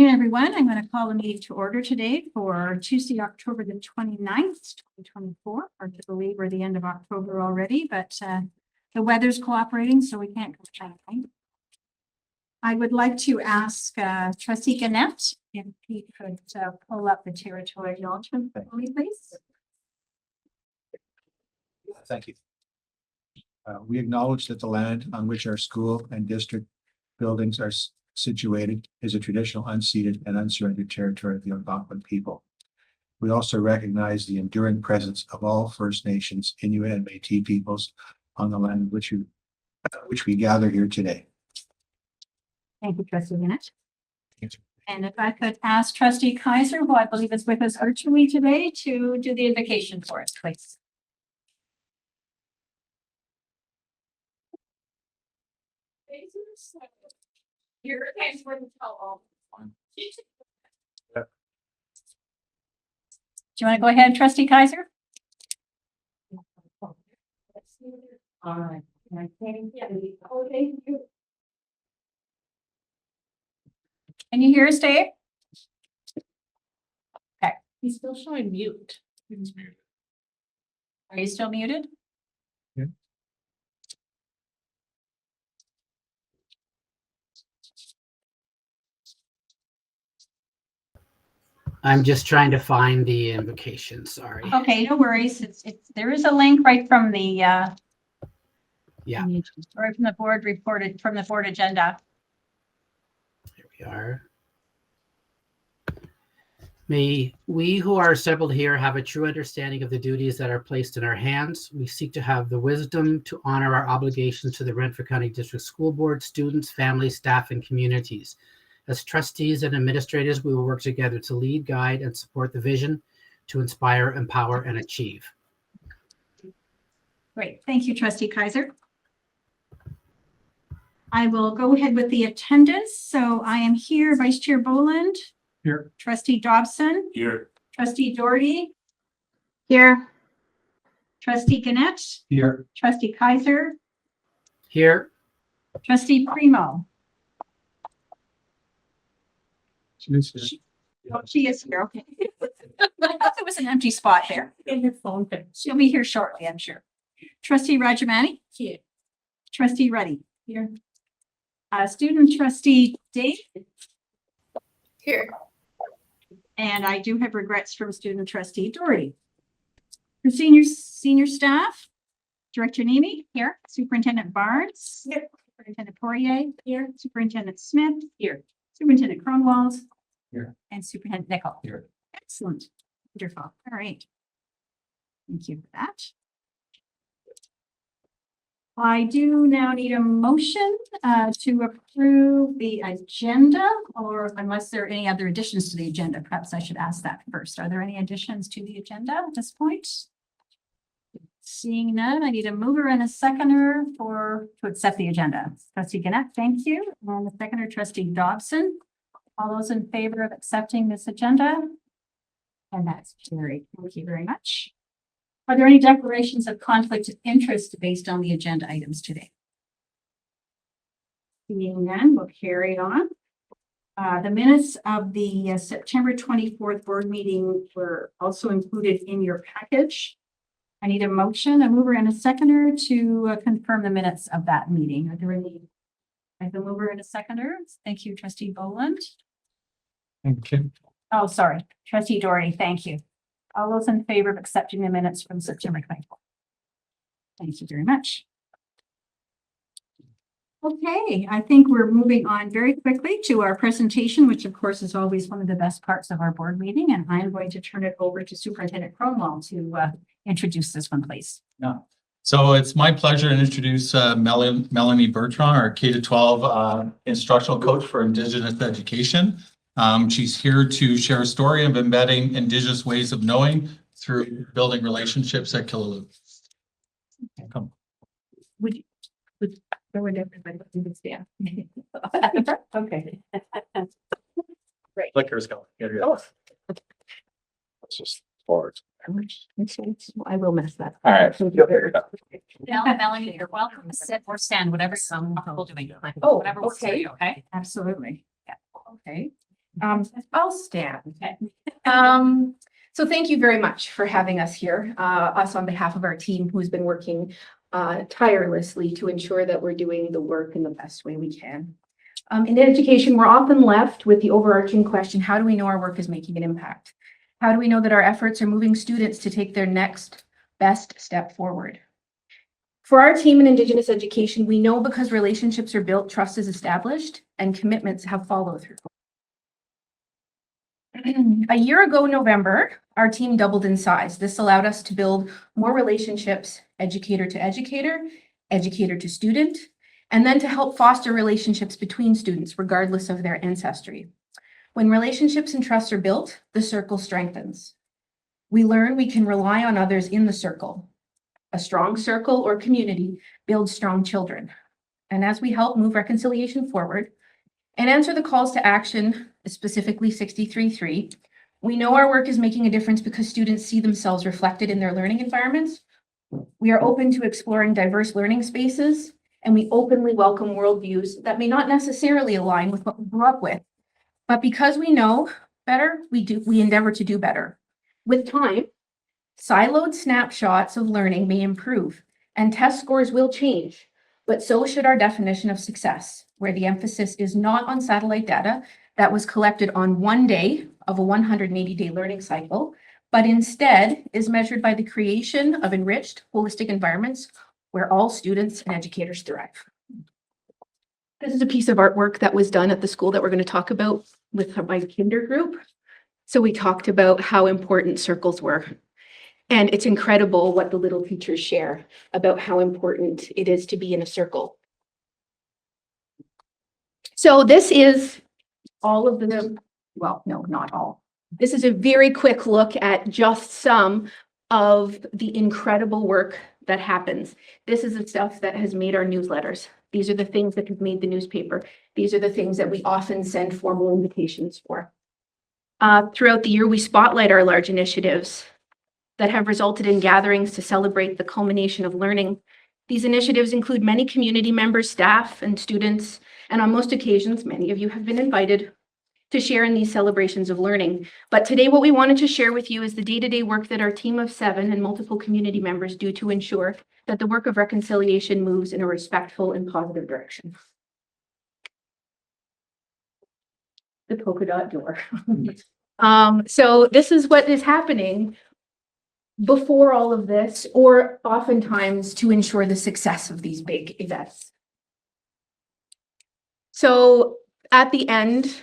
afternoon, everyone. I'm going to call the meeting to order today for Tuesday, October the 29th, 2024. Hard to believe we're the end of October already, but the weather's cooperating, so we can't complain. I would like to ask Trustee Gannett if he could pull up the territory acknowledgement for me, please. Thank you. We acknowledge that the land on which our school and district buildings are situated is a traditional unceded and unsurrendered territory of the Algonquin people. We also recognize the enduring presence of all First Nations, Inuit, and Métis peoples on the land which we gather here today. Thank you, Trustee Gannett. And if I could ask Trustee Kaiser, who I believe is with us virtually today, to do the invocation for us, please. Your hands were to tell all. Do you want to go ahead, Trustee Kaiser? All right. Can you hear us, Dave? Okay. He's still showing mute. Are you still muted? Yeah. I'm just trying to find the invocation. Sorry. Okay, no worries. There is a link right from the Yeah. right from the board reported from the board agenda. Here we are. May we who are assembled here have a true understanding of the duties that are placed in our hands. We seek to have the wisdom to honor our obligations to the Renfrew County District School Board, students, families, staff, and communities. As trustees and administrators, we will work together to lead, guide, and support the vision to inspire, empower, and achieve. Great. Thank you, Trustee Kaiser. I will go ahead with the attendance. So I am here, Vice Chair Boland. Here. Trustee Dobson. Here. Trustee Doherty. Here. Trustee Gannett. Here. Trustee Kaiser. Here. Trustee Primo. She is here. Okay. I thought there was an empty spot there. In her phone. She'll be here shortly, I'm sure. Trustee Rajamani. Here. Trustee Ruddy. Here. Student Trustee Dave. Here. And I do have regrets from Student Trustee Doherty. For senior staff, Director Nemi here, Superintendent Barnes. Here. Superintendent Poirier here, Superintendent Smith here, Superintendent Kronwald Here. and Superintendent Nickel. Here. Excellent. Wonderful. All right. Thank you for that. I do now need a motion to approve the agenda, or unless there are any other additions to the agenda, perhaps I should ask that first. Are there any additions to the agenda at this point? Seeing none, I need a mover and a seconder to accept the agenda. Trustee Gannett, thank you. And the seconder, Trustee Dobson. All those in favor of accepting this agenda? And that's carried. Thank you very much. Are there any declarations of conflict of interest based on the agenda items today? Seeing none, we'll carry on. The minutes of the September 24th board meeting were also included in your package. I need a motion, a mover and a seconder to confirm the minutes of that meeting. Are there any? I have a mover and a seconder. Thank you, Trustee Boland. Thank you. Oh, sorry, Trustee Doherty, thank you. All those in favor of accepting the minutes from September 24th? Thank you very much. Okay, I think we're moving on very quickly to our presentation, which of course is always one of the best parts of our board meeting. And I'm going to turn it over to Superintendent Kronwald to introduce this one, please. Yeah. So it's my pleasure to introduce Melanie Bertrand, our K-12 instructional coach for Indigenous education. She's here to share a story of embedding Indigenous ways of knowing through building relationships at Killaloe. Welcome. Would go with everybody, you can stand. Okay. Great. Flicker's going. Here you Oh. go. It's just forward. I will miss that. All right. Melanie, you're welcome to sit or stand, whatever some comfortable doing. Oh, Whatever works for okay. you, okay? Absolutely. Yeah. Okay. I'll stand. Okay. So thank you very much for having us here, us on behalf of our team who's been working tirelessly to ensure that we're doing the work in the best way we can. In education, we're often left with the overarching question, how do we know our work is making an impact? How do we know that our efforts are moving students to take their next best step forward? For our team in Indigenous education, we know because relationships are built, trust is established, and commitments have follow through. A year ago, November, our team doubled in size. This allowed us to build more relationships, educator to educator, educator to student, and then to help foster relationships between students, regardless of their ancestry. When relationships and trust are built, the circle strengthens. We learn we can rely on others in the circle. A strong circle or community builds strong children. And as we help move reconciliation forward and answer the calls to action, specifically 63.3, we know our work is making a difference because students see themselves reflected in their learning environments. We are open to exploring diverse learning spaces, and we openly welcome worldviews that may not necessarily align with what we grew up with. But because we know better, we endeavor to do better. With time, siloed snapshots of learning may improve, and test scores will change, but so should our definition of success, where the emphasis is not on satellite data that was collected on one day of a 180-day learning cycle, but instead is measured by the creation of enriched, holistic environments where all students and educators thrive. This is a piece of artwork that was done at the school that we're going to talk about with my kinder group. So we talked about how important circles were. And it's incredible what the little teachers share about how important it is to be in a circle. So this is all of the, well, no, not all. This is a very quick look at just some of the incredible work that happens. This is the stuff that has made our newsletters. These are the things that have made the newspaper. These are the things that we often send formal invitations for. Throughout the year, we spotlight our large initiatives that have resulted in gatherings to celebrate the culmination of learning. These initiatives include many community members, staff, and students, and on most occasions, many of you have been invited to share in these celebrations of learning. But today, what we wanted to share with you is the day-to-day work that our team of 7 and multiple community members do to ensure that the work of reconciliation moves in a respectful and positive direction. The polka dot door. So this is what is happening before all of this, or oftentimes to ensure the success of these big events. So at the end,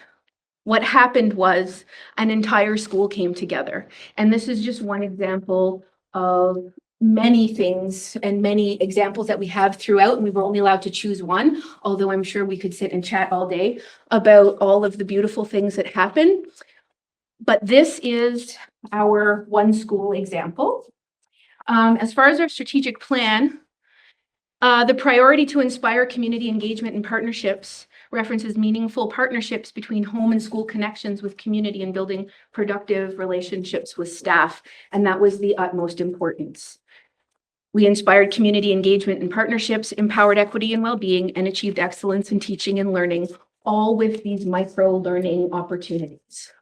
what happened was an entire school came together. And this is just one example of many things and many examples that we have throughout, and we were only allowed to choose one, although I'm sure we could sit and chat all day about all of the beautiful things that happen. But this is our one school example. As far as our strategic plan, the priority to inspire community engagement and partnerships references meaningful partnerships between home and school connections with community and building productive relationships with staff. And that was the utmost importance. We inspired community engagement and partnerships, empowered equity and well-being, and achieved excellence in teaching and learning, all with these micro learning opportunities.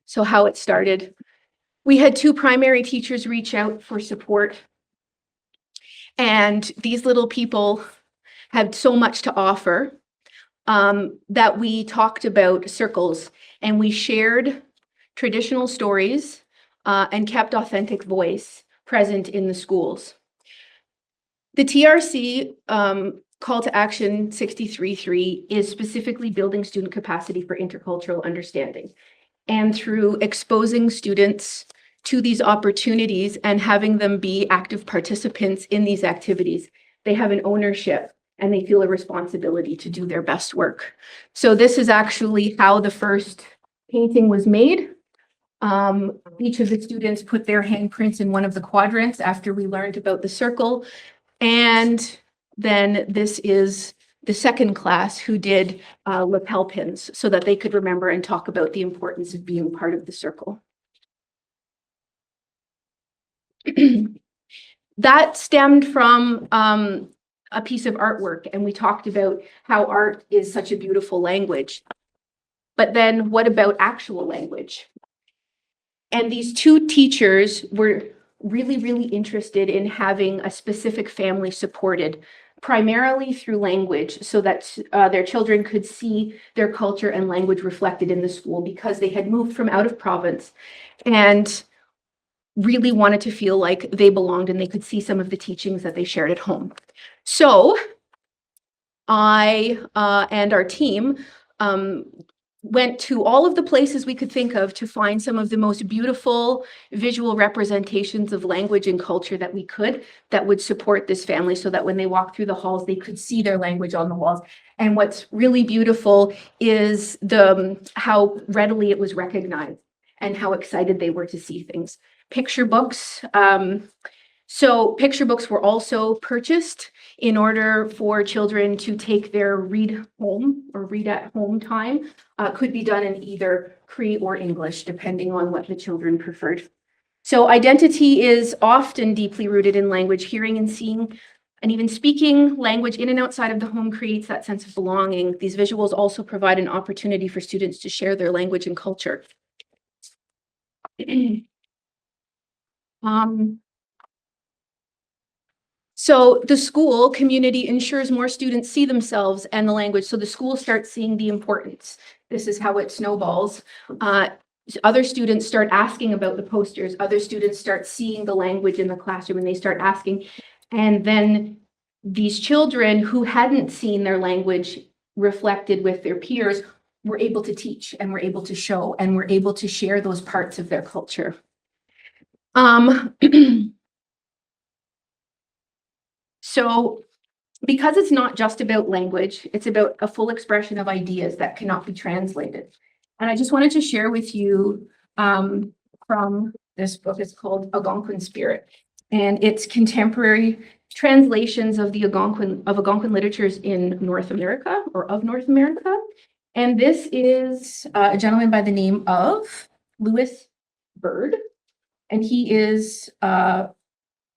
So how it started. We had 2 primary teachers reach out for support. And these little people had so much to offer that we talked about circles, and we shared traditional stories and kept authentic voice present in the schools. The TRC call to action 63.3 is specifically building student capacity for intercultural understanding. And through exposing students to these opportunities and having them be active participants in these activities, they have an ownership and they feel a responsibility to do their best work. So this is actually how the first painting was made. Each of the students put their handprints in one of the quadrants after we learned about the circle. And then this is the second class who did lapel pins so that they could remember and talk about the importance of being part of the circle. That stemmed from a piece of artwork, and we talked about how art is such a beautiful language. But then what about actual language? And these two teachers were really, really interested in having a specific family supported, primarily through language, so that their children could see their culture and language reflected in the school, because they had moved from out of province and really wanted to feel like they belonged and they could see some of the teachings that they shared at home. So I and our team went to all of the places we could think of to find some of the most beautiful visual representations of language and culture that we could, that would support this family, so that when they walked through the halls, they could see their language on the walls. And what's really beautiful is how readily it was recognized and how excited they were to see things. Picture books. So picture books were also purchased in order for children to take their read home or read at home time. Could be done in either Cree or English, depending on what the children preferred. So identity is often deeply rooted in language. Hearing and seeing and even speaking language in and outside of the home creates that sense of belonging. These visuals also provide an opportunity for students to share their language and culture. So the school community ensures more students see themselves and the language. So the school starts seeing the importance. This is how it snowballs. Other students start asking about the posters. Other students start seeing the language in the classroom and they start asking. And then these children who hadn't seen their language reflected with their peers were able to teach and were able to show and were able to share those parts of their culture. So because it's not just about language, it's about a full expression of ideas that cannot be translated. And I just wanted to share with you from this book. It's called Algonquin Spirit, and it's contemporary translations of the Algonquin literatures in North America, or of North America. And this is a gentleman by the name of Louis Bird, and he is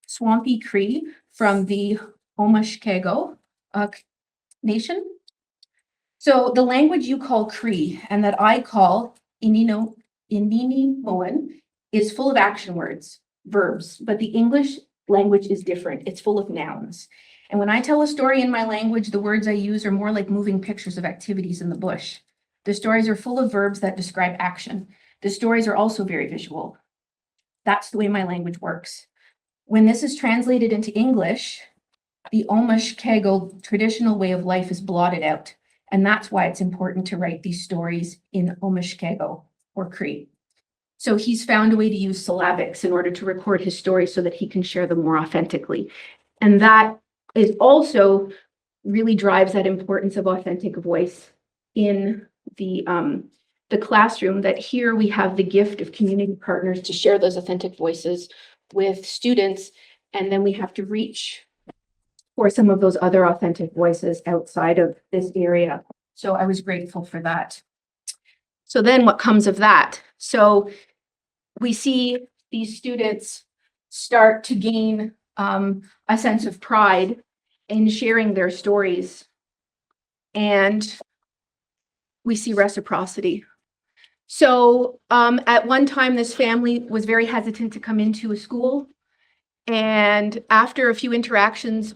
Swampy Cree from the Omashkego nation. So the language you call Cree and that I call Inini Moan is full of action words, verbs, but the English language is different. It's full of nouns. And when I tell a story in my language, the words I use are more like moving pictures of activities in the bush. The stories are full of verbs that describe action. The stories are also very visual. That's the way my language works. When this is translated into English, the Omashkego traditional way of life is blotted out. And that's why it's important to write these stories in Omashkego or Cree. So he's found a way to use syllabics in order to record his stories so that he can share them more authentically. And that is also really drives that importance of authentic voice in the classroom, that here we have the gift of community partners to share those authentic voices with students. And then we have to reach for some of those other authentic voices outside of this area. So I was grateful for that. So then what comes of that? So we see these students start to gain a sense of pride in sharing their stories. And we see reciprocity. So at one time, this family was very hesitant to come into a school. And after a few interactions,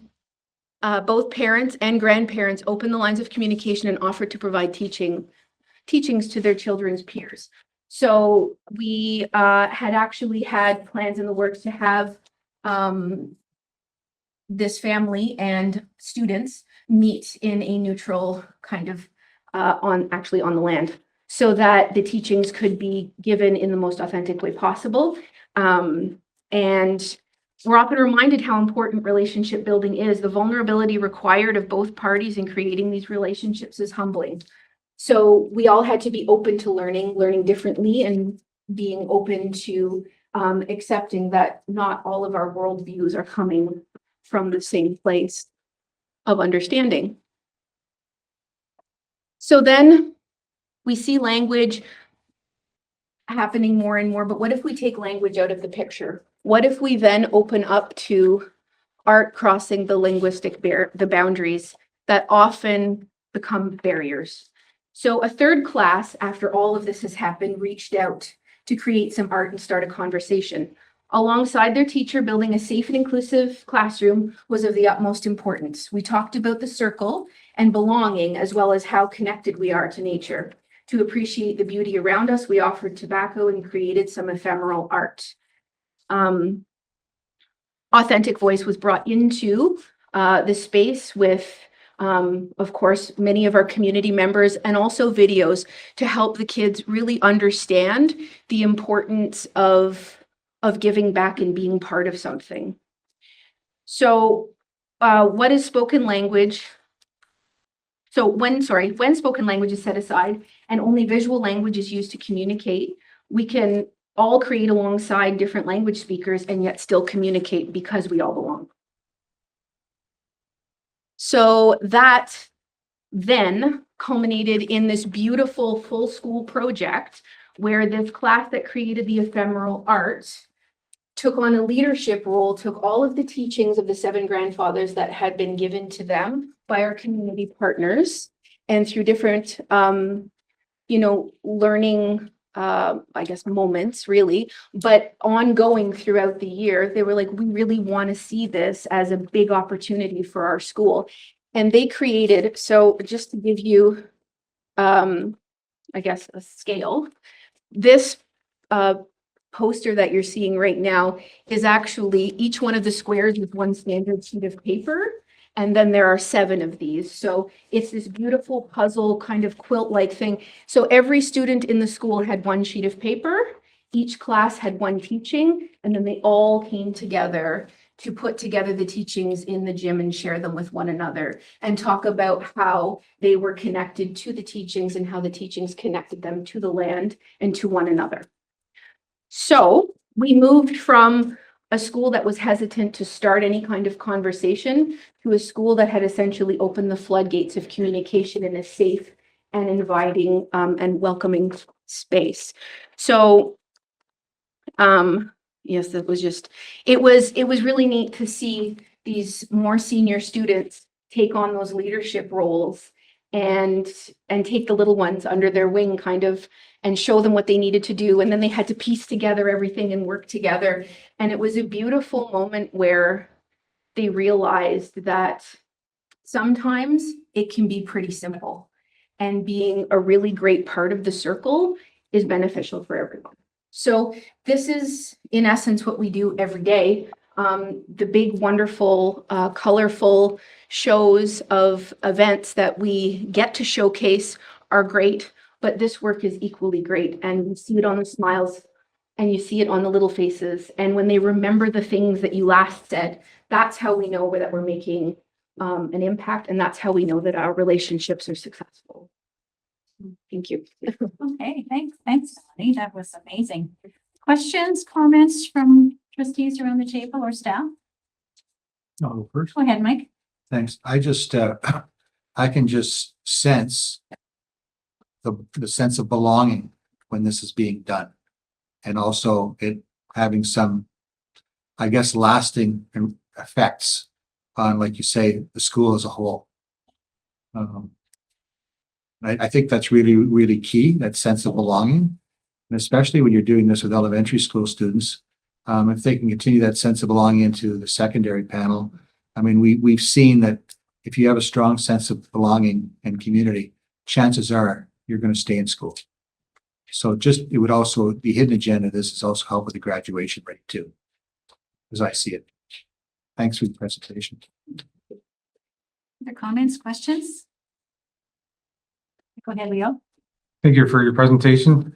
both parents and grandparents opened the lines of communication and offered to provide teachings to their children's peers. So we had actually had plans in the works to have this family and students meet in a neutral kind of on the land, so that the teachings could be given in the most authentic way possible. And we're often reminded how important relationship building is. The vulnerability required of both parties in creating these relationships is humbling. So we all had to be open to learning differently, and being open to accepting that not all of our worldviews are coming from the same place of understanding. So then we see language happening more and more, but what if we take language out of the picture? What if we then open up to art crossing the linguistic the boundaries that often become barriers? So a third class, after all of this has happened, reached out to create some art and start a conversation. Alongside their teacher, building a safe and inclusive classroom was of the utmost importance. We talked about the circle and belonging, as well as how connected we are to nature. To appreciate the beauty around us, we offered tobacco and created some ephemeral art. Authentic voice was brought into the space with, of course, many of our community members, and also videos to help the kids really understand the importance of giving back and being part of something. So what is spoken language? So when spoken language is set aside and only visual language is used to communicate, we can all create alongside different language speakers and yet still communicate because we all belong. So that then culminated in this beautiful full school project where this class that created the ephemeral art took on a leadership role, took all of the teachings of the 7 grandfathers that had been given to them by our community partners, and through different, learning, I guess, moments really, but ongoing throughout the year, they were like, we really want to see this as a big opportunity for our school. And they created, so just to give you, I guess, a scale, this poster that you're seeing right now is actually each one of the squares with one standard sheet of paper. And then there are 7 of these. So it's this beautiful puzzle kind of quilt-like thing. So every student in the school had one sheet of paper. Each class had one teaching, and then they all came together to put together the teachings in the gym and share them with one another and talk about how they were connected to the teachings and how the teachings connected them to the land and to one another. So we moved from a school that was hesitant to start any kind of conversation to a school that had essentially opened the floodgates of communication in a safe and inviting and welcoming space. So, yes, that was just, it was really neat to see these more senior students take on those leadership roles and take the little ones under their wing kind of and show them what they needed to do. And then they had to piece together everything and work together. And it was a beautiful moment where they realized that sometimes it can be pretty simple, and being a really great part of the circle is beneficial for everyone. So this is in essence what we do every day. The big, wonderful, colorful shows of events that we get to showcase are great, but this work is equally great. And you see it on the smiles and you see it on the little faces. And when they remember the things that you last said, that's how we know that we're making an impact. And that's how we know that our relationships are successful. Thank you. Okay, thanks, Melanie. That was amazing. Questions, comments from trustees around the table or staff? No, first. Go ahead, Mike. Thanks. I just, I can just sense the sense of belonging when this is being done. And also it having some, I guess, lasting effects on, like you say, the school as a whole. I think that's really, really key, that sense of belonging. And especially when you're doing this with elementary school students, if they can continue that sense of belonging into the secondary panel. I mean, we've seen that if you have a strong sense of belonging and community, chances are you're going to stay in school. So just, it would also be hidden agenda. This is also help with the graduation rate too, as I see it. Thanks for the presentation. Other comments, questions? Go ahead, Leo. Thank you for your presentation.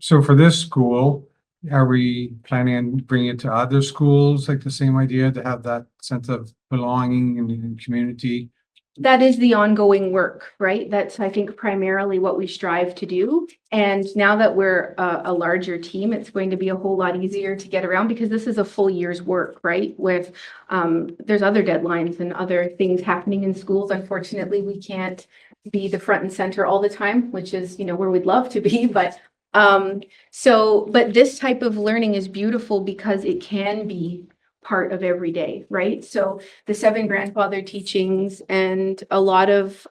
So for this school, are we planning on bringing it to other schools, like the same idea to have that sense of belonging and community? That is the ongoing work, right? That's, I think, primarily what we strive to do. And now that we're a larger team, it's going to be a whole lot easier to get around because this is a full year's work, right? With there's other deadlines and other things happening in schools. Unfortunately, we can't be the front and center all the time, which is, where we'd love to be. But but this type of learning is beautiful because it can be part of every day, right? So the 7 grandfather teachings and a lot of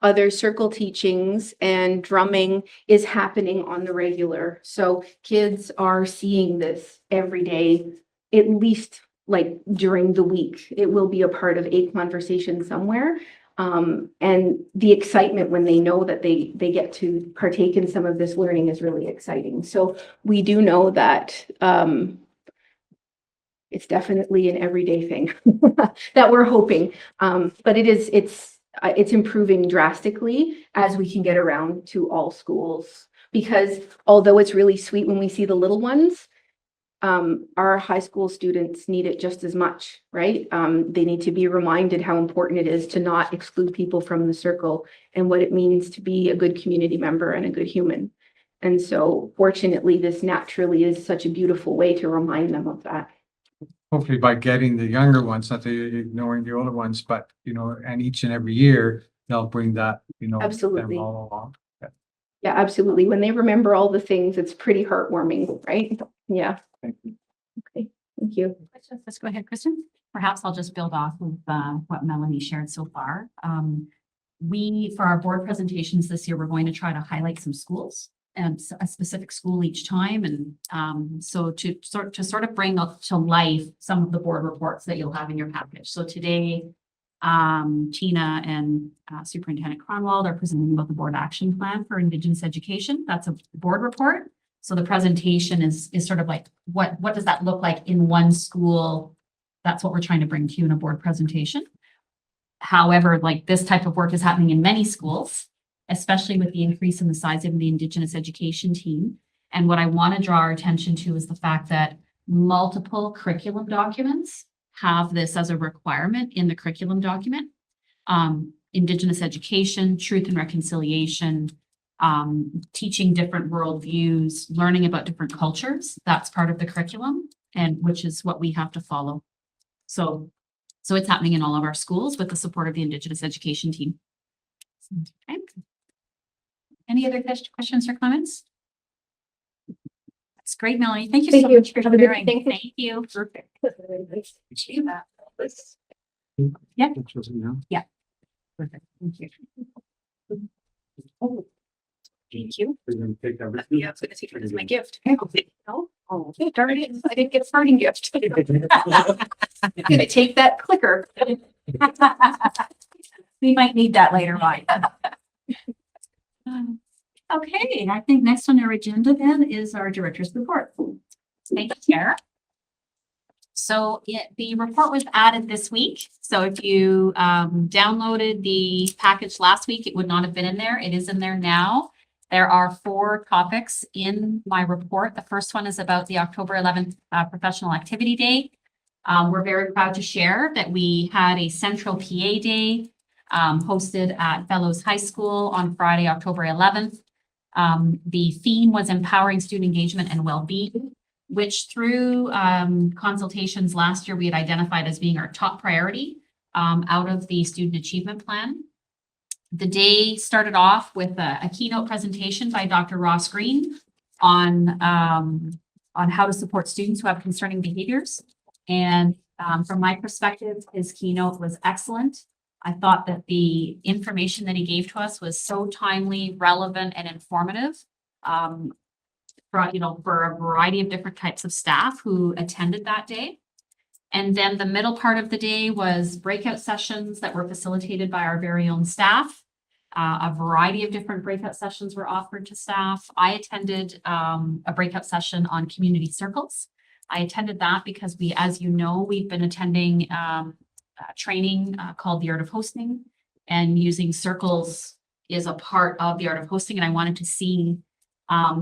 other circle teachings and drumming is happening on the regular. So kids are seeing this every day, at least like during the week. It will be a part of a conversation somewhere. And the excitement when they know that they get to partake in some of this learning is really exciting. So we do know that it's definitely an everyday thing that we're hoping. But it's improving drastically as we can get around to all schools. Because although it's really sweet when we see the little ones, our high school students need it just as much, right? They need to be reminded how important it is to not exclude people from the circle and what it means to be a good community member and a good human. And so fortunately, this naturally is such a beautiful way to remind them of that. Hopefully by getting the younger ones, not ignoring the older ones, but, and each and every year, they'll bring that, Absolutely. them all along. Yeah, absolutely. When they remember all the things, it's pretty heartwarming, right? Yeah. Thank you. Okay, thank you. Let's go ahead, Kristen. Perhaps I'll just build off of what Melanie shared so far. For our board presentations this year, we're going to try to highlight some schools and a specific school each time. And so to sort of bring up to life some of the board reports that you'll have in your package. So today, Tina and Superintendent Cronwald are presenting about the board action plan for Indigenous education. That's a board report. So the presentation is sort of like, what does that look like in one school? That's what we're trying to bring to you in a board presentation. However, like this type of work is happening in many schools, especially with the increase in the size of the Indigenous education team. And what I want to draw our attention to is the fact that multiple curriculum documents have this as a requirement in the curriculum document. Indigenous education, truth and reconciliation, teaching different worldviews, learning about different cultures. That's part of the curriculum, and which is what we have to follow. So it's happening in all of our schools with the support of the Indigenous education team. Okay. Any other questions or comments? That's great, Melanie. Thank you so much for Have a good sharing. day. Thank you. Perfect. Yeah. Yeah. Perfect. Thank you. Thank you. Yeah, I was gonna take it as my gift. No? Oh, darn it. I didn't get a starting gift. I'm gonna take that clicker. We might need that later on. Okay, I think next on our agenda then is our director's report. Thank you, Tara. So the report was added this week. So if you downloaded the package last week, it would not have been in there. It is in there now. There are 4 topics in my report. The first one is about the October 11th Professional Activity Day. We're very proud to share that we had a Central PA Day hosted at Fellows High School on Friday, October 11th. The theme was empowering student engagement and well-being, which through consultations last year, we had identified as being our top priority out of the student achievement plan. The day started off with a keynote presentation by Dr. Ross Green on how to support students who have concerning behaviors. And from my perspective, his keynote was excellent. I thought that the information that he gave to us was so timely, relevant, and informative for a variety of different types of staff who attended that day. And then the middle part of the day was breakout sessions that were facilitated by our very own staff. A variety of different breakout sessions were offered to staff. I attended a breakout session on community circles. I attended that because as you know, we've been attending training called the Art of Hosting, and using circles is a part of the Art of Hosting. And I wanted to see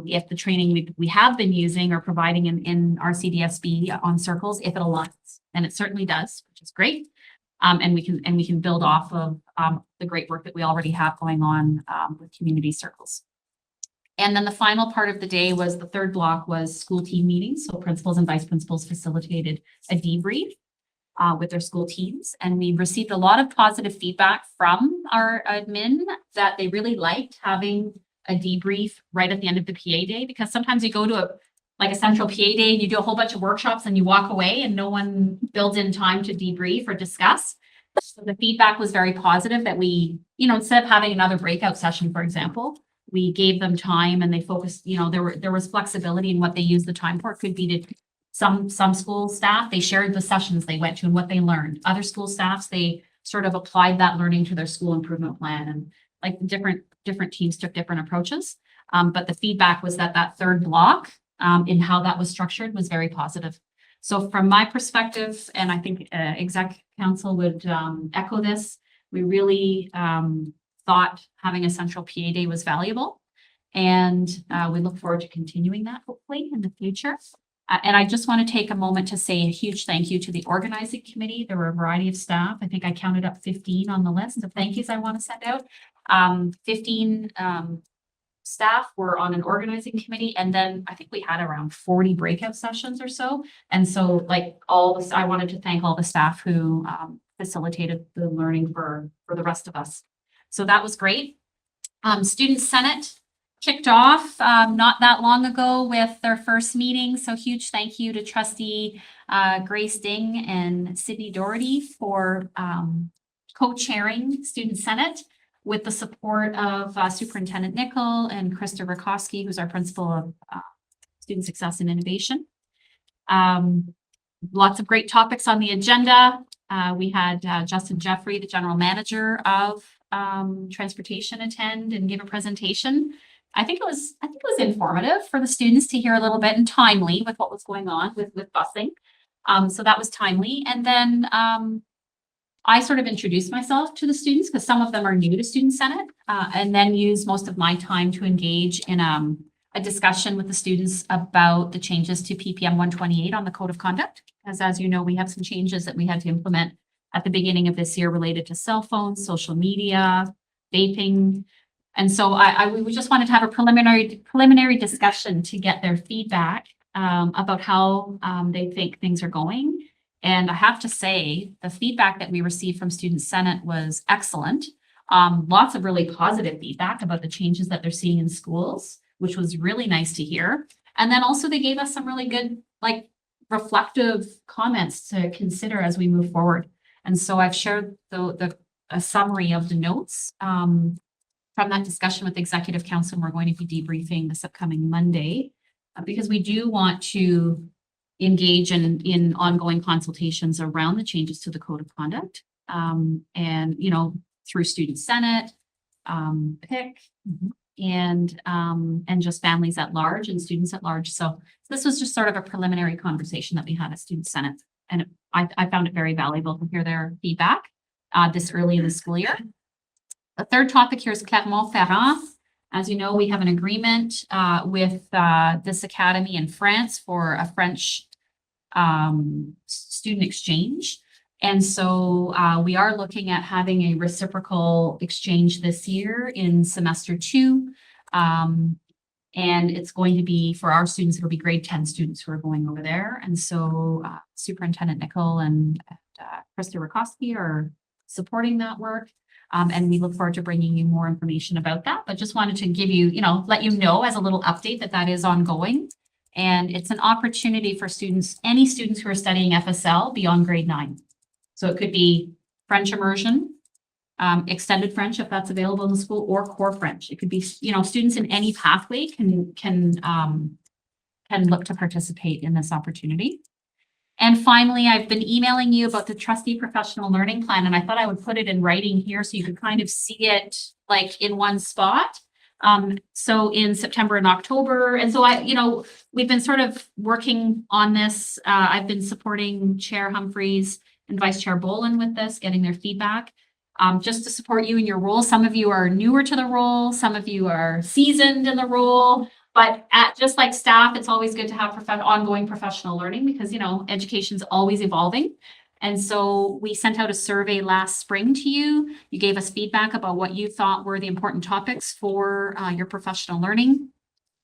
if the training we have been using or providing in our CDSB on circles, if it aligns, and it certainly does, which is great. And we can build off of the great work that we already have going on with community circles. And then the final part of the day was the third block was school team meetings. So principals and vice principals facilitated a debrief with their school teams. And we received a lot of positive feedback from our admin that they really liked having a debrief right at the end of the PA day, because sometimes you go to a central PA day and you do a whole bunch of workshops and you walk away and no one builds in time to debrief or discuss. So the feedback was very positive that we, instead of having another breakout session, for example, we gave them time and they focused, there was flexibility in what they used the time for. It could be to some school staff, they shared the sessions they went to and what they learned. Other school staffs, they sort of applied that learning to their school improvement plan, and like different teams took different approaches. But the feedback was that third block in how that was structured was very positive. So from my perspective, and I think exec council would echo this, we really thought having a central PA day was valuable. And we look forward to continuing that hopefully in the future. And I just want to take a moment to say a huge thank you to the organizing committee. There were a variety of staff. I think I counted up 15 on the list of thank yous I want to send out. 15 staff were on an organizing committee, and then I think we had around 40 breakout sessions or so. And so like I wanted to thank all the staff who facilitated the learning for the rest of us. So that was great. Student Senate kicked off not that long ago with their first meeting. So huge thank you to Trustee Grace Ding and Sydney Doherty for co-chairing Student Senate with the support of Superintendent Nickel and Krista Rakowski, who's our Principal of Student Success and Innovation. Lots of great topics on the agenda. We had Justin Jeffrey, the General Manager of Transportation, attend and give a presentation. I think it was informative for the students to hear a little bit and timely with what was going on with busing. So that was timely. And then I sort of introduced myself to the students because some of them are new to Student Senate, and then use most of my time to engage in a discussion with the students about the changes to PPM 128 on the Code of Conduct. As you know, we have some changes that we had to implement at the beginning of this year related to cell phones, social media, vaping. And so we just wanted to have a preliminary discussion to get their feedback about how they think things are going. And I have to say, the feedback that we received from Student Senate was excellent. Lots of really positive feedback about the changes that they're seeing in schools, which was really nice to hear. And then also they gave us some really good, reflective comments to consider as we move forward. And so I've shared a summary of the notes from that discussion with Executive Council. We're going to be debriefing this upcoming Monday because we do want to engage in ongoing consultations around the changes to the Code of Conduct, and through Student Senate, PIC, and just families at large and students at large. So this was just sort of a preliminary conversation that we had at Student Senate, and I found it very valuable to hear their feedback this early in the school year. The third topic here is Clermont-Ferrand. As you know, we have an agreement with this academy in France for a French student exchange. And so we are looking at having a reciprocal exchange this year in semester 2. And it's going to be for our students, it'll be grade 10 students who are going over there. And so Superintendent Nickel and Krista Rakowski are supporting that work. And we look forward to bringing you more information about that. But just wanted to give you, let you know as a little update that is ongoing. And it's an opportunity for students, any students who are studying FSL beyond grade 9. So it could be French immersion, extended French if that's available in the school, or core French. It could be, students in any pathway can look to participate in this opportunity. And finally, I've been emailing you about the trustee professional learning plan, and I thought I would put it in writing here so you could kind of see it in one spot. So in September and October, and so we've been sort of working on this. I've been supporting Chair Humphreys and Vice Chair Boland with this, getting their feedback, just to support you in your role. Some of you are newer to the role, some of you are seasoned in the role. But just like staff, it's always good to have ongoing professional learning because, education's always evolving. And so we sent out a survey last spring to you. You gave us feedback about what you thought were the important topics for your professional learning.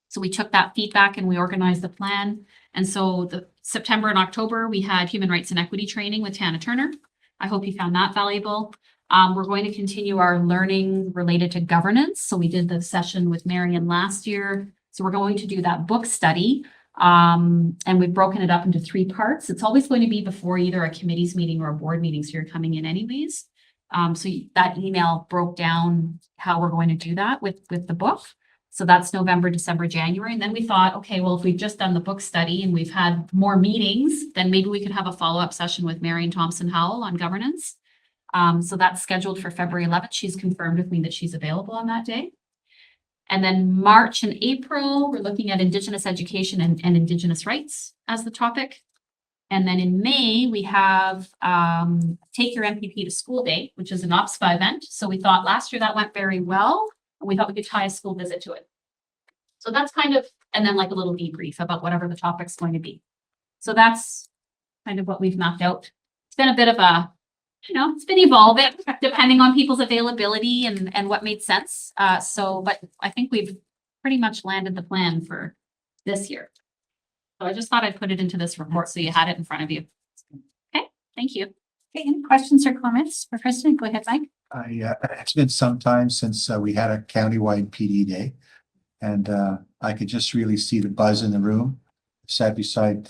So we took that feedback and we organized the plan. And so the September and October, we had human rights and equity training with Tana Turner. I hope you found that valuable. We're going to continue our learning related to governance. So we did the session with Marion last year. So we're going to do that book study And we've broken it up into 3 parts. It's always going to be before either a committee's meeting or a board meeting, so you're coming in anyways. That email broke down how we're going to do that with the book. So that's November, December, January. And then we thought, okay, well, if we've just done the book study and we've had more meetings, then maybe we could have a follow-up session with Marion Thompson Howell on governance. So that's scheduled for February 11th. She's confirmed with me that she's available on that day. And then March and April, we're looking at Indigenous education and Indigenous rights as the topic. And then in May, we have Take Your MPP to School Day, which is an OPSPA event. So we thought last year that went very well. And we thought we could tie a school visit to it. So that's kind of, and then like a little debrief about whatever the topic's going to be. So that's kind of what we've mapped out. It's been a bit of a, it's been evolving depending on people's availability and what made sense. But I think we've pretty much landed the plan for this year. So I just thought I'd put it into this report so you had it in front of you. Okay, thank you. Okay, any questions or comments for President? Go ahead, Mike. It's been some time since we had a countywide PD day, and I could just really see the buzz in the room. Sat beside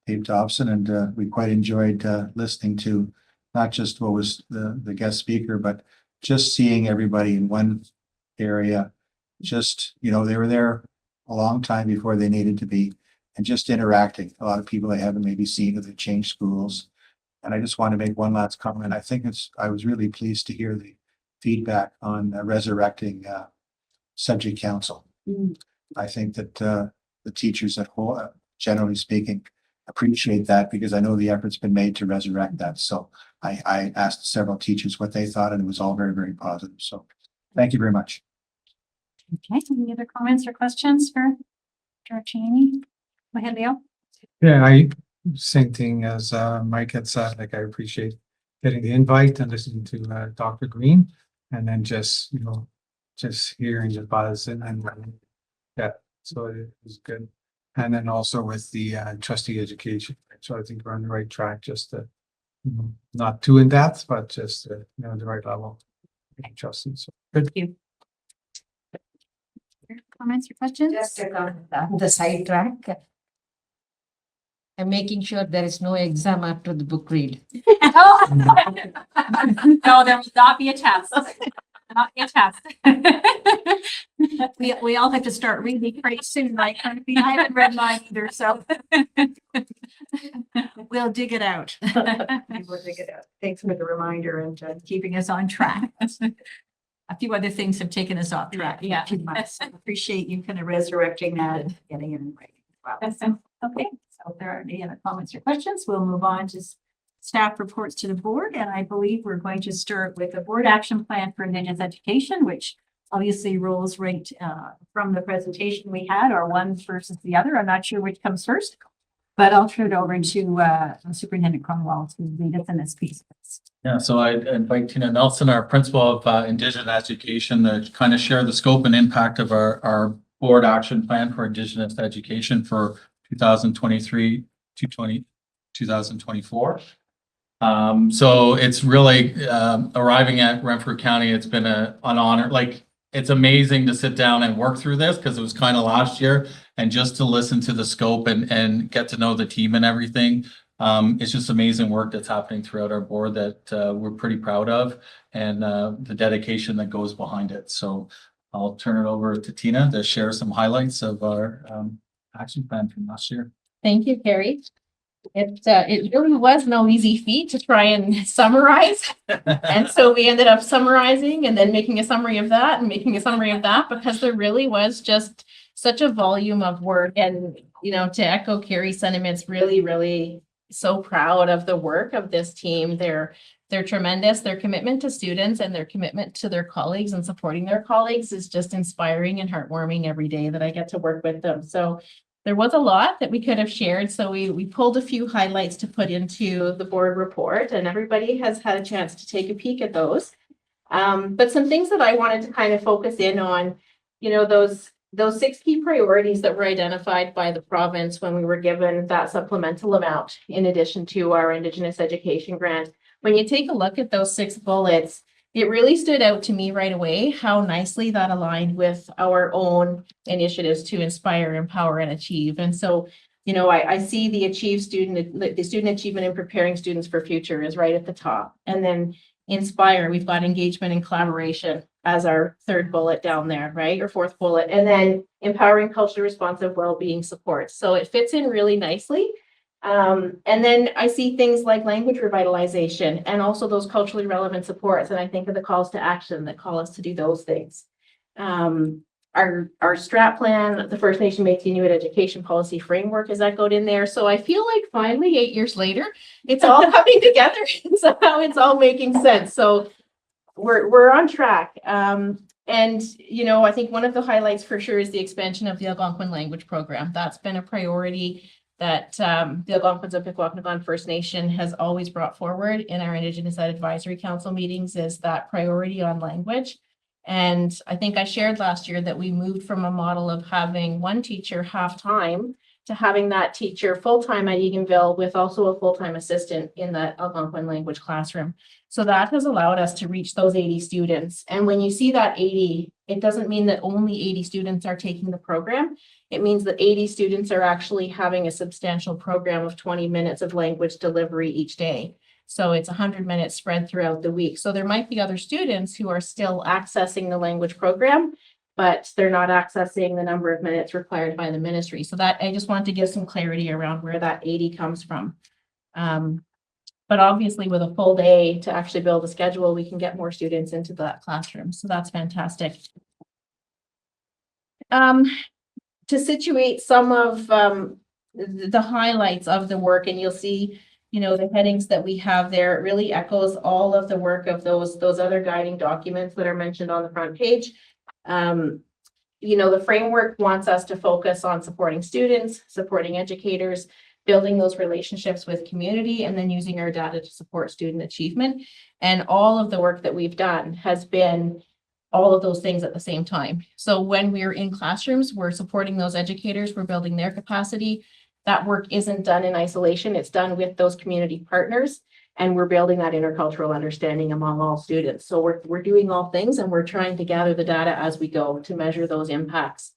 Dave Dobson, and we quite enjoyed listening to not just what was the guest speaker, but just seeing everybody in one area. Just, they were there a long time before they needed to be, and just interacting. A lot of people I haven't maybe seen, that changed schools. And I just want to make one last comment. I was really pleased to hear the feedback on resurrecting subject council. I think that the teachers at whole, generally speaking, appreciate that, because I know the effort's been made to resurrect that. So I asked several teachers what they thought, and it was all very, very positive. So thank you very much. Okay, any other comments or questions for Director Cheney? Go ahead, Leo. Yeah, same thing as Mike had said, like I appreciate getting the invite and listening to Dr. Green, and then just hearing the buzz and yeah, so it was good. And then also with the trustee education, so I think we're on the right track, just to, not too in depth, but just the right level. Trustees. So good. Thank you. Comments or questions? Just to comment on the sidetrack. I'm making sure there is no exam after the book read. No, there will not be a test. Not be a test. We all have to start reading pretty soon, like, I haven't read mine either, so. We'll dig it out. We'll dig it out. Thanks for the reminder and keeping us on track. A few other things have taken us off track. Yeah. Too much. So appreciate you kind of resurrecting that and getting it in writing as well. So, okay, so if there are any other comments or questions, we'll move on to staff reports to the board. And I believe we're going to start with a board action plan for Indigenous education, which obviously rolls right from the presentation we had, or one versus the other. I'm not sure which comes first, but I'll turn it over to Superintendent Cromwell to lead us in this piece. Yeah, so I invite Tina Nelson, our principal of Indigenous education, to kind of share the scope and impact of our board action plan for Indigenous education for 2023 to 2024. So it's really arriving at Renfrew County. It's been an honor. Like, it's amazing to sit down and work through this, because it was kind of last year, and just to listen to the scope and get to know the team and everything. It's just amazing work that's happening throughout our board that we're pretty proud of, and the dedication that goes behind it. So I'll turn it over to Tina to share some highlights of our action plan from last year. Thank you, Carrie. It really was no easy feat to try and summarize. And so we ended up summarizing and then making a summary of that and making a summary of that, because there really was just such a volume of work. And, to echo Carrie's sentiments, really, really so proud of the work of this team. They're tremendous. Their commitment to students and their commitment to their colleagues and supporting their colleagues is just inspiring and heartwarming every day that I get to work with them. So there was a lot that we could have shared. So we pulled a few highlights to put into the board report, and everybody has had a chance to take a peek at those. But some things that I wanted to kind of focus in on, those 6 key priorities that were identified by the province when we were given that supplemental amount in addition to our Indigenous education grant. When you take a look at those 6 bullets, it really stood out to me right away how nicely that aligned with our own initiatives to inspire, empower, and achieve. And so, you know, I see the the student achievement in preparing students for future is right at the top. And then inspire, we've got engagement and collaboration as our third bullet down there, right? Or fourth bullet. And then empowering culturally responsive well-being support. So it fits in really nicely. And then I see things like language revitalization and also those culturally relevant supports. And I think of the calls to action that call us to do those things. Our strat plan, the First Nation Métis Inuit Education Policy Framework is echoed in there. So I feel like finally 8 years later, it's all coming together and somehow it's all making sense. So we're on track. And, you know, I think one of the highlights for sure is the expansion of the Algonquin language program. That's been a priority that the Algonquins of Pikwakanagan First Nation has always brought forward in our Indigenous Ed Advisory Council meetings, is that priority on language. And I think I shared last year that we moved from a model of having one teacher half-time to having that teacher full-time at Eganville with also a full-time assistant in that Algonquin language classroom. So that has allowed us to reach those 80 students. And when you see that 80, it doesn't mean that only 80 students are taking the program. It means that 80 students are actually having a substantial program of 20 minutes of language delivery each day. So it's 100 minutes spread throughout the week. So there might be other students who are still accessing the language program, but they're not accessing the number of minutes required by the ministry. So that I just wanted to give some clarity around where that 80 comes from. But obviously with a full day to actually build a schedule, we can get more students into that classroom. So that's fantastic. To situate some of the highlights of the work, and you'll see, you know, the headings that we have there, it really echoes all of the work of those other guiding documents that are mentioned on the front page. You know, the framework wants us to focus on supporting students, supporting educators, building those relationships with community, and then using our data to support student achievement. And all of the work that we've done has been all of those things at the same time. So when we're in classrooms, we're supporting those educators, we're building their capacity. That work isn't done in isolation, it's done with those community partners, and we're building that intercultural understanding among all students. So we're doing all things, and we're trying to gather the data as we go to measure those impacts.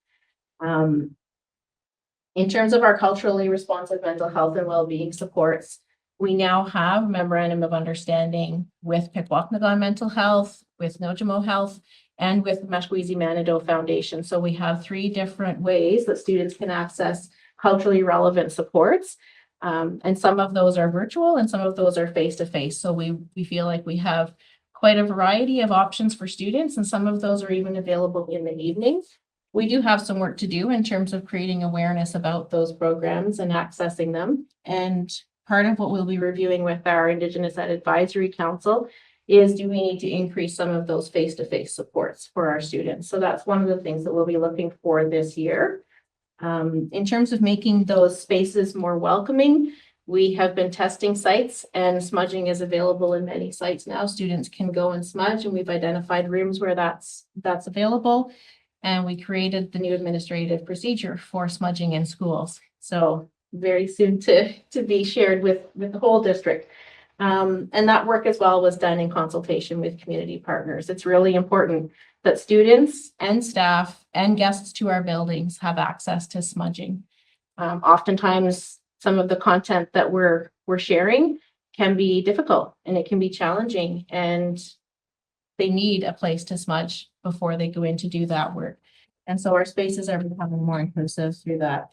In terms of our culturally responsive mental health and well-being supports, we now have a memorandum of understanding with Pikwakanagan Mental Health, with Nojimo Health, and with Mashkwezi Manitou Foundation. So we have 3 different ways that students can access culturally relevant supports. And some of those are virtual and some of those are face-to-face. So we feel like we have quite a variety of options for students, and some of those are even available in the evenings. We do have some work to do in terms of creating awareness about those programs and accessing them. And part of what we'll be reviewing with our Indigenous Ed Advisory Council is, do we need to increase some of those face-to-face supports for our students? So that's one of the things that we'll be looking for this year. In terms of making those spaces more welcoming, we have been testing sites, and smudging is available in many sites now. Students can go and smudge, and we've identified rooms where that's available. And we created the new administrative procedure for smudging in schools. So very soon to be shared with the whole district. And that work as well was done in consultation with community partners. It's really important that students and staff and guests to our buildings have access to smudging. Oftentimes, some of the content that we're sharing can be difficult and it can be challenging, and they need a place to smudge before they go in to do that work. And so our spaces are becoming more inclusive through that.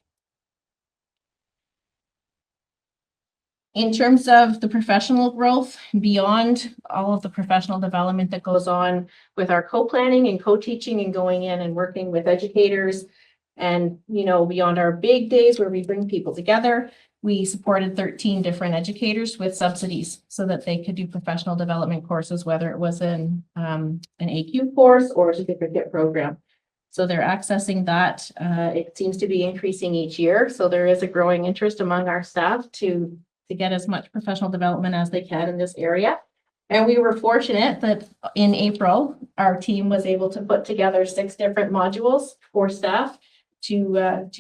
In terms of the professional growth, beyond all of the professional development that goes on with our co-planning and co-teaching and going in and working with educators, and, you know, beyond our big days where we bring people together, we supported 13 different educators with subsidies so that they could do professional development courses, whether it was an AQ course or a certificate program. So they're accessing that. It seems to be increasing each year. So there is a growing interest among our staff to get as much professional development as they can in this area. And we were fortunate that in April, our team was able to put together 6 different modules for staff to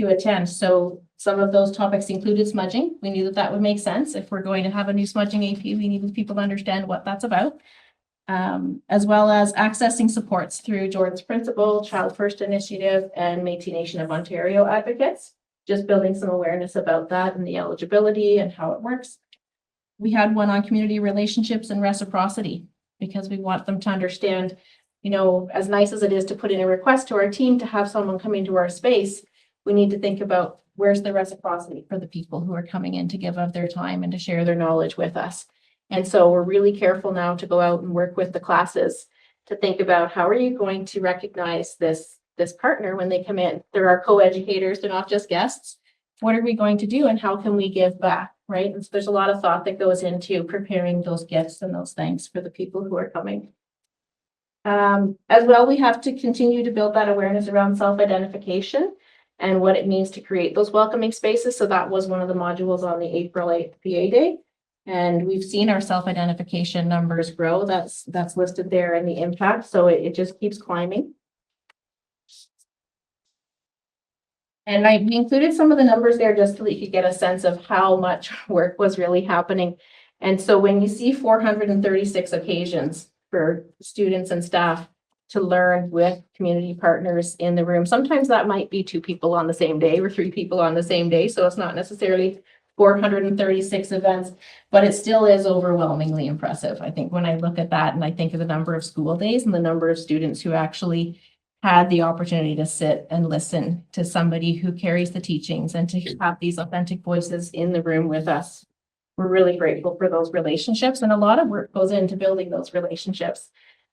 attend. So some of those topics included smudging. We knew that would make sense. If we're going to have a new smudging AP, we needed people to understand what that's about. as well as accessing supports through Jordan's Principle, Child First Initiative, and Métis Nation of Ontario advocates. Just building some awareness about that and the eligibility and how it works. We had one on community relationships and reciprocity, because we want them to understand, you know, as nice as it is to put in a request to our team to have someone come into our space, we need to think about where's the reciprocity for the people who are coming in to give of their time and to share their knowledge with us. And so we're really careful now to go out and work with the classes to think about how are you going to recognize this partner when they come in. They're our co-educators, they're not just guests. What are we going to do and how can we give back, right? And so there's a lot of thought that goes into preparing those gifts and those things for the people who are coming. As well, we have to continue to build that awareness around self-identification and what it means to create those welcoming spaces. So that was one of the modules on the April 8th PA Day. And we've seen our self-identification numbers grow. That's listed there in the impact. So it just keeps climbing. And we included some of the numbers there just so that you could get a sense of how much work was really happening. And so when you see 436 occasions for students and staff to learn with community partners in the room, sometimes that might be 2 people on the same day or 3 people on the same day. So it's not necessarily 436 events, but it still is overwhelmingly impressive. I think when I look at that and I think of the number of school days and the number of students who actually had the opportunity to sit and listen to somebody who carries the teachings and to have these authentic voices in the room with us. We're really grateful for those relationships, and a lot of work goes into building those relationships.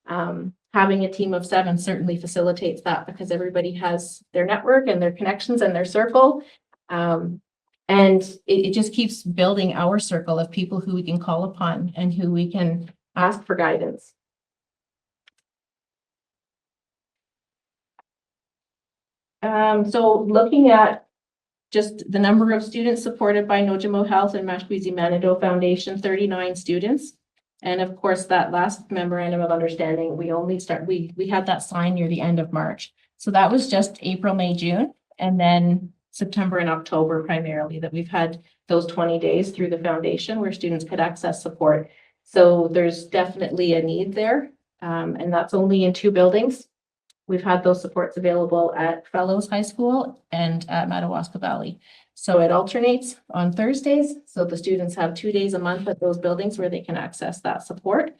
Having a team of 7 certainly facilitates that because everybody has their network and their connections and their circle. And it just keeps building our circle of people who we can call upon and who we can ask for guidance. So looking at just the number of students supported by Nojimo Health and Mashpee Manado Foundation, 39 students. And of course, that last memorandum of understanding, we had that signed near the end of March. So that was just April, May, June, and then September and October primarily that we've had those 20 days through the foundation where students could access support. So there's definitely a need there. And that's only in 2 buildings. We've had those supports available at Fellows High School and at Madawaska Valley. So it alternates on Thursdays. So the students have 2 days a month at those buildings where they can access that support.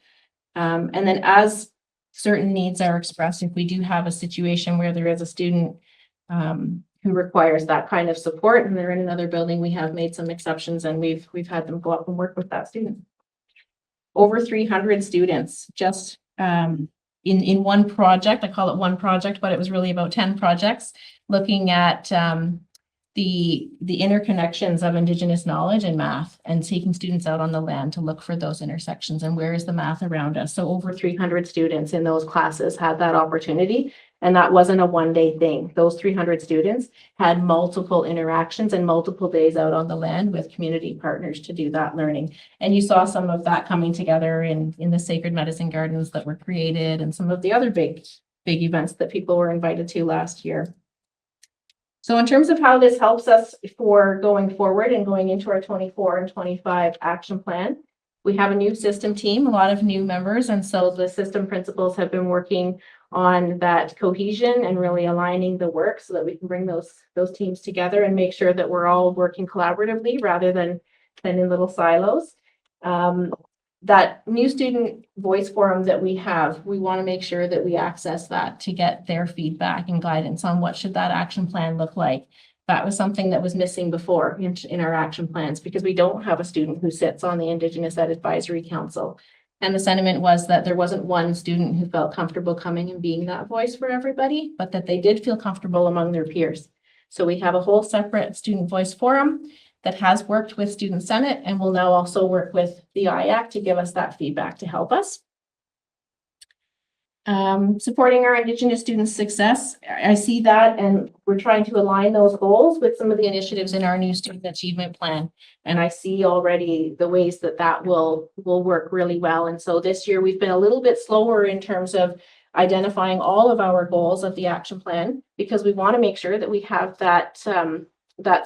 And then as certain needs are expressed, if we do have a situation where there is a student who requires that kind of support and they're in another building, we have made some exceptions and we've had them go up and work with that student. Over 300 students just in one project. I call it one project, but it was really about 10 projects looking at the interconnections of Indigenous knowledge and math and taking students out on the land to look for those intersections and where is the math around us. So over 300 students in those classes had that opportunity. And that wasn't a one-day thing. Those 300 students had multiple interactions and multiple days out on the land with community partners to do that learning. And you saw some of that coming together in the sacred medicine gardens that were created and some of the other big events that people were invited to last year. So in terms of how this helps us for going forward and going into our 24 and 25 action plan, we have a new system team, a lot of new members. And so the system principals have been working on that cohesion and really aligning the work so that we can bring those teams together and make sure that we're all working collaboratively rather than in little silos. That new student voice forum that we have, we want to make sure that we access that to get their feedback and guidance on what should that action plan look like. That was something that was missing before in our action plans because we don't have a student who sits on the Indigenous Ed Advisory Council. And the sentiment was that there wasn't one student who felt comfortable coming and being that voice for everybody, but that they did feel comfortable among their peers. So we have a whole separate student voice forum that has worked with Student Senate and will now also work with the IAC to give us that feedback to help us. Supporting our Indigenous students' success. I see that, and we're trying to align those goals with some of the initiatives in our new student achievement plan. And I see already the ways that will work really well. And so this year we've been a little bit slower in terms of identifying all of our goals of the action plan because we want to make sure that we have that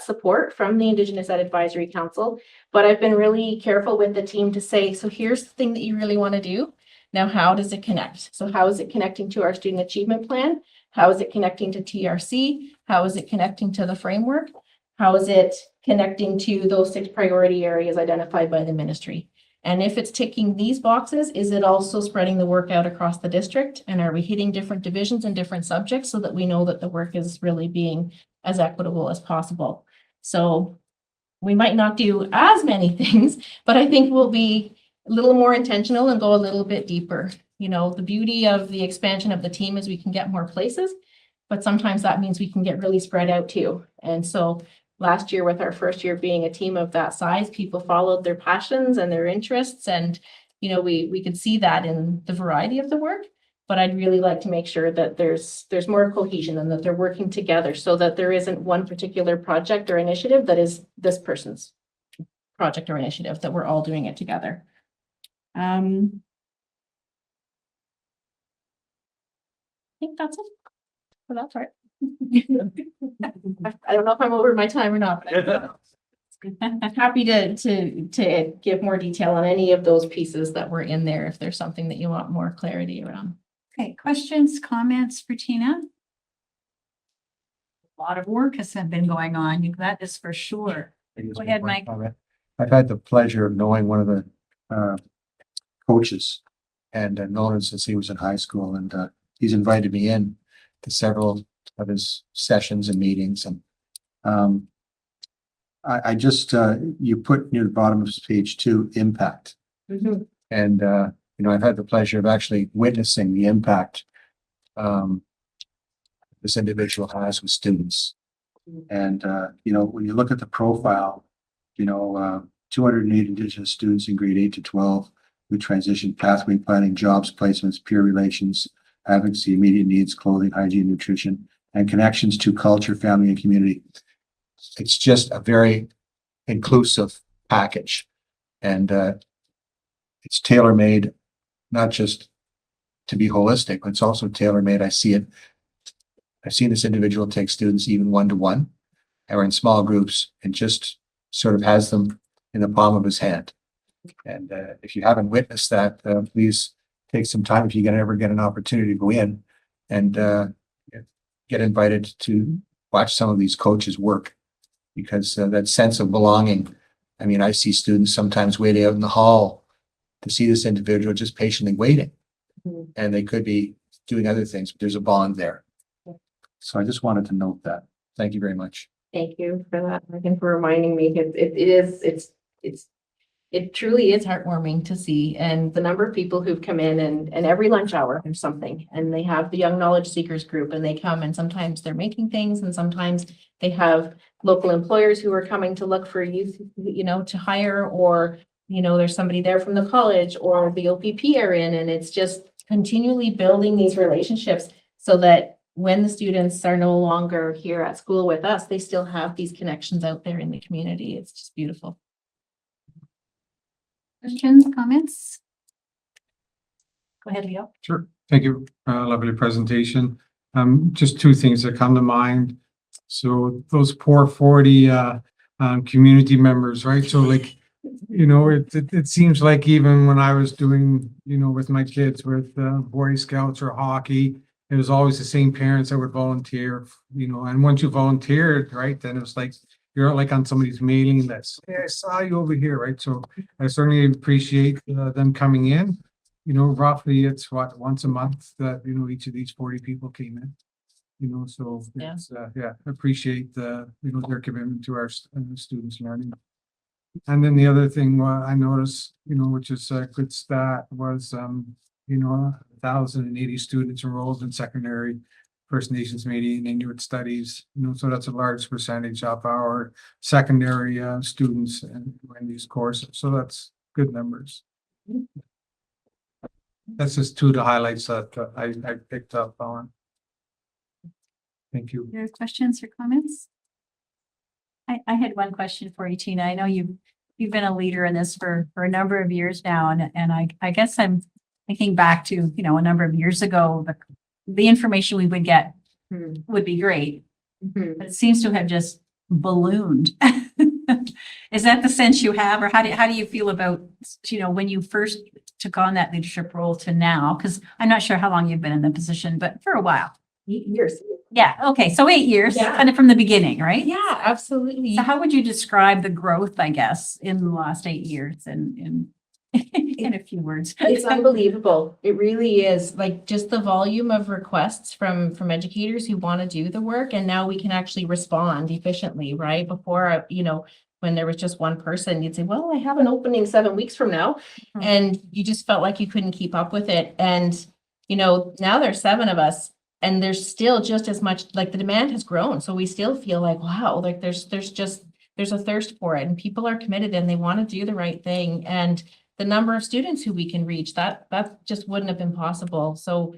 support from the Indigenous Ed Advisory Council. But I've been really careful with the team to say, so here's the thing that you really want to do. Now, how does it connect? So how is it connecting to our student achievement plan? How is it connecting to TRC? How is it connecting to the framework? How is it connecting to those 6 priority areas identified by the ministry? And if it's ticking these boxes, is it also spreading the work out across the district? And are we hitting different divisions and different subjects so that we know that the work is really being as equitable as possible? So we might not do as many things, but I think we'll be a little more intentional and go a little bit deeper. You know, the beauty of the expansion of the team is we can get more places, but sometimes that means we can get really spread out too. And so last year, with our first year being a team of that size, people followed their passions and their interests. And, you know, we could see that in the variety of the work. But I'd really like to make sure that there's more cohesion and that they're working together so that there isn't one particular project or initiative that is this person's project or initiative, that we're all doing it together. I think that's it for that part. I don't know if I'm over my time or not, but I'm happy to give more detail on any of those pieces that were in there if there's something that you want more clarity around. Okay, questions, comments for Tina? A lot of work has been going on. That is for sure. Go ahead, Mike. I've had the pleasure of knowing one of the coaches and known him since he was in high school, and he's invited me in to several of his sessions and meetings. And I just you put near the bottom of page 2 impact, and you know, I've had the pleasure of actually witnessing the impact this individual has with students. And you know, when you look at the profile, you know, 208 Indigenous students in grade 8 to 12 who transition pathway planning, jobs, placements, peer relations, advocacy, immediate needs, clothing, hygiene, nutrition, and connections to culture, family, and community. It's just a very inclusive package, and it's tailor-made, not just to be holistic, but it's also tailor-made. I've seen this individual take students even one-to-one or in small groups and just sort of has them in the palm of his hand. And if you haven't witnessed that, please take some time if you ever get an opportunity to go in and get invited to watch some of these coaches work, because that sense of belonging. I mean, I see students sometimes waiting out in the hall to see this individual just patiently waiting, and they could be doing other things, but there's a bond there. So I just wanted to note that. Thank you very much. Thank you for that, Megan, for reminding me. It truly is heartwarming to see, and the number of people who've come in and every lunch hour there's something, and they have the Young Knowledge Seekers group, and they come, and sometimes they're making things, and sometimes they have local employers who are coming to look for youth, you know, to hire, or, you know, there's somebody there from the college, or the OPP are in, and it's just continually building these relationships so that when the students are no longer here at school with us, they still have these connections out there in the community. It's just beautiful. Questions, comments? Go ahead, Leo. Sure. Thank you. Lovely presentation. Just 2 things that come to mind. So those poor 40 community members, right? So like, you know, it seems like even when I was doing, you know, with my kids with Boy Scouts or hockey, it was always the same parents that would volunteer, you know, and once you volunteered, right, then it was like, you're like on somebody's mailing list. Hey, I saw you over here, right? So I certainly appreciate them coming in. You know, roughly it's what, once a month that, you know, each of these 40 people came in. You know, so it's, appreciate you know, their commitment to our students learning. And then the other thing I noticed, you know, which is a good stat, was, you know, 1,080 students enrolled in secondary First Nations Media and Inuit studies, you know, so that's a large percentage of our secondary students in these courses. So that's good numbers. That's just 2 of the highlights that I picked up on. Thank you. Your questions or comments? I had one question for you, Tina. I know you've been a leader in this for a number of years now, and I guess I'm thinking back to, you know, a number of years ago, the information we would get would be great, but it seems to have just ballooned. Is that the sense you have, or how do you feel about, when you first took on that leadership role to now? Because I'm not sure how long you've been in the position, but for a while. Years. Yeah, okay, so 8 years, Yeah. kind of from the beginning, right? Yeah, absolutely. So how would you describe the growth, I guess, in the last 8 years in a few words? It's unbelievable. It really is, like, just the volume of requests from educators who want to do the work, and now we can actually respond efficiently, right? Before, when there was just one person, you'd say, well, I have an opening 7 weeks from now. Mhm. And you just felt like you couldn't keep up with it. And, now there's 7 of us, and there's still just as much, like, the demand has grown. So we still feel like, wow, like there's a thirst for it, and people are committed and they want to do the right thing. And the number of students who we can reach, that just wouldn't have been possible. So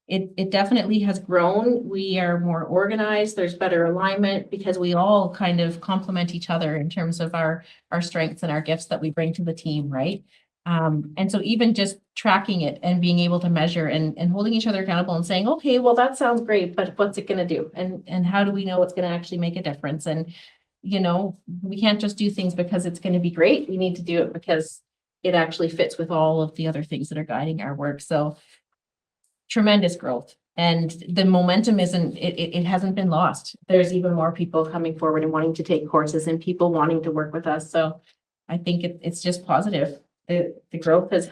it definitely has grown. We are more organized. There's better alignment because we all kind of complement each other in terms of our strengths and our gifts that we bring to the team, right? And so even just tracking it and being able to measure and holding each other accountable and saying, okay, well, that sounds great, but what's it going to do? And how do we know it's going to actually make a difference? And, we can't just do things because it's going to be great. We need to do it because it actually fits with all of the other things that are guiding our work. So tremendous growth, and the momentum it hasn't been lost. There's even more people coming forward and wanting to take courses and people wanting to work with us. So I think it's just positive. The growth has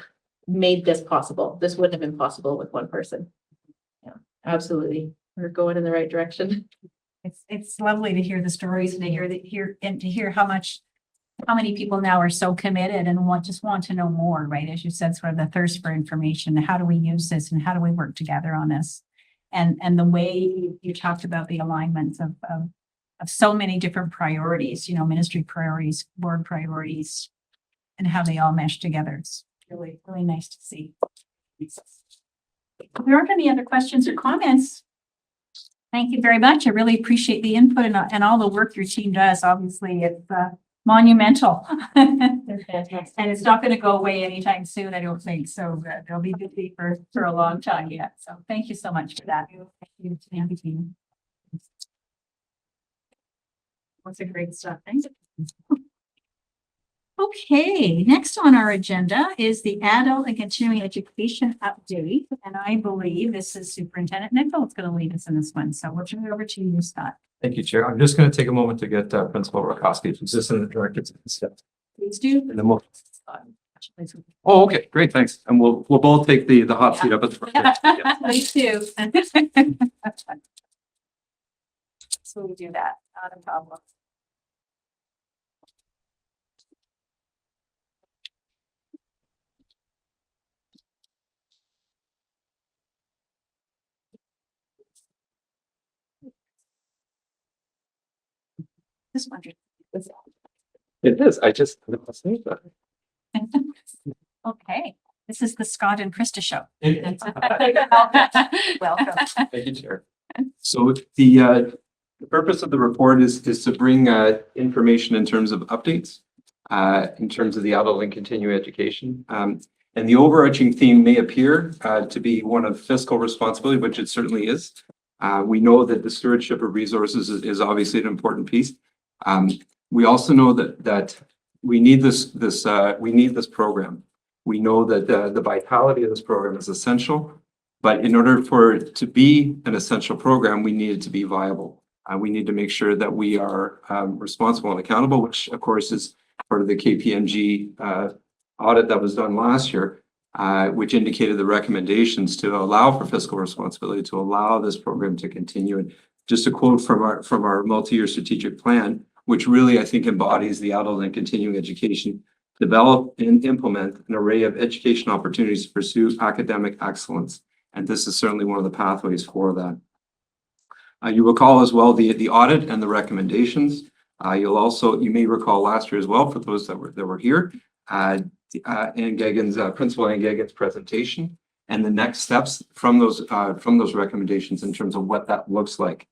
made this possible. This wouldn't have been possible with one person. Yeah, absolutely. We're going in the right direction. It's lovely to hear the stories and to hear how many people now are so committed and want to know more, right? As you said, sort of the thirst for information. How do we use this and how do we work together on this? And the way you talked about the alignments of so many different priorities, ministry priorities, board priorities, and how they all mesh together. It's really, really nice to see. If there aren't any other questions or comments, thank you very much. I really appreciate the input and all the work your team does. Obviously, it's monumental. They're fantastic. And it's not going to go away anytime soon, I don't think. So they'll be busy for a long time yet. So thank you so much for that. Thank you to the team. What's a great stuff. Thanks. Okay, next on our agenda is the adult and continuing education update. And I believe this is Superintendent Nichols going to lead us in this one. So we'll turn it over to you, Scott. Thank you, Chair. I'm just going to take a moment to get Principal Rakowski's Assistant Director to step. Please do. And then oh, okay, great, thanks. And we'll both take the hot seat up at the front. Yeah. Please do. So we do that, not a problem. Just wondered. It is. I just Okay, this is the Scott and Krista show. Thank Welcome. you, Chair. So the purpose of the report is to bring information in terms of updates, in terms of the adult and continuing education. And the overarching theme may appear to be one of fiscal responsibility, which it certainly is. We know that the stewardship of resources is obviously an important piece. We also know that we need this program. We know that the vitality of this program is essential, but in order for it to be an essential program, we need it to be viable. We need to make sure that we are responsible and accountable, which of course is part of the KPMG audit that was done last year, which indicated the recommendations to allow for fiscal responsibility, to allow this program to continue. And just a quote from our multi-year strategic plan, which really, I think, embodies the adult and continuing education, develop and implement an array of education opportunities to pursue academic excellence. And this is certainly one of the pathways for that. You recall as well the audit and the recommendations. You may recall last year as well, for those that were here, Ann Geoghegan's Principal Ann Geoghegan's presentation and the next steps from those recommendations in terms of what that looks like.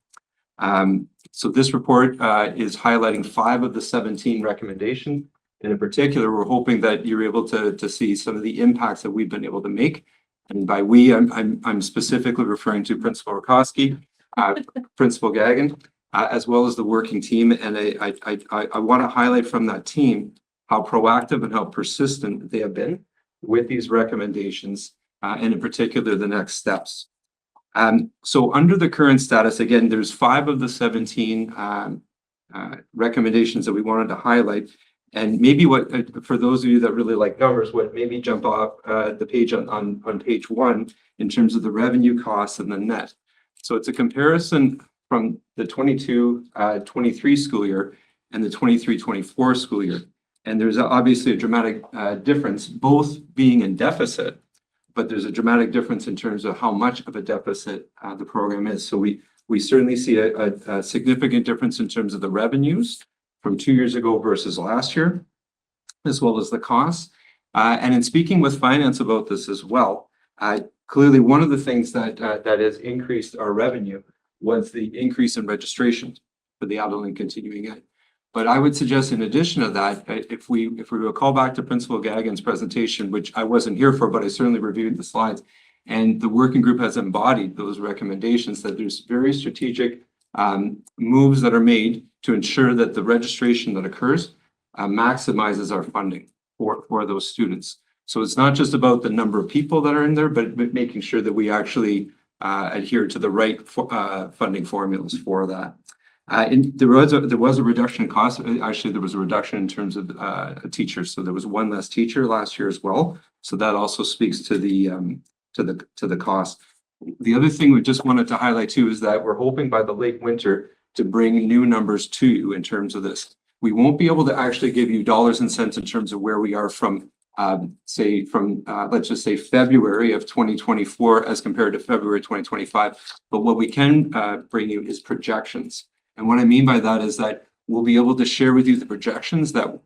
So this report is highlighting 5 of the 17 recommendations. And in particular, we're hoping that you're able to see some of the impacts that we've been able to make. And by we, I'm specifically referring to Principal Rakowski, Principal Geoghegan, as well as the working team. And I want to highlight from that team how proactive and how persistent they have been with these recommendations, and in particular, the next steps. So under the current status, again, there's 5 of the 17 recommendations that we wanted to highlight. And maybe what, for those of you that really like numbers, what maybe jump off the page on page 1 in terms of the revenue costs and the net. So it's a comparison from the 22-23 school year and the 23-24 school year. And there's obviously a dramatic difference, both being in deficit, but there's a dramatic difference in terms of how much of a deficit the program is. So we certainly see a significant difference in terms of the revenues from 2 years ago versus last year, as well as the costs. And in speaking with finance about this as well, clearly one of the things that has increased our revenue was the increase in registration for the adult and continuing ed. But I would suggest in addition to that, if we recall back to Principal Gagan's presentation, which I wasn't here for, but I certainly reviewed the slides, and the working group has embodied those recommendations, that there's very strategic moves that are made to ensure that the registration that occurs maximizes our funding for those students. So it's not just about the number of people that are in there, but making sure that we actually adhere to the right funding formulas for that. And there was a reduction in cost. Actually, there was a reduction in terms of teachers. So there was 1 less teacher last year as well. So that also speaks to the cost. The other thing we just wanted to highlight too is that we're hoping by the late winter to bring new numbers to you in terms of this. We won't be able to actually give you dollars and cents in terms of where we are from, let's just say February of 2024 as compared to February 2025. But what we can bring you is projections. And what I mean by that is that we'll be able to share with you the projections that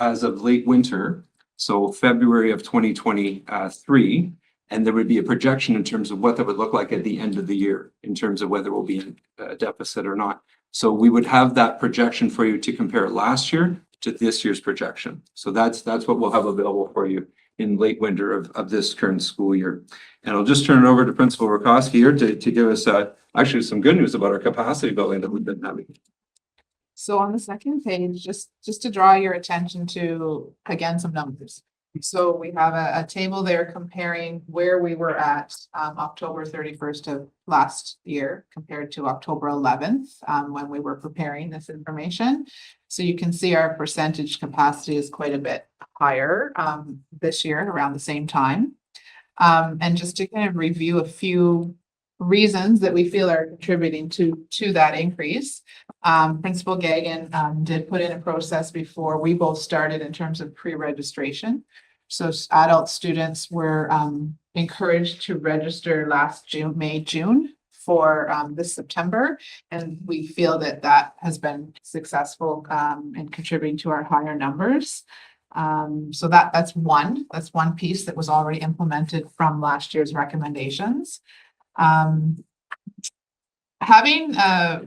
as of late winter, so February of 2023, and there would be a projection in terms of what that would look like at the end of the year in terms of whether we'll be in a deficit or not. So we would have that projection for you to compare last year to this year's projection. So that's what we'll have available for you in late winter of this current school year. And I'll just turn it over to Principal Rakowski here to give us actually some good news about our capacity building that we've been having. So on the second page, just to draw your attention to, again, some numbers. So we have a table there comparing where we were at October 31st of last year compared to October 11th when we were preparing this information. So you can see our percentage capacity is quite a bit higher this year around the same time. And just to kind of review a few reasons that we feel are contributing to that increase. Principal Gagan did put in a process before we both started in terms of pre-registration. So adult students were encouraged to register last June, May, June for this September. And we feel that that has been successful in contributing to our higher numbers. So that's one piece that was already implemented from last year's recommendations. Having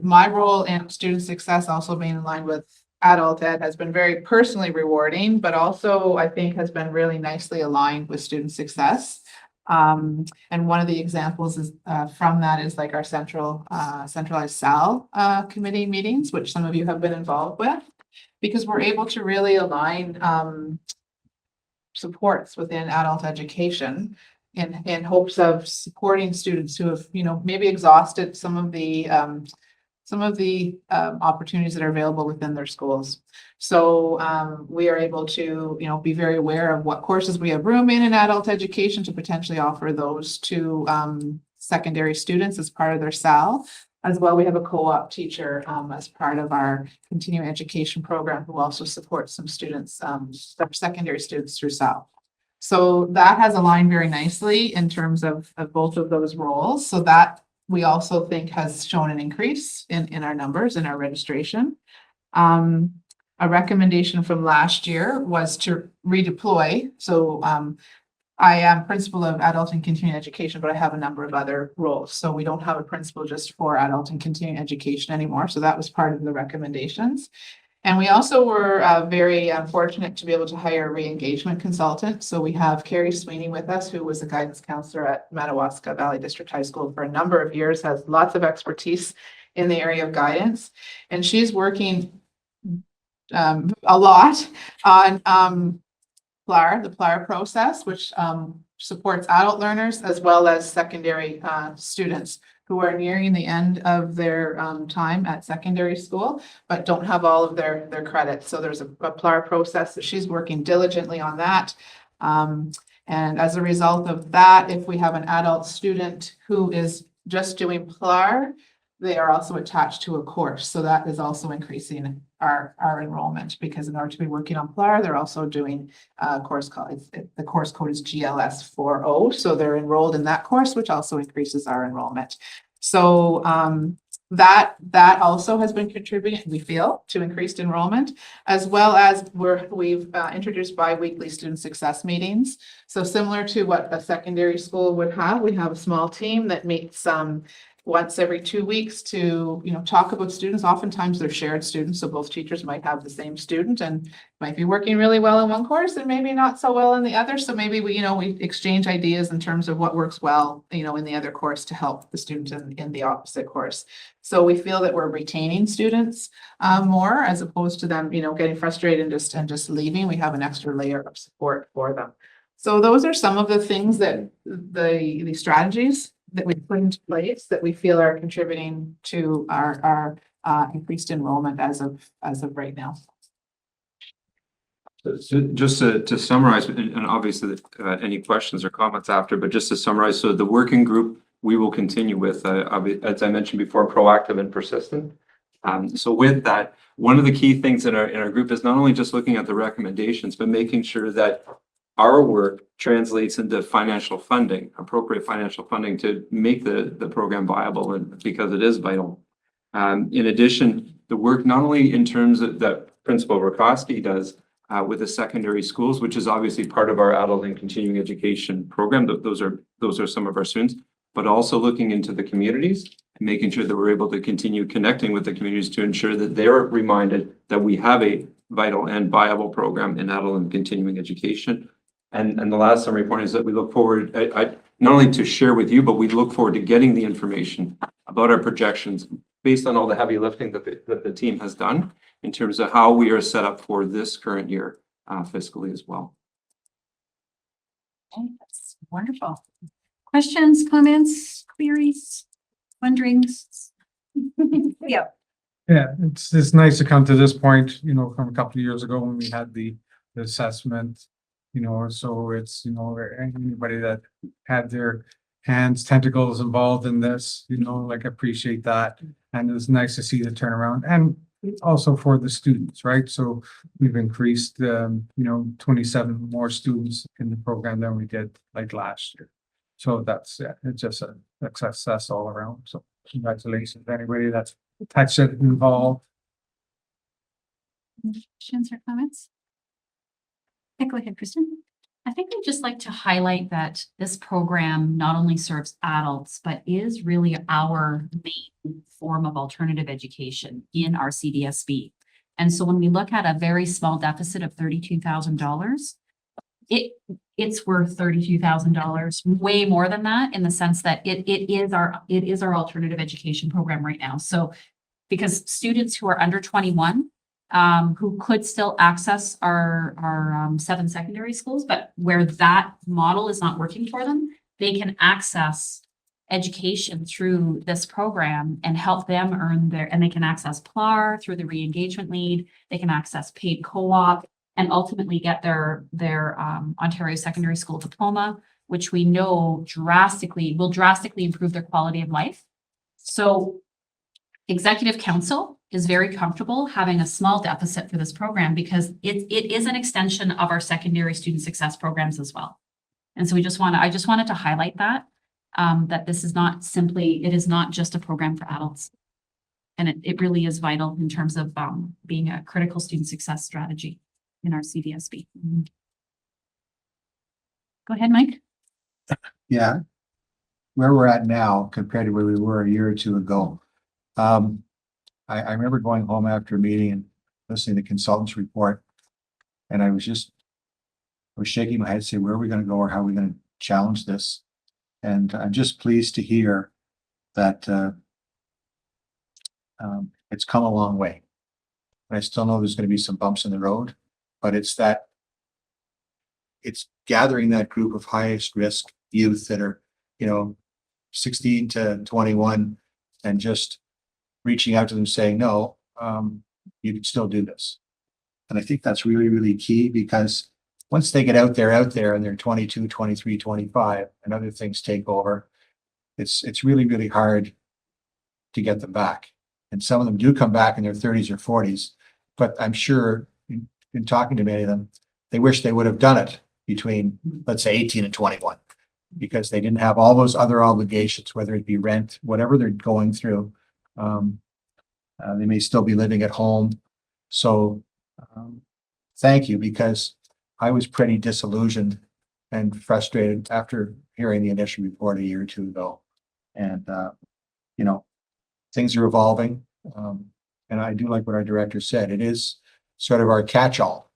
my role in student success also being in line with adult ed has been very personally rewarding, but also I think has been really nicely aligned with student success. And one of the examples is from that is like our centralized SAL committee meetings, which some of you have been involved with, because we're able to really align supports within adult education in hopes of supporting students who have, maybe exhausted some of the opportunities that are available within their schools. So we are able to, be very aware of what courses we have room in adult education to potentially offer those to secondary students as part of their SAL. As well, we have a co-op teacher as part of our continuing education program who also supports some students, secondary students through SAL. So that has aligned very nicely in terms of both of those roles. So that we also think has shown an increase in our numbers, in our registration. A recommendation from last year was to redeploy. So I am principal of adult and continuing education, but I have a number of other roles. So we don't have a principal just for adult and continuing education anymore. So that was part of the recommendations. And we also were very fortunate to be able to hire a re-engagement consultant. So we have Carrie Sweeney with us, who was a guidance counselor at Madawaska Valley District High School for a number of years, has lots of expertise in the area of guidance. And she's working a lot on PLAR, the PLAR process, which supports adult learners as well as secondary students who are nearing the end of their time at secondary school, but don't have all of their credits. So there's a PLAR process that she's working diligently on that. And as a result of that, if we have an adult student who is just doing PLAR, they are also attached to a course. So that is also increasing our enrollment, because in order to be working on PLAR, they're also doing a course called, the course code is GLS 40. So they're enrolled in that course, which also increases our enrollment. So that also has been contributing, we feel, to increased enrollment, as well as we've introduced bi-weekly student success meetings. So similar to what a secondary school would have, we have a small team that meets once every 2 weeks to, talk about students. Oftentimes they're shared students, so both teachers might have the same student and might be working really well in one course and maybe not so well in the other. So maybe we exchange ideas in terms of what works well, in the other course to help the student in the opposite course. So we feel that we're retaining students more, as opposed to them, getting frustrated and just leaving. We have an extra layer of support for them. So those are some of the things that the strategies that we put into place that we feel are contributing to our increased enrollment as of right now. So just to summarize, and obviously any questions or comments after, but just to summarize, so the working group we will continue with, as I mentioned before, proactive and persistent. So with that, one of the key things in our group is not only just looking at the recommendations, but making sure that our work translates into financial funding, appropriate financial funding to make the program viable, and because it is vital. In addition, the work not only in terms of that Principal Rakowski does with the secondary schools, which is obviously part of our adult and continuing education program. Those are some of our students, but also looking into the communities and making sure that we're able to continue connecting with the communities to ensure that they're reminded that we have a vital and viable program in adult and continuing education. And the last summary point is that we look forward, not only to share with you, but we look forward to getting the information about our projections based on all the heavy lifting that the team has done in terms of how we are set up for this current year fiscally as well. Okay, that's wonderful. Questions, comments, queries, wonderings? Yeah. Yeah, it's nice to come to this point, from a couple of years ago when we had the assessment, so it's, anybody that had their hands, tentacles involved in this, appreciate that. And it's nice to see the turnaround, and also for the students, right? So we've increased, 27 more students in the program than we did like last year. So that's, it's just a success all around. So congratulations to anybody that's touched it, involved. Questions or comments? Okay, go ahead, Kristen. I think I'd just like to highlight that this program not only serves adults, but is really our main form of alternative education in our CDSB. And so when we look at a very small deficit of $32,000, it's worth $32,000, way more than that, in the sense that it is our alternative education program right now. So because students who are under 21 who could still access our 7 secondary schools, but where that model is not working for them, they can access education through this program and help them earn and they can access PLAR through the re-engagement lead. They can access paid co-op and ultimately get their Ontario Secondary School diploma, which we know will drastically improve their quality of life. So Executive Council is very comfortable having a small deficit for this program because it is an extension of our secondary student success programs as well. And so I just wanted to highlight that, that this is not it is not just a program for adults. And it really is vital in terms of being a critical student success strategy in our CDSB. Go ahead, Mike. Yeah. Where we're at now compared to where we were a year or two ago. I remember going home after a meeting and listening to the consultant's report. And I was shaking my head, saying, where are we going to go, or how are we going to challenge this? And I'm just pleased to hear that It's come a long way. And I still know there's going to be some bumps in the road, but it's gathering that group of highest risk youth that are, 16 to 21 and just reaching out to them saying, no, you can still do this. And I think that's really, really key, because once they get out there and they're 22, 23, 25 and other things take over, it's really, really hard to get them back. And some of them do come back in their 30s or 40s, but I'm sure in talking to many of them, they wish they would have done it between, let's say, 18 and 21, because they didn't have all those other obligations, whether it be rent, whatever they're going through. They may still be living at home. So thank you, because I was pretty disillusioned and frustrated after hearing the initial report a year or two ago. And, things are evolving. And I do like what our director said. It is sort of our catch-all.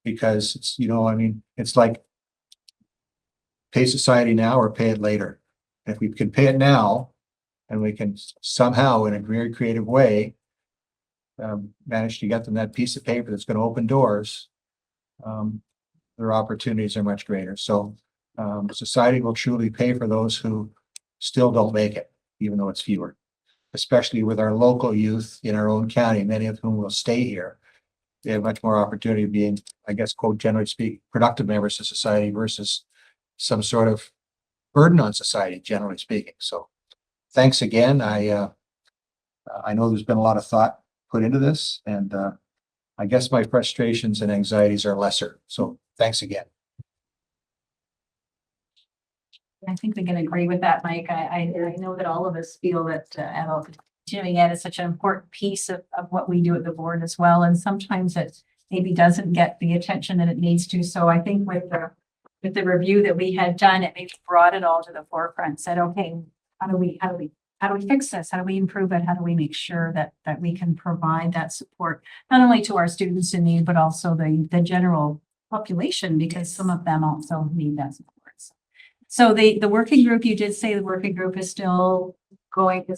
Because it's, it's like pay society now or pay it later. And if we can pay it now, and we can somehow, in a very creative way, manage to get them that piece of paper that's going to open doors, their opportunities are much greater. So society will truly pay for those who still don't make it, even though it's fewer, especially with our local youth in our own county, many of whom will stay here. They have much more opportunity of being, I guess, quote, generally speaking, productive members of society versus some sort of burden on society, generally speaking. So thanks again. I know there's been a lot of thought put into this, and I guess my frustrations and anxieties are lesser. So thanks again. I think we can agree with that, Mike. I know that all of us feel that adult continuing ed is such an important piece of what we do at the board as well. And sometimes it maybe doesn't get the attention that it needs to. So I think with the review that we had done, it maybe brought it all to the forefront, said, okay, how do we fix this? How do we improve it? How do we make sure that we can provide that support, not only to our students in need, but also the general population, because some of them also need that support. So the working group, you did say the working group is still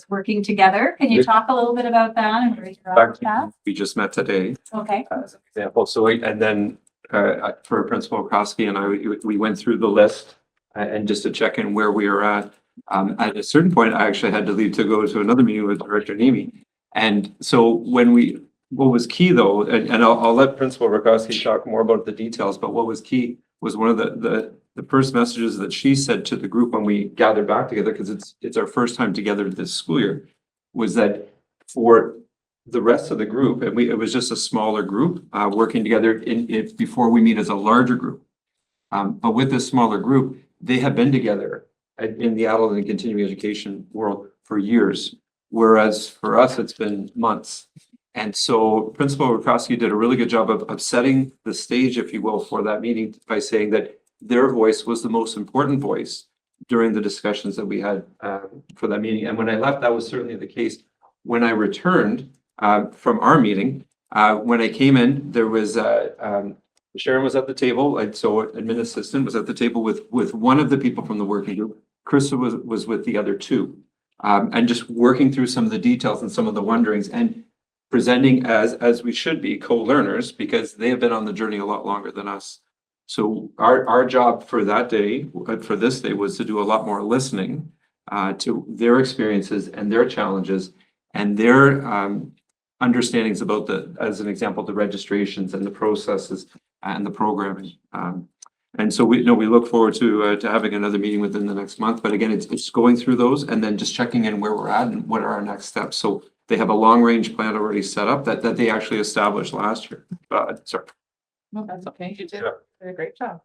working together. Can you talk a little bit about that and where you're at with that? We just met today, Okay. as an example. So, and then for Principal Krosky and I, we went through the list and just to check in where we are at. At a certain point, I actually had to leave to go to another meeting with Director Nemi. And so what was key though, and I'll let Principal Rakowski talk more about the details, but what was key was one of the first messages that she said to the group when we gathered back together, because it's our first time together this school year, was that for the rest of the group, and it was just a smaller group working together before we meet as a larger group. But with this smaller group, they have been together in the adult and continuing education world for years, whereas for us, it's been months. And so Principal Rakowski did a really good job of setting the stage, if you will, for that meeting by saying that their voice was the most important voice during the discussions that we had for that meeting. And when I left, that was certainly the case. When I returned from our meeting, when I came in, there was Sharon was at the table, and so admin assistant was at the table with one of the people from the working group. Krista was with the other two, and just working through some of the details and some of the wonderings and presenting as we should be co-learners, because they have been on the journey a lot longer than us. So our job for that day, for this day, was to do a lot more listening to their experiences and their challenges and their understandings about as an example, the registrations and the processes and the programming. And so we look forward to having another meeting within the next month. But again, it's going through those and then just checking in where we're at and what are our next steps. So they have a long range plan already set up that they actually established last year. Sorry. No, that's okay. You did Yeah. a great job.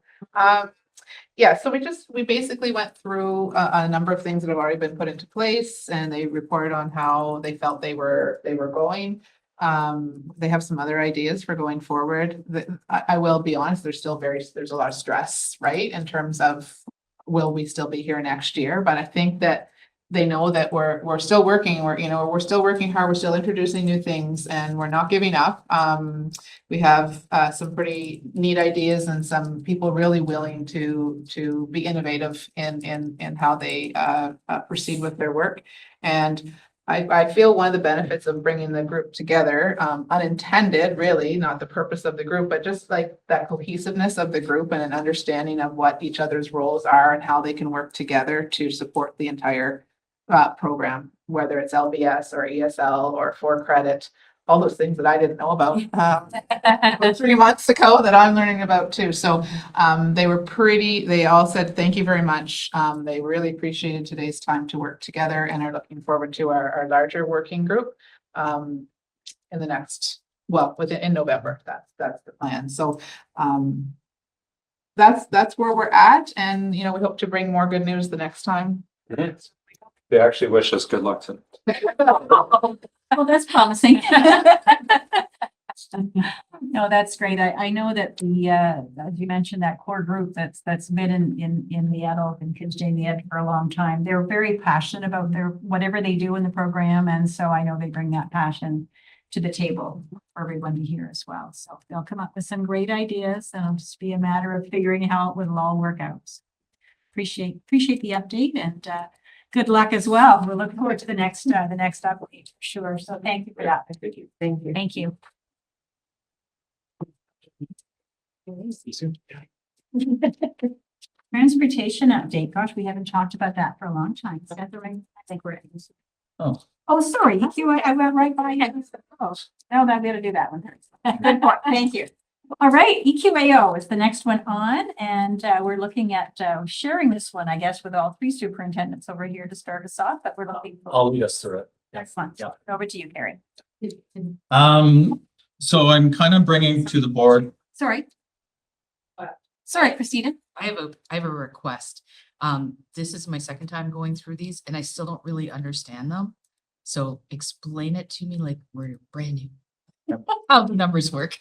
Yeah, so we basically went through a number of things that have already been put into place, and they reported on how they felt they were going. They have some other ideas for going forward. I will be honest, there's a lot of stress, right? In terms of, will we still be here next year? But I think that they know that we're still working, we're still working hard, we're still introducing new things, and we're not giving up. We have some pretty neat ideas and some people really willing to be innovative in how they proceed with their work. And I feel one of the benefits of bringing the group together, unintended, really, not the purpose of the group, but just like that cohesiveness of the group and an understanding of what each other's roles are and how they can work together to support the entire program, whether it's LBS or ESL or for credit, all those things that I didn't know about about 3 months ago that I'm learning about too. So they all said, thank you very much. They really appreciated today's time to work together and are looking forward to our larger working group in the next, in November. That's the plan. So that's where we're at. And, we hope to bring more good news the next time. They actually wish us good luck tonight. Well, that's promising. No, that's great. I know that as you mentioned, that core group that's been in the adult and kids day in the ed for a long time. They're very passionate about whatever they do in the program. And so I know they bring that passion to the table for everyone to hear as well. So they'll come up with some great ideas and it'll just be a matter of figuring how it will all work out. So appreciate the update and good luck as well. We'll look forward to the next update for sure. So thank you for that. Thank you. Thank you. Transportation update. Gosh, we haven't talked about that for a long time. Is that the right? I think we're. Oh, sorry. I went right by it. Oh, now I gotta do that one. Good point. Thank you. All right, EQAO is the next one on, and we're looking at sharing this one, I guess, with all three superintendents over here to start us off, but we're looking for. I'll lead us through it. Excellent. Yeah. Over to you, Carrie. So I'm kind of bringing to the board. Sorry. Sorry, Christina. I have a request. This is my second time going through these and I still don't really understand them. So explain it to me like we're brand new. How the numbers work.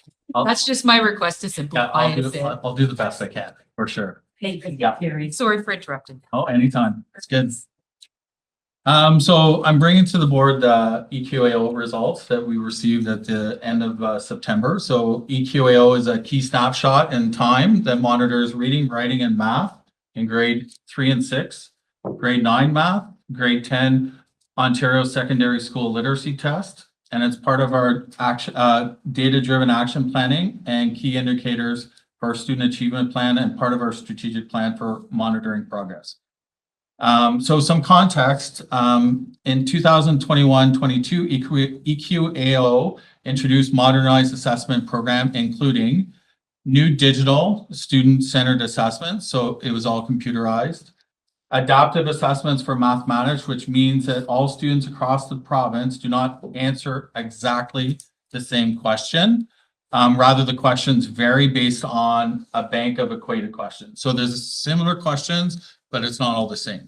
That's just my request to Yeah, simplify it a bit. I'll do the best I can, for sure. Thank you, Yeah. Carrie. Sorry for interrupting. Oh, anytime. It's good. So I'm bringing to the board the EQAO results that we received at the end of September. So EQAO is a key snapshot in time that monitors reading, writing, and math in grade 3 and 6, grade 9 math, grade 10 Ontario Secondary School Literacy Test, and it's part of our data-driven action planning and key indicators for our student achievement plan and part of our strategic plan for monitoring progress. So some context, in 2021-22, EQAO introduced modernized assessment program, including new digital student-centered assessments. So it was all computerized. Adaptive assessments for mathematics, which means that all students across the province do not answer exactly the same question. Rather, the questions vary based on a bank of equated questions. So there's similar questions, but it's not all the same.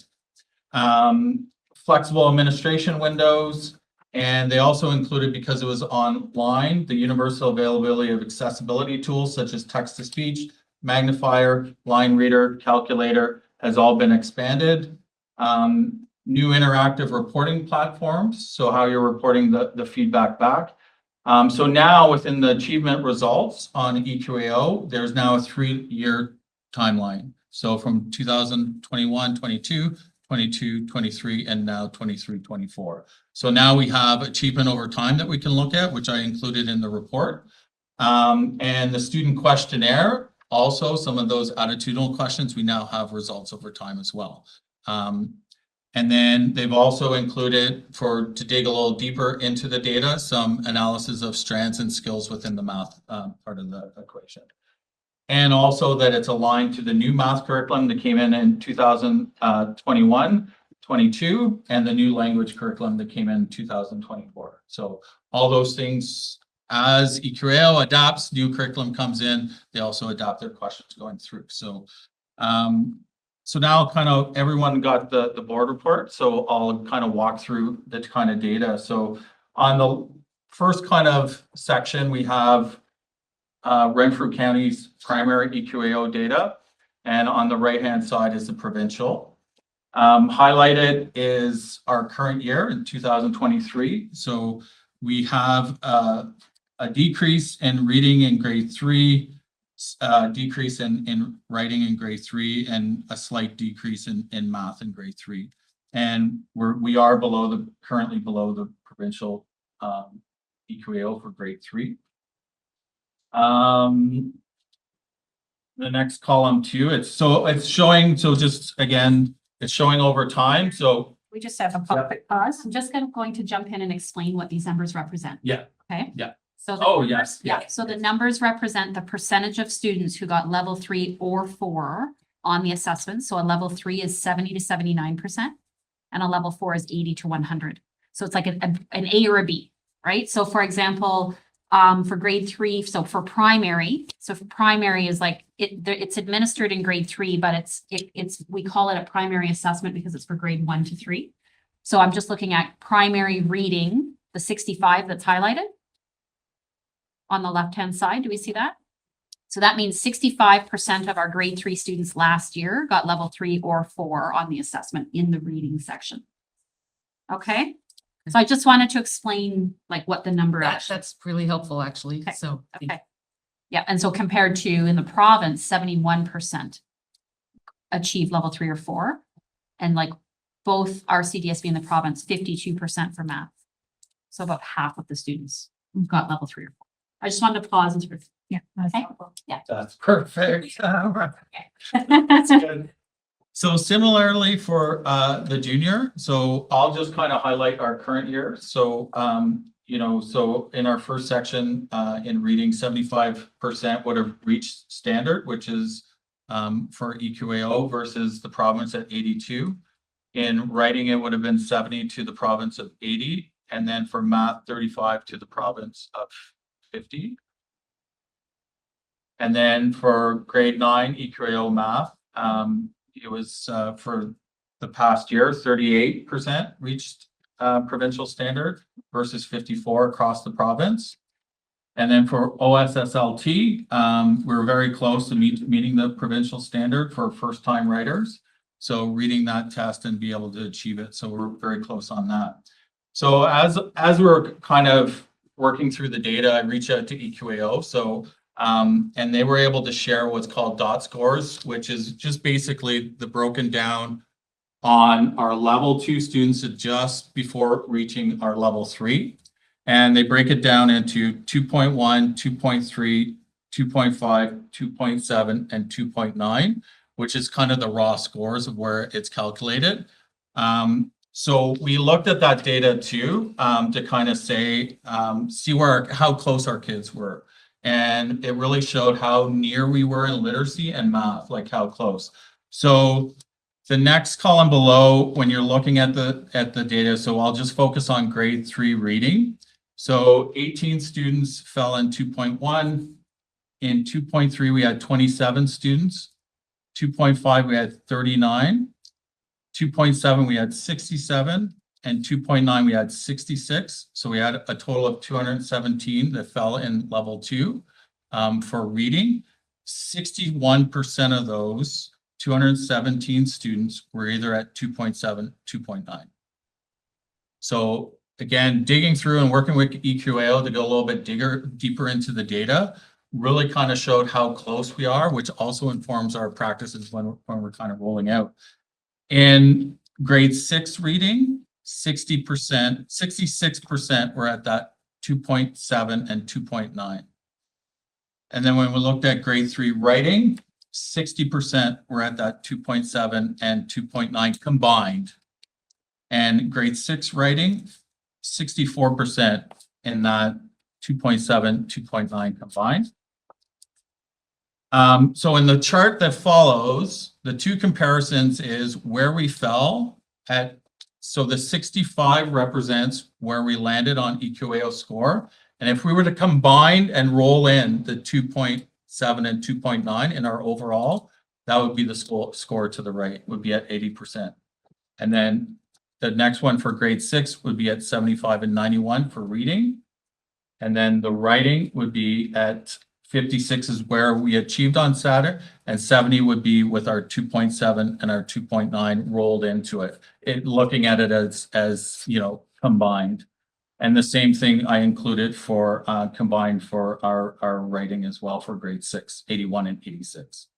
Flexible administration windows, and they also included, because it was online, the universal availability of accessibility tools such as text-to-speech, magnifier, line reader, calculator has all been expanded. New interactive reporting platforms, so how you're reporting the feedback back. So now within the achievement results on EQAO, there's now a 3-year timeline. So from 2021, 22, 22, 23, and now 23, 24. So now we have achievement over time that we can look at, which I included in the report. And the student questionnaire, also some of those attitudinal questions, we now have results over time as well. And then they've also included, to dig a little deeper into the data, some analysis of strands and skills within the math part of the equation. And also that it's aligned to the new math curriculum that came in 2021, 22, and the new language curriculum that came in 2024. So all those things, as EQAO adapts, new curriculum comes in, they also adapt their questions going through. So so now kind of everyone got the board report. So I'll kind of walk through the kind of data. So on the first kind of section, we have Renfrew County's primary EQAO data. And on the right-hand side is the provincial. Highlighted is our current year in 2023. So we have a decrease in reading in grade 3, decrease in writing in grade 3, and a slight decrease in math in grade 3. And we are currently below the provincial EQAO for grade 3. The next column too, it's showing, so just again, it's showing over time. So We just have a quick pause. I'm just going to jump in and explain what these numbers represent. yeah, Okay? Yeah. So. Oh, numbers- yes, Yeah, yes, so the numbers represent the percentage of students who got level 3 or 4 on the assessment. So a level 3 is 70 to 79%, and a level 4 is 80 to 100. So it's like an A or a B, right? So for example, for grade 3, so for primary is like, it's administered in grade 3, but we call it a primary assessment because it's for grade 1 to 3. So I'm just looking at primary reading, the 65 that's highlighted on the left-hand side. Do we see that? So that means 65% of our grade 3 students last year got level 3 or 4 on the assessment in the reading section. Okay, so I just wanted to explain like what the number actually. That's really helpful, actually. Okay, So. Okay. Yeah, and so compared to in the province, 71% achieved level 3 or 4. And like both our CDSB and the province, 52% for math. So about half of the students got level 3 or 4. I just wanted to pause and sort of, Yeah. That's okay, helpful. yeah. that's perfect. That's good. So similarly for the junior, so I'll just kind of highlight our current year. So so in our first section in reading, 75% would have reached standard, which is for EQAO versus the province at 82. In writing, it would have been 70 to the province of 80, and then for math, 35 to the province of 50. And then for grade 9 EQAO math, it was for the past year, 38% reached provincial standard versus 54 across the province. And then for OSSLT, we're very close to meeting the provincial standard for first-time writers. So reading that test and be able to achieve it. So we're very close on that. So as we're kind of working through the data, I reached out to EQAO. So and they were able to share what's called dot scores, which is just basically the broken down on our level 2 students just before reaching our level 3. And they break it down into 2.1, 2.3, 2.5, 2.7, and 2.9, which is kind of the raw scores of where it's calculated. So we looked at that data too, to kind of say, see how close our kids were. And it really showed how near we were in literacy and math, like how close. So the next column below, when you're looking at the data, so I'll just focus on grade 3 reading. So 18 students fell in 2.1. In 2.3, we had 27 students. 2.5, we had 39. 2.7, we had 67. And 2.9, we had 66. So we had a total of 217 that fell in level 2 for reading. 61% of those 217 students were either at 2.7, 2.9. So again, digging through and working with EQAO to go a little bit deeper into the data really kind of showed how close we are, which also informs our practices when we're kind of rolling out. In grade 6 reading, 66% were at that 2.7 and 2.9. And then when we looked at grade 3 writing, 60% were at that 2.7 and 2.9 combined. And grade 6 writing, 64% in that 2.7, 2.9 combined. So in the chart that follows, the two comparisons is where we fell at. So the 65 represents where we landed on EQAO score. And if we were to combine and roll in the 2.7 and 2.9 in our overall, that would be the score to the right, would be at 80%. And then the next one for grade 6 would be at 75 and 91 for reading. And then the writing would be at 56 is where we achieved on Saturday, and 70 would be with our 2.7 and our 2.9 rolled into it. Looking at it as combined. And the same thing I included for combined for our writing as well for grade 6, 81 and 86.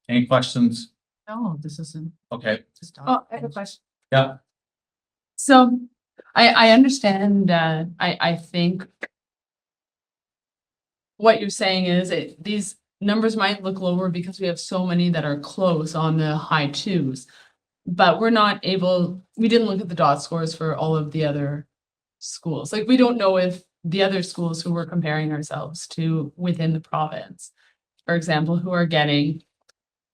Any questions No, this isn't. Okay, Just Oh, I have a question. yeah, So I understand, I think what you're saying is these numbers might look lower because we have so many that are close on the high twos. But we didn't look at the dot scores for all of the other schools. Like, we don't know if the other schools who we're comparing ourselves to within the province, for example, who are getting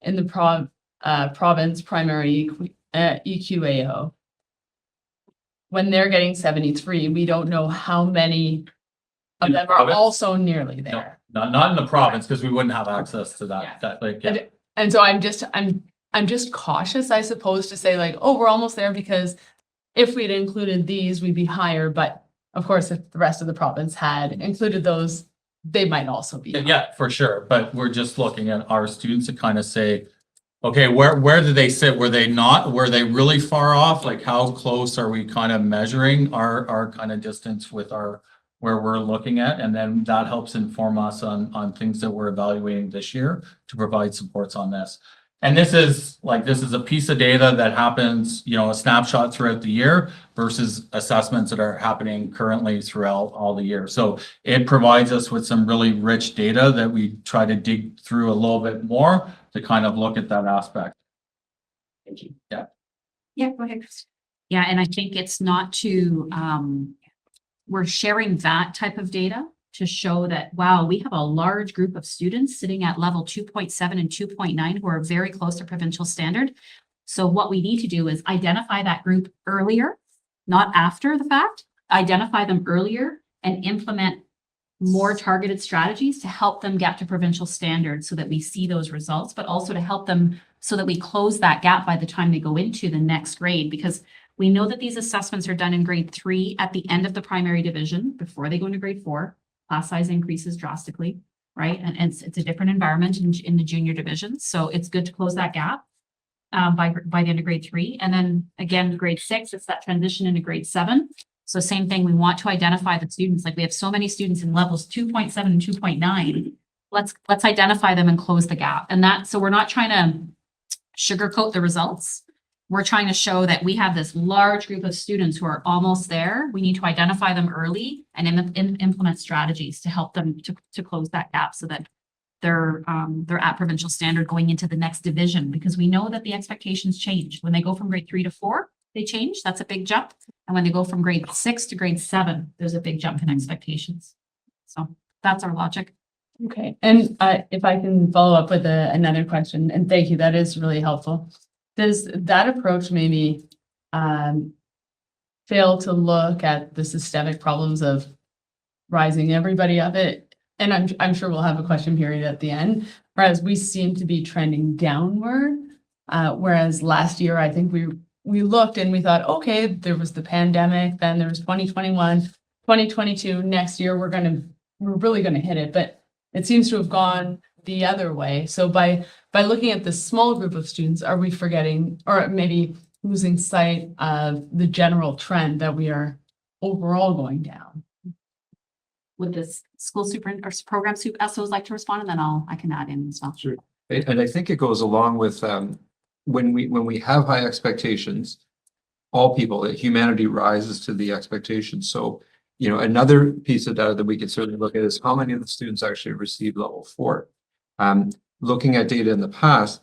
in the province primary EQAO. When they're getting 73, we don't know how many of In the them are province? also nearly no, there. not in the province, because we wouldn't have access to Yeah. that, like, yeah. And so I'm just cautious, I suppose, to say like, oh, we're almost there, because if we'd included these, we'd be higher. But of course, if the rest of the province had included those, they might also be. Yeah, for sure, but we're just looking at our students to kind of say, okay, where do they sit? Were they really far off? Like, how close are we kind of measuring our kind of distance with where we're looking at? And then that helps inform us on things that we're evaluating this year to provide supports on this. And this is a piece of data that happens, a snapshot throughout the year versus assessments that are happening currently throughout all the year. So it provides us with some really rich data that we try to dig through a little bit more to kind of look at that aspect. Thank you. Yeah. Yeah, go ahead, Christine. Yeah, and I think it's not to, we're sharing that type of data to show that, wow, we have a large group of students sitting at level 2.7 and 2.9 who are very close to provincial standard. So what we need to do is identify that group earlier, not after the fact, identify them earlier and implement more targeted strategies to help them get to provincial standards so that we see those results, but also to help them so that we close that gap by the time they go into the next grade, because we know that these assessments are done in grade 3 at the end of the primary division before they go into grade 4. Class size increases drastically, right? And it's a different environment in the junior divisions. So it's good to close that gap by the end of grade 3. And then again, grade 6, it's that transition into grade 7. So same thing, we want to identify the students, like we have so many students in levels 2.7 and 2.9. Let's identify them and close the gap. And so we're not trying to sugarcoat the results. We're trying to show that we have this large group of students who are almost there. We need to identify them early and implement strategies to help them to close that gap so that they're at provincial standard going into the next division, because we know that the expectations change. When they go from grade 3 to 4, they change. That's a big jump. And when they go from grade 6 to grade 7, there's a big jump in expectations. So that's our logic. Okay, and if I can follow up with another question, and thank you, that is really helpful. Does that approach maybe fail to look at the systemic problems of rising everybody up it? And I'm sure we'll have a question period at the end, whereas we seem to be trending downward. Whereas last year, I think we looked and we thought, okay, there was the pandemic, then there was 2021, 2022, next year we're really gonna hit it, but it seems to have gone the other way. So by looking at this small group of students, are we forgetting or maybe losing sight of the general trend that we are overall going down? Would this school superintendent or program SOs like to respond, and then I can add in as well. Sure. And I think it goes along with when we have high expectations, all people, humanity rises to the expectations. So, another piece of data that we could certainly look at is how many of the students actually receive level 4. Looking at data in the past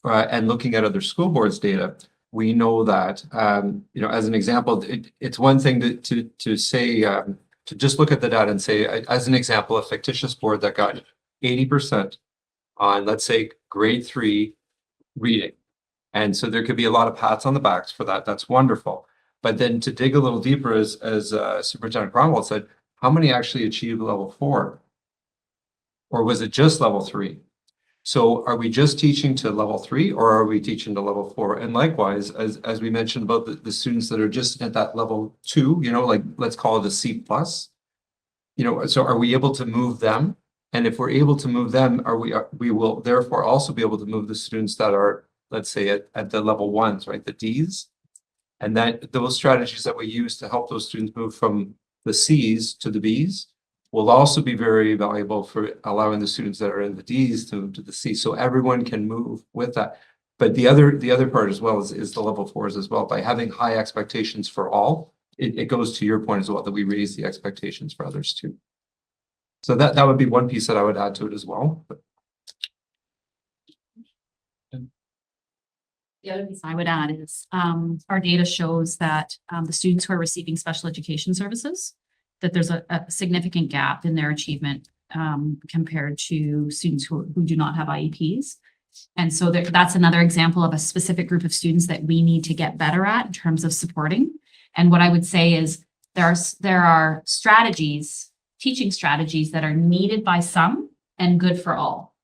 and looking at other school boards data, we know that, as an example, it's one thing to say, to just look at the data and say, as an example, a fictitious board that got 80% on, let's say, grade 3 reading. And so there could be a lot of pats on the backs for that. That's wonderful. But then to dig a little deeper, as Superintendent Cromwell said, how many actually achieved level 4? Or was it just level 3? So are we just teaching to level 3 or are we teaching to level 4? And likewise, as we mentioned about the students that are just at that level 2, like let's call it a C+, so are we able to move them? And if we're able to move them, we will therefore also be able to move the students that are, let's say, at the level 1s, right, the Ds. And that those strategies that we use to help those students move from the Cs to the Bs will also be very valuable for allowing the students that are in the Ds to the C. So everyone can move with that. But the other part as well is the level fours as well. By having high expectations for all, it goes to your point as well, that we raise the expectations for others too. So that would be one piece that I would add to it as well. But The other piece I would add is, our data shows that, the students who are receiving special education services, that there's a significant gap in their achievement, compared to students who do not have IEPs. And so that's another example of a specific group of students that we need to get better at in terms of supporting. And what I would say is there are strategies, teaching strategies that are needed by some and good for all.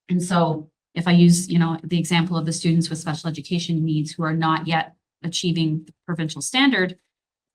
And so if I use, the example of the students with special education needs who are not yet achieving the provincial standard,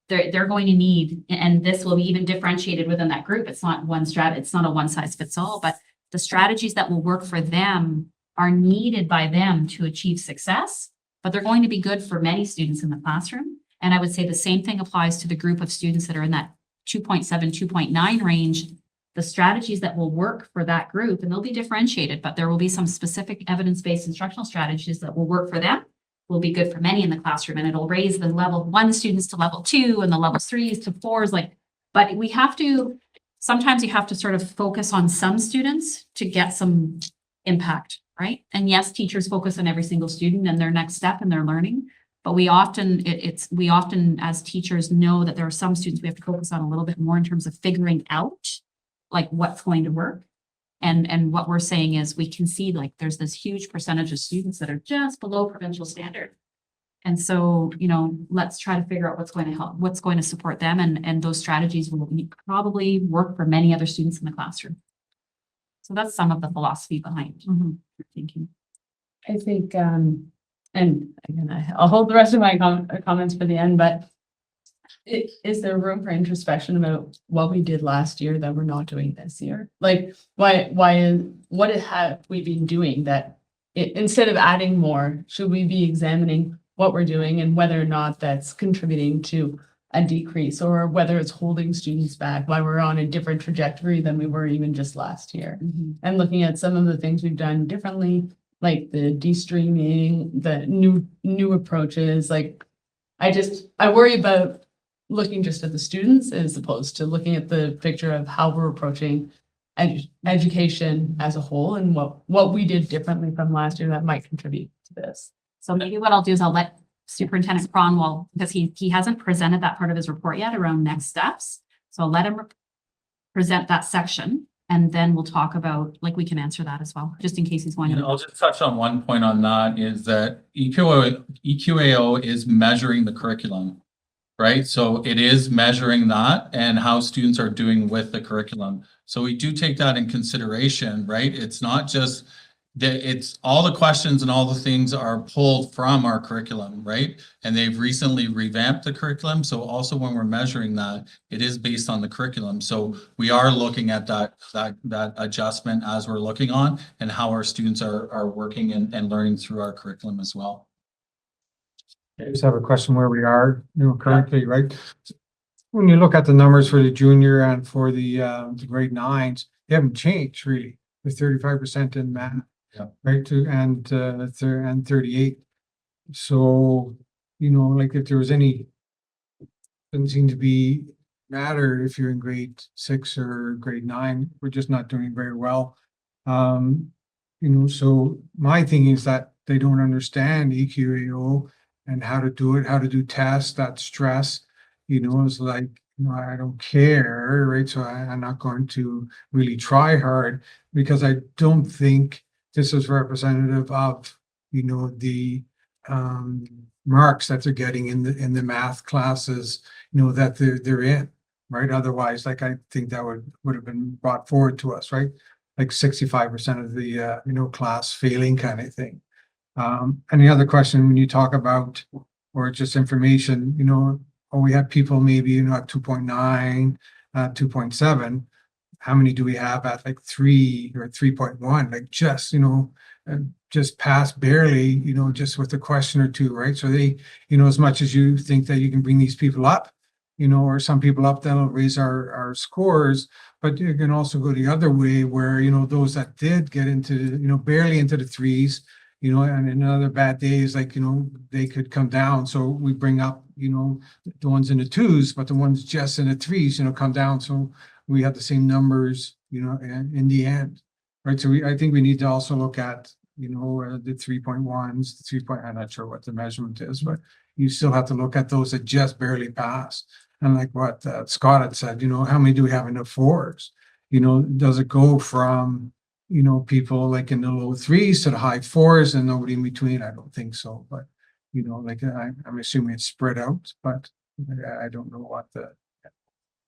they're going to need, and this will be even differentiated within that group. It's not it's not a one size fits all, but the strategies that will work for them are needed by them to achieve success, but they're going to be good for many students in the classroom. And I would say the same thing applies to the group of students that are in that 2.7, 2.9 range. The strategies that will work for that group, and they'll be differentiated, but there will be some specific evidence-based instructional strategies that will work for them, will be good for many in the classroom, and it'll raise the level 1 students to level 2 and the level 3s to 4s. But we have to, sometimes you have to sort of focus on some students to get some impact, right? And yes, teachers focus on every single student and their next step and their learning. But we often, we often as teachers know that there are some students we have to focus on a little bit more in terms of figuring out like what's going to work. And what we're saying is we can see like there's this huge percentage of students that are just below provincial standard. And so, let's try to figure out what's going to help, what's going to support them. And those strategies will probably work for many other students in the classroom. So that's some of the philosophy behind thinking. I think, and again, I'll hold the rest of my comments for the end, but is there room for introspection about what we did last year that we're not doing this year? Like, what have we been doing that instead of adding more, should we be examining what we're doing and whether or not that's contributing to a decrease or whether it's holding students back, why we're on a different trajectory than we were even just last year? And looking at some of the things we've done differently, like the de-streaming, the new approaches, like I worry about looking just at the students as opposed to looking at the picture of how we're approaching education as a whole and what we did differently from last year that might contribute to this. So maybe what I'll do is I'll let Superintendent Cronwall, because he hasn't presented that part of his report yet around next steps. So I'll let him present that section and then we'll talk about, like, we can answer that as well, just in case he's going And to. I'll just touch on one point on that is that EQAO is measuring the curriculum, right? So it is measuring that and how students are doing with the curriculum. So we do take that in consideration, right? It's not just that it's all the questions and all the things are pulled from our curriculum, right? And they've recently revamped the curriculum. So also when we're measuring that, it is based on the curriculum. So we are looking at that adjustment as we're looking on and how our students are working and learning through our curriculum as well. I just have a question where we are, currently, right? When you look at the numbers for the junior and for the grade 9s, they haven't changed really. With 35% in math, right? And 38. So, like if there was any, doesn't seem to be matter if you're in grade 6 or grade 9. We're just not doing very well. So my thing is that they don't understand EQAO and how to do it, how to do tests, that stress, it's like, I don't care, right? So I'm not going to really try hard because I don't think this is representative of, the marks that they're getting in the math classes, that they're in, right? Otherwise, like, I think that would have been brought forward to us, right? Like 65% of the, class failing kind of thing. And the other question, when you talk about, or just information, or we have people maybe, at 2.9, 2.7, how many do we have at like 3 or 3.1? Like just pass barely, just with a question or two, right? So they, as much as you think that you can bring these people up, or some people up, that'll raise our scores, but you can also go the other way where, those that did get into, barely into the 3s, you know, and in other bad days, like, you know, they could come down. So we bring up, you know, the ones in the twos, but the ones just in the threes, you know, come down. So we have the same numbers, you know, in the end. Right. So I think we need to also look at, you know, the 3.1s, the 3 point, I'm not sure what the measurement is, but you still have to look at those that just barely passed. And like what Scott had said, you know, how many do we have in the fours? You know, does it go from, you know, people like in the low threes to the high fours and nobody in between? I don't think so, but, you know, like I'm assuming it's spread out, but I don't know what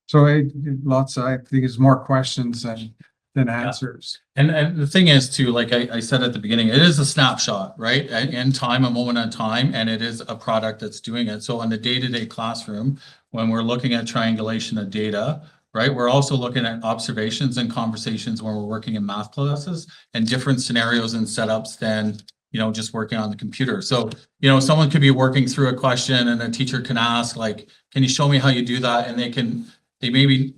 so I think it's more questions than answers. And the thing is too, like I said at the beginning, it is a snapshot, right? In time, a moment in time, and it is a product that's doing it. So on the day-to-day classroom, when we're looking at triangulation of data, right, we're also looking at observations and conversations when we're working in math classes and different scenarios and setups than, you know, just working on the computer. So, you know, someone could be working through a question and a teacher can ask, like, can you show me how you do that? And they maybe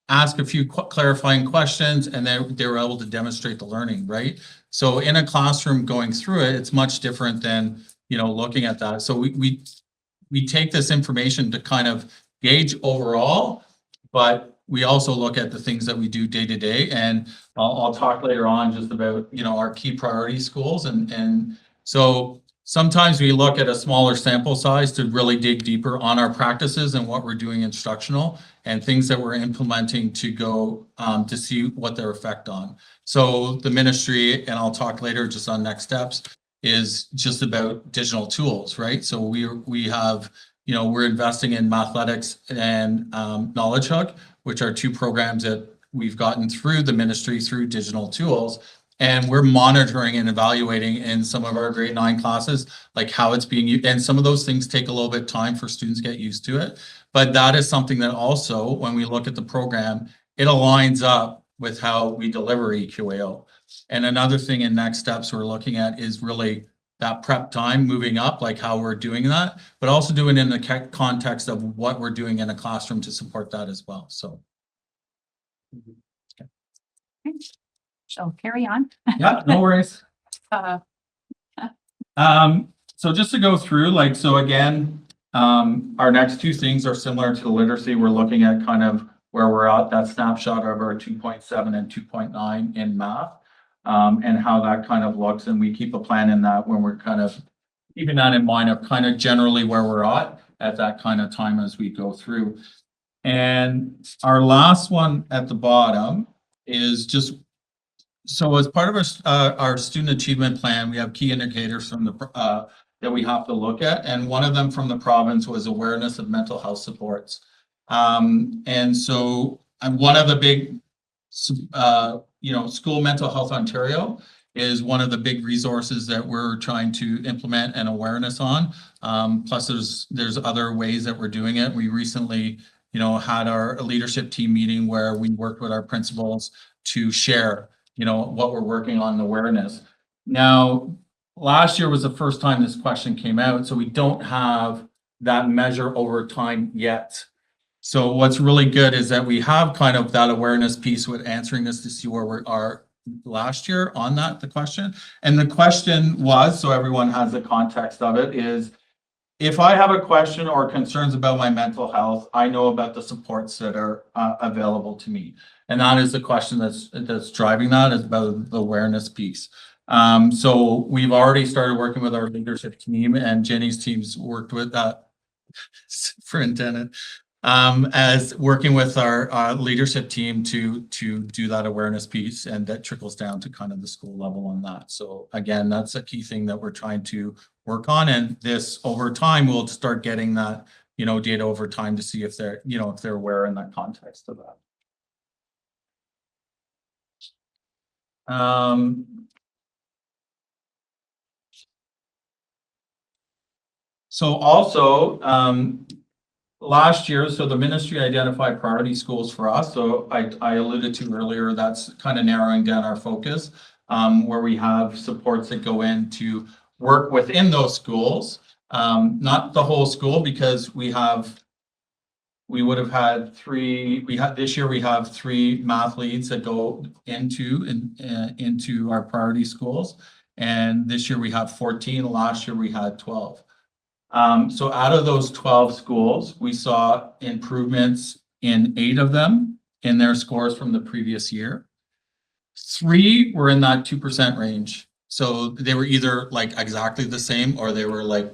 ask a few clarifying questions and then they were able to demonstrate the learning, right? So in a classroom going through it, it's much different than, you know, looking at that. So we take this information to kind of gauge overall, but we also look at the things that we do day to day. And I'll talk later on just about, you know, our key priority schools. And so sometimes we look at a smaller sample size to really dig deeper on our practices and what we're doing instructional and things that we're implementing to go to see what their effect on. So the ministry, and I'll talk later just on next steps, is just about digital tools, right? So we have, you know, we're investing in Mathletics and Knowledge Hub, which are two programs that we've gotten through the ministry through digital tools. And we're monitoring and evaluating in some of our grade 9 classes, like how it's being used. And some of those things take a little bit of time for students to get used to it. But that is something that also, when we look at the program, it aligns up with how we deliver EQAO. And another thing in next steps we're looking at is really that prep time moving up, like how we're doing that, but also doing it in the context of what we're doing in a classroom to support that as well. So. So carry on. Yeah, no worries. So just to go through, like, so again, our next two things are similar to literacy. We're looking at kind of where we're at, that snapshot of our 2.7 and 2.9 in math, and how that kind of looks. And we keep a plan in that when we're kind of keeping that in mind of kind of generally where we're at that kind of time as we go through. And our last one at the bottom is just, so as part of our student achievement plan, we have key indicators from the that we have to look at, and one of them from the province was awareness of mental health supports. And so one of the big, you know, School Mental Health Ontario is one of the big resources that we're trying to implement an awareness on. Plus, there's other ways that we're doing it. We recently, you know, had our leadership team meeting where we worked with our principals to share, you know, what we're working on awareness. Now, last year was the first time this question came out, so we don't have that measure over time yet. So what's really good is that we have kind of that awareness piece with answering this to see where we are last year on that, the question. And the question was, so everyone has the context of it, is if I have a question or concerns about my mental health, I know about the supports that are available to me. And that is the question that's driving that, is about the awareness piece. So we've already started working with our leadership team, and Jenny's team's worked with that superintendent, as working with our leadership team to do that awareness piece, and that trickles down to kind of the school level on that. So again, that's a key thing that we're trying to work on, and this over time we'll start getting that, you know, data over time to see if they're, you know, if they're aware in that context of that. So also, last year, so the ministry identified priority schools for us. So I alluded to earlier, that's kind of narrowing down our focus, where we have supports that go in to work within those schools, not the whole school, because we would have had this year we have 3 math leads that go into our priority schools. And this year we have 14. Last year we had 12. So out of those 12 schools, we saw improvements in 8 of them in their scores from the previous year. 3 were in that 2% range. So they were either like exactly the same or they were like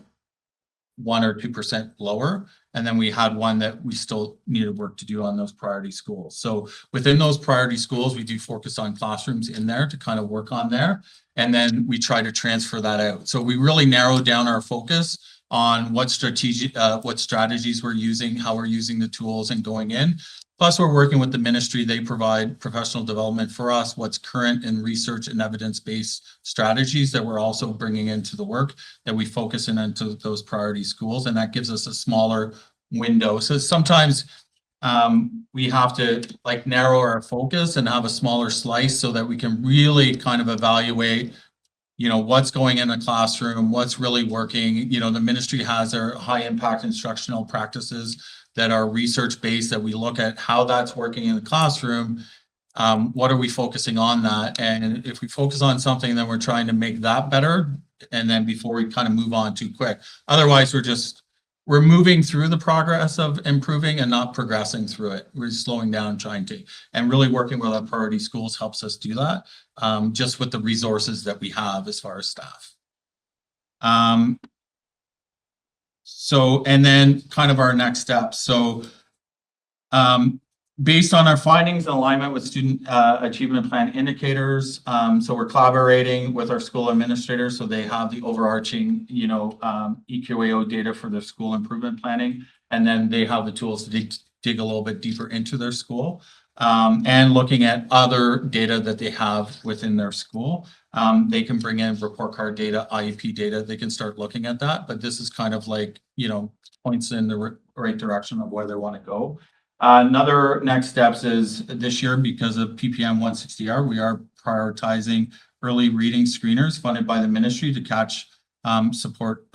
1 or 2% lower. And then we had one that we still needed work to do on those priority schools. So within those priority schools, we do focus on classrooms in there to kind of work on there. And then we try to transfer that out. So we really narrowed down our focus on what strategies we're using, how we're using the tools and going in. Plus, we're working with the ministry. They provide professional development for us, what's current in research and evidence-based strategies that we're also bringing into the work that we focus in into those priority schools. And that gives us a smaller window. So sometimes we have to like narrow our focus and have a smaller slice so that we can really kind of evaluate, you know, what's going in the classroom, what's really working. You know, the ministry has their high impact instructional practices that are research-based, that we look at how that's working in the classroom. What are we focusing on that? And if we focus on something, then we're trying to make that better. And then before we kind of move on too quick. Otherwise, we're moving through the progress of improving and not progressing through it. We're slowing down, trying to, and really working with our priority schools helps us do that, just with the resources that we have as far as staff. So, and then kind of our next steps. So, based on our findings and alignment with student achievement plan indicators, so we're collaborating with our school administrators so they have the overarching, you know, EQAO data for their school improvement planning, and then they have the tools to dig a little bit deeper into their school, and looking at other data that they have within their school. They can bring in report card data, IEP data, they can start looking at that, but this is kind of like, you know, points in the right direction of where they want to go. Another next steps is this year, because of PPM 160R, we are prioritizing early reading screeners funded by the ministry to catch support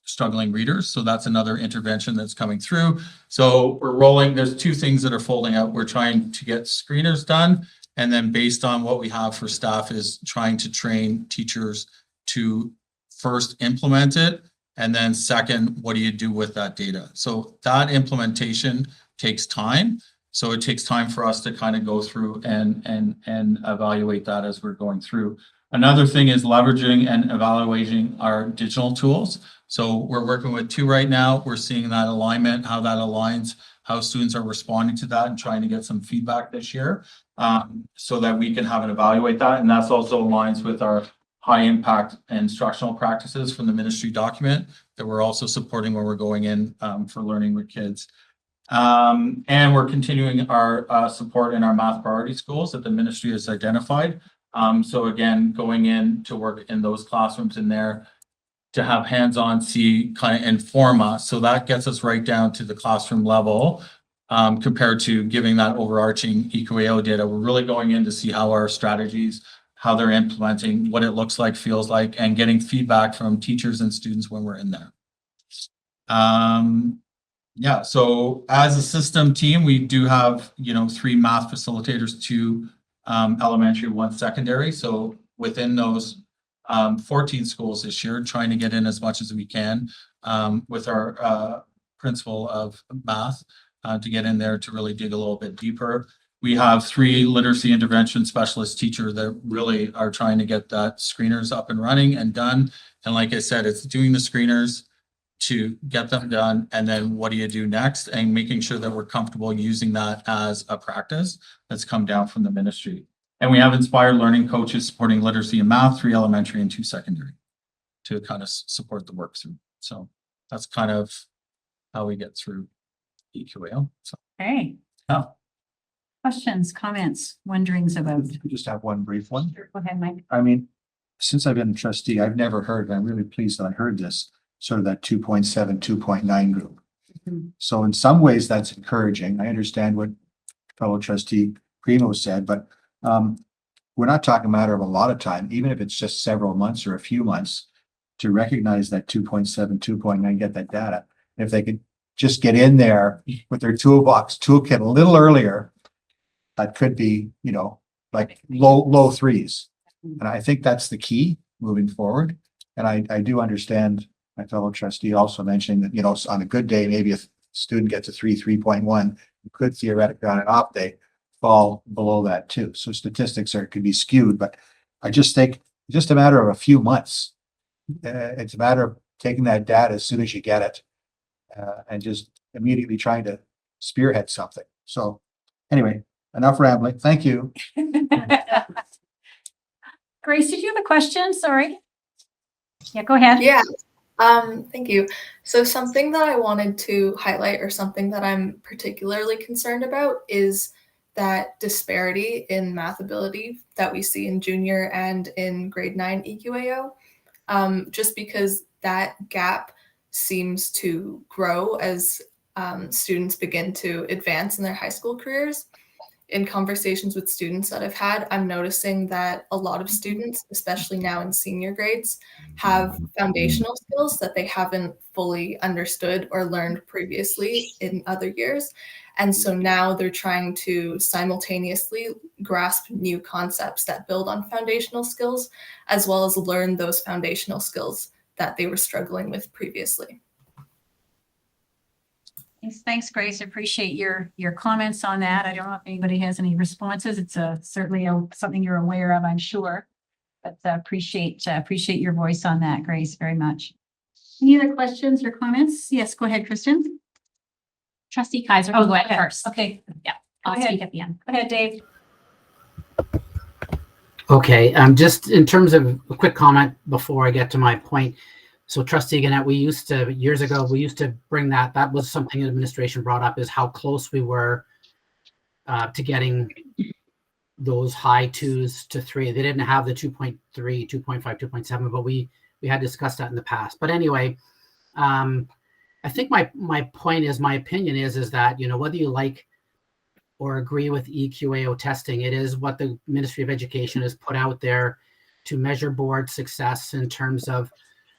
struggling readers. So that's another intervention that's coming through. So we're rolling, there's 2 things that are folding out. We're trying to get screeners done. And then based on what we have for staff is trying to train teachers to first implement it. And then second, what do you do with that data? So that implementation takes time. So it takes time for us to kind of go through and evaluate that as we're going through. Another thing is leveraging and evaluating our digital tools. So we're working with 2 right now. We're seeing that alignment, how that aligns, how students are responding to that and trying to get some feedback this year, so that we can have and evaluate that. And that's also aligns with our high impact instructional practices from the ministry document that we're also supporting when we're going in for learning with kids. And we're continuing our support in our math priority schools that the ministry has identified. So again, going in to work in those classrooms in there to have hands-on see kind of inform us. So that gets us right down to the classroom level, compared to giving that overarching EQAO data. We're really going in to see how our strategies, how they're implementing, what it looks like, feels like, and getting feedback from teachers and students when we're in there. Yeah, so as a system team, we do have, you know, 3 math facilitators, 2 elementary, 1 secondary. So within those 14 schools this year, trying to get in as much as we can with our principal of math to get in there to really dig a little bit deeper. We have 3 literacy intervention specialist teachers that really are trying to get that screeners up and running and done. And like I said, it's doing the screeners to get them done. And then what do you do next? And making sure that we're comfortable using that as a practice that's come down from the ministry. And we have inspired learning coaches supporting literacy and math, 3 elementary and 2 secondary to kind of support the work through. So that's kind of how we get through EQAO. So, Okay. yeah. Questions, comments, wonderings about? We just have one brief one. Go ahead, Mike. I mean, since I've been a trustee, I've never heard, and I'm really pleased that I heard this, sort of that 2.7, 2.9 group. Mhm. So in some ways that's encouraging. I understand what fellow trustee Primo said, but we're not talking a matter of a lot of time, even if it's just several months or a few months to recognize that 2.7, 2.9, get that data. If they could just get in there with their toolkit a little earlier, that could be, you know, like low 3s. And I think that's the key. moving forward. And I do understand my fellow trustee also mentioning that, you know, on a good day, maybe if a student gets a 3.1, you could theoretically on an off day fall below that too. So statistics could be skewed, but I just think just a matter of a few months. It's a matter of taking that data as soon as you get it and just immediately trying to spearhead something. So anyway, enough rambling. Thank you. Grace, did you have a question? Sorry. Yeah, go ahead. Yeah, thank you. So something that I wanted to highlight, or something that I'm particularly concerned about, is that disparity in math ability that we see in junior and in grade 9 EQAO. Just because that gap seems to grow as students begin to advance in their high school careers. In conversations with students that I've had, I'm noticing that a lot of students, especially now in senior grades, have foundational skills that they haven't fully understood or learned previously in other years. And so now they're trying to simultaneously grasp new concepts that build on foundational skills, as well as learn those foundational skills that they were struggling with previously. Thanks, Grace. I appreciate your comments on that. I don't know if anybody has any responses. It's certainly something you're aware of, I'm sure. But appreciate your voice on that, Grace, very much. Any other questions or comments? Yes, go ahead, Kristen. Trustee Kaiser, Oh, go ahead go ahead. first. Okay, I'll ahead. speak at the end. go ahead, Dave. Okay, just in terms of a quick comment before I get to my point. So Trustee Gannett, years ago, we used to bring that was something administration brought up, is how close we were to getting those high 2s to 3. They didn't have the 2.3, 2.5, 2.7, but we had discussed that in the past. But anyway, I think my point is, my opinion is that, you know, whether you like or agree with EQAO testing, it is what the Ministry of Education has put out there to measure board success in terms of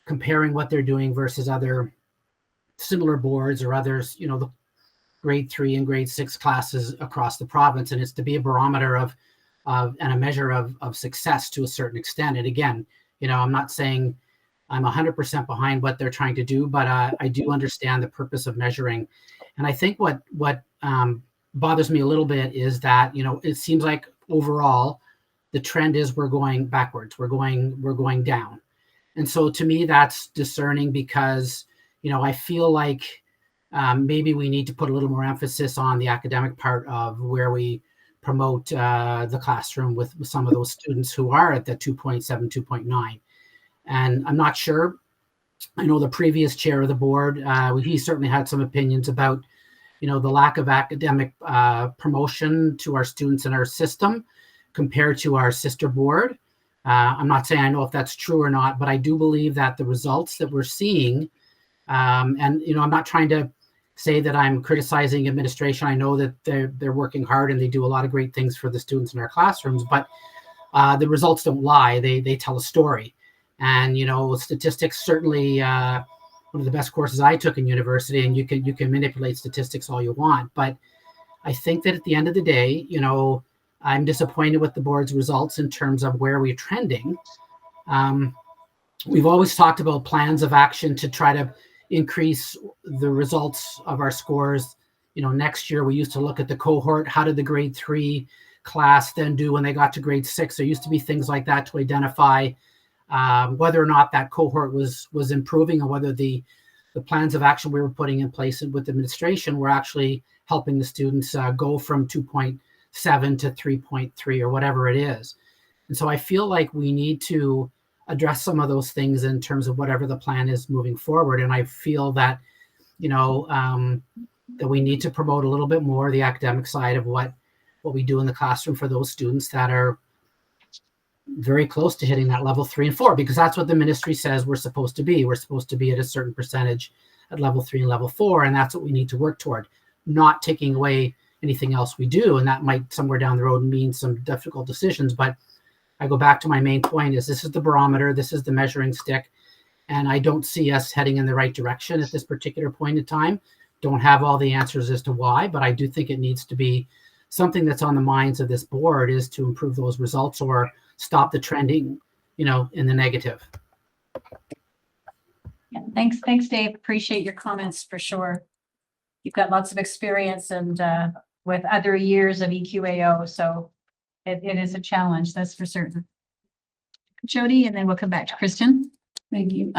comparing what they're doing versus other similar boards or others, you know, the grade 3 and grade 6 classes across the province. And it's to be a barometer of and a measure of success to a certain extent. And again, you know, I'm not saying I'm 100% behind what they're trying to do, but I do understand the purpose of measuring. And I think what bothers me a little bit is that, you know, it seems like overall the trend is we're going backwards, we're going down. And so to me, that's discerning, because, you know, I feel like maybe we need to put a little more emphasis on the academic part of where we promote the classroom with some of those students who are at the 2.7, 2.9. And I'm not sure. I know the previous chair of the board, he certainly had some opinions about, you know, the lack of academic promotion to our students in our system compared to our sister board. I'm not saying I know if that's true or not, but I do believe that the results that we're seeing, and, you know, I'm not trying to say that I'm criticizing administration. I know that they're working hard and they do a lot of great things for the students in our classrooms, but the results don't lie. They tell a story. And, you know, statistics, certainly one of the best courses I took in university, and you can manipulate statistics all you want. But I think that at the end of the day, you know, I'm disappointed with the board's results in terms of where we're trending. We've always talked about plans of action to try to increase the results of our scores. You know, next year we used to look at the cohort. How did the grade 3 class then do when they got to grade 6? There used to be things like that to identify whether or not that cohort was improving, and whether the plans of action we were putting in place with administration were actually helping the students go from 2.7 to 3.3 or whatever it is. And so I feel like we need to address some of those things in terms of whatever the plan is moving forward. And I feel that, you know, that we need to promote a little bit more the academic side of what we do in the classroom for those students that are very close to hitting that level 3 and 4, because that's what the ministry says we're supposed to be. We're supposed to be at a certain percentage at level 3 and level 4, and that's what we need to work toward, not taking away anything else we do. And that might somewhere down the road mean some difficult decisions. But I go back to my main point: is this is the barometer, this is the measuring stick, and I don't see us heading in the right direction at this particular point in time. Don't have all the answers as to why, but I do think it needs to be something that's on the minds of this board, is to improve those results or stop the trending in the negative. Yeah, thanks, Dave. Appreciate your comments for sure. You've got lots of experience and with other years of EQAO, so it is a challenge, that's for certain. Jody, and then we'll come back to Kristen. Thank you.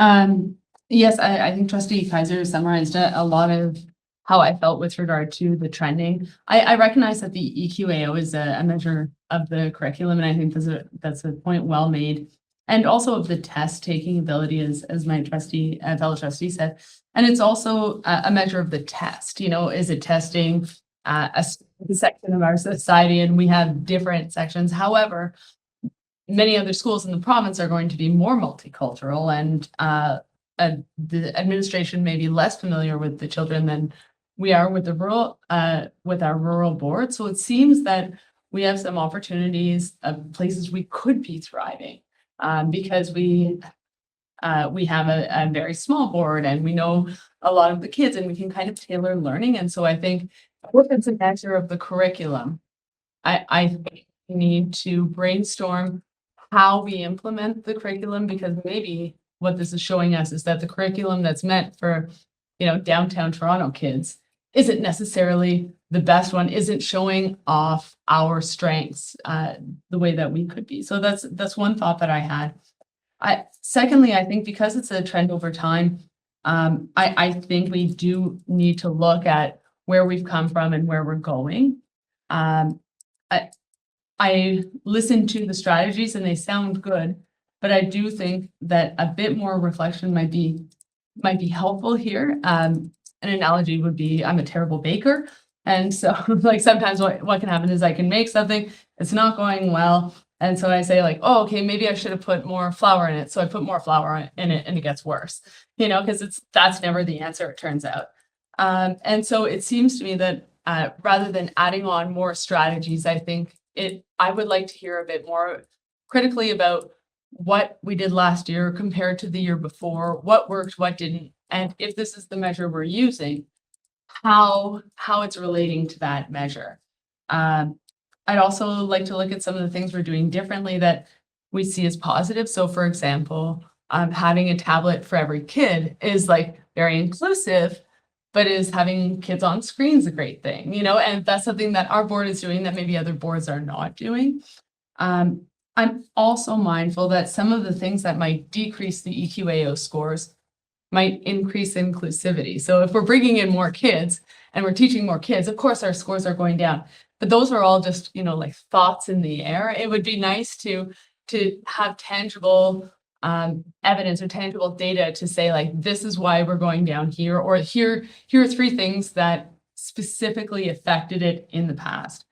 Yes, I think Trustee Kaiser summarized a lot of how I felt with regard to the trending. I recognize that the EQAO is a measure of the curriculum, and I think that's a point well made. And also of the test taking ability, as my fellow trustee said. And it's also a measure of the test, is it testing a section of our society, and we have different sections. However, many other schools in the province are going to be more multicultural, and the administration may be less familiar with the children than we are with with our rural board. So it seems that we have some opportunities of places we could be thriving, because we have a very small board, and we know a lot of the kids, and we can kind of tailor learning. And so I think if it's a measure of the curriculum, I need to brainstorm how we implement the curriculum, because maybe what this is showing us is that the curriculum that's meant for, downtown Toronto kids isn't necessarily the best one, isn't showing off our strengths the way that we could be. So that's one thought that I had. Secondly, I think because it's a trend over time, I think we do need to look at where we've come from and where we're going. I listened to the strategies and they sound good, but I do think that a bit more reflection might be helpful here. An analogy would be, I'm a terrible baker. And so like sometimes what can happen is I can make something, it's not going well. And so I say like, oh, okay, maybe I should have put more flour in it. So I put more flour in it and it gets worse, because that's never the answer, it turns out. And so it seems to me that rather than adding on more strategies, I think I would like to hear a bit more critically about what we did last year compared to the year before, what worked, what didn't, and if this is the measure we're using, how it's relating to that measure. I'd also like to look at some of the things we're doing differently that we see as positive. So for example, having a tablet for every kid is like very inclusive, but is having kids on screens a great thing, and that's something that our board is doing that maybe other boards are not doing. I'm also mindful that some of the things that might decrease the EQAO scores might increase inclusivity. So if we're bringing in more kids and we're teaching more kids, of course our scores are going down. But those are all just, like thoughts in the air. It would be nice to have tangible evidence or tangible data to say like, this is why we're going down here, or here are 3 things that specifically affected it in the past.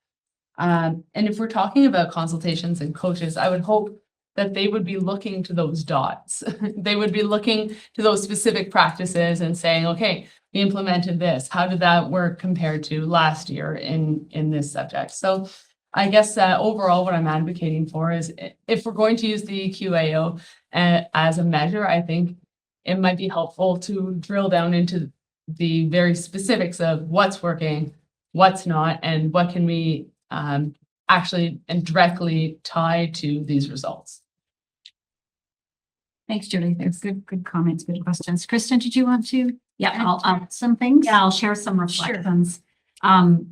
And if we're talking about consultations and coaches, I would hope that they would be looking to those dots. They would be looking to those specific practices and saying, okay, we implemented this. How did that work compared to last year in this subject? So I guess overall what I'm advocating for is if we're going to use the EQAO as a measure, I think it might be helpful to drill down into the very specifics of what's working, what's not, and what can we actually and directly tie to these results. Thanks, Julie. There's good comments, good questions. Kristen, did you want to? Yeah, add some things? Yeah, I'll share some reflections.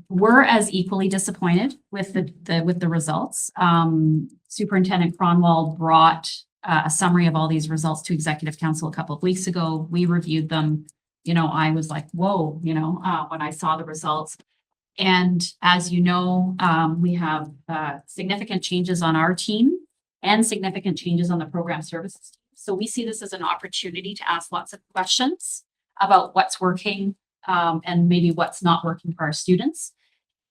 We're as equally disappointed with the results. Superintendent Cronwall brought a summary of all these results to Executive Council a couple of weeks ago. We reviewed them. I was like, whoa, when I saw the results. And as you know, we have significant changes on our team and significant changes on the program services team. So we see this as an opportunity to ask lots of questions about what's working and maybe what's not working for our students.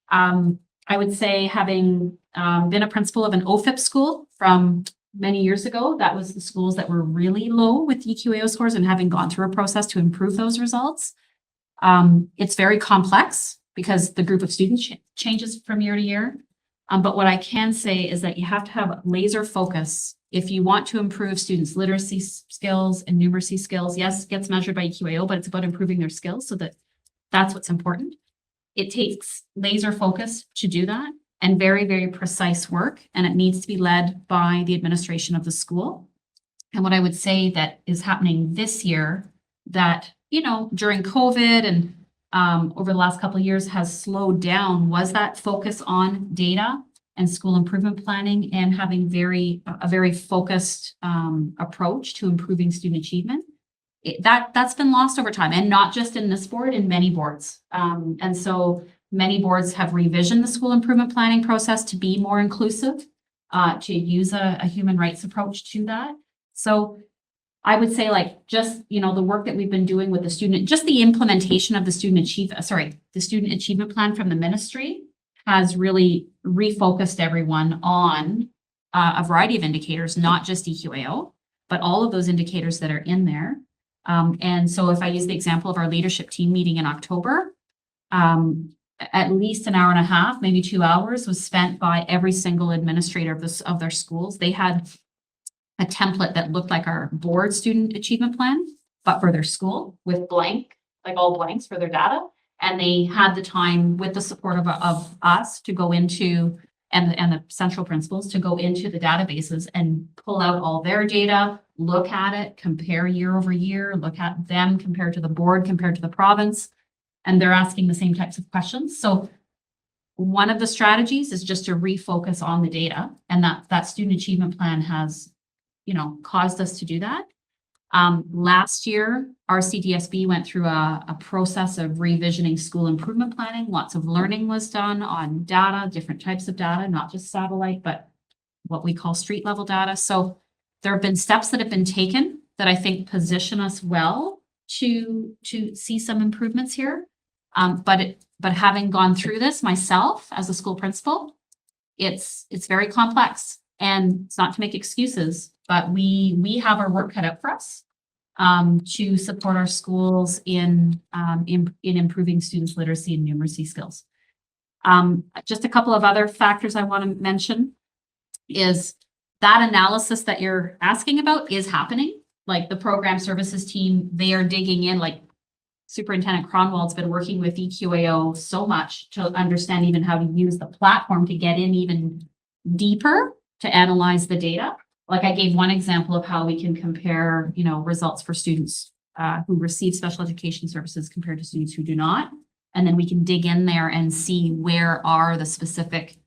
I would say having been a principal of an OFIP school from many years ago, that was the schools that were really low with EQAO scores, and having gone through a process to improve those results. It's very complex because the group of students changes from year to year. But what I can say is that you have to have laser focus if you want to improve students' literacy skills and numeracy skills. Yes, it gets measured by EQAO, but it's about improving their skills, so that's what's important. It takes laser focus to do that and very, very precise work, and it needs to be led by the administration of the school. And what I would say that is happening this year that, you know, during COVID and over the last couple of years has slowed down was that focus on data and school improvement planning and having a very focused approach to improving student achievement. That's been lost over time, and not just in this board, in many boards. And so many boards have revisioned the school improvement planning process to be more inclusive, to use a human rights approach to that. So I would say, like, just, you know, the work that we've been doing with the student, just the implementation of the student achievement plan from the ministry has really refocused everyone on a variety of indicators, not just EQAO, but all of those indicators that are in there. And so if I use the example of our leadership team meeting in October, at least an hour and a half, maybe 2 hours was spent by every single administrator of their schools. They had a template that looked like our board student achievement plan, but for their school with blank, like all blanks for their data. And they had the time with the support of us to go into, and the central principals to go into the databases and pull out all their data, look at it, compare year over year, look at them compared to the board, compared to the province. And they're asking the same types of questions. So one of the strategies is just to refocus on the data, and that student achievement plan has, you know, caused us to do that. Last year, our CDSB went through a process of revisioning school improvement planning. Lots of learning was done on data, different types of data, not just satellite, but what we call street level data. So there have been steps that have been taken that I think position us well to see some improvements here. But having gone through this myself as a school principal, it's very complex, and it's not to make excuses, but we have our work cut out for us to support our schools in improving students' literacy and numeracy skills. Just a couple of other factors I want to mention is that analysis that you're asking about is happening. Like the program services team, they are digging in, like Superintendent Cronwald's been working with EQAO so much to understand even how to use the platform to get in even deeper to analyze the data. Like I gave one example of how we can compare, you know, results for students who receive special education services compared to students who do not. And then we can dig in there and see where are the specific,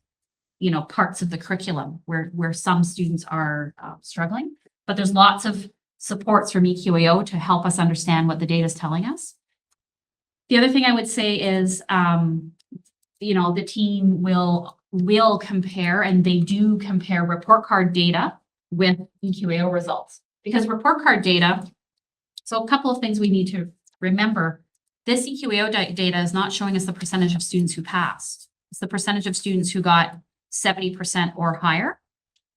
you know, parts of the curriculum where some students are struggling. But there's lots of supports from EQAO to help us understand what the data is telling us. The other thing I would say is, you know, the team will compare, and they do compare report card data with EQAO results, because report card data, so a couple of things we need to remember. This EQAO data is not showing us the percentage of students who passed. It's the percentage of students who got 70% or higher,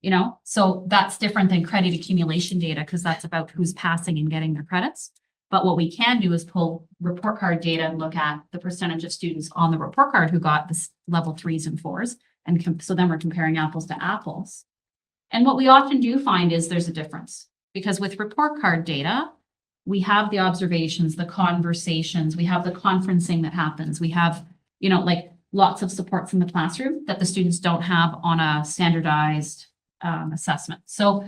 you know, so that's different than credit accumulation data, because that's about who's passing and getting their credits. But what we can do is pull report card data and look at the percentage of students on the report card who got this level 3s and 4s. And so then we're comparing apples to apples. And what we often do find is there's a difference, because with report card data, we have the observations, the conversations, we have the conferencing that happens. We have, you know, like lots of supports in the classroom that the students don't have on a standardized assessment. So,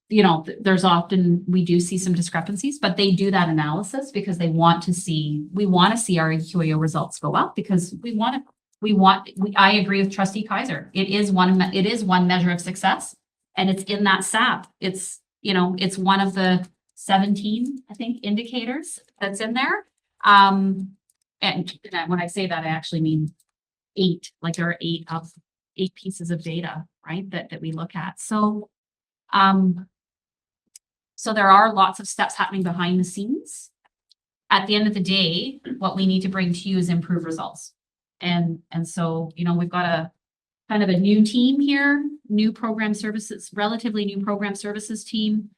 you know, there's often, we do see some discrepancies, but they do that analysis because they want to see, we want to see our EQAO results go up, because I agree with Trustee Kaiser. It is one measure of success, and it's in that SAP. It's, you know, it's one of the 17, I think, indicators that's in there. And when I say that, I actually mean 8, like there are 8 pieces of data, right, that we look at. So, so there are lots of steps happening behind the scenes. At the end of the day, what we need to bring to you is improved results. And so, you know, we've got a kind of a new team here, relatively new program services team.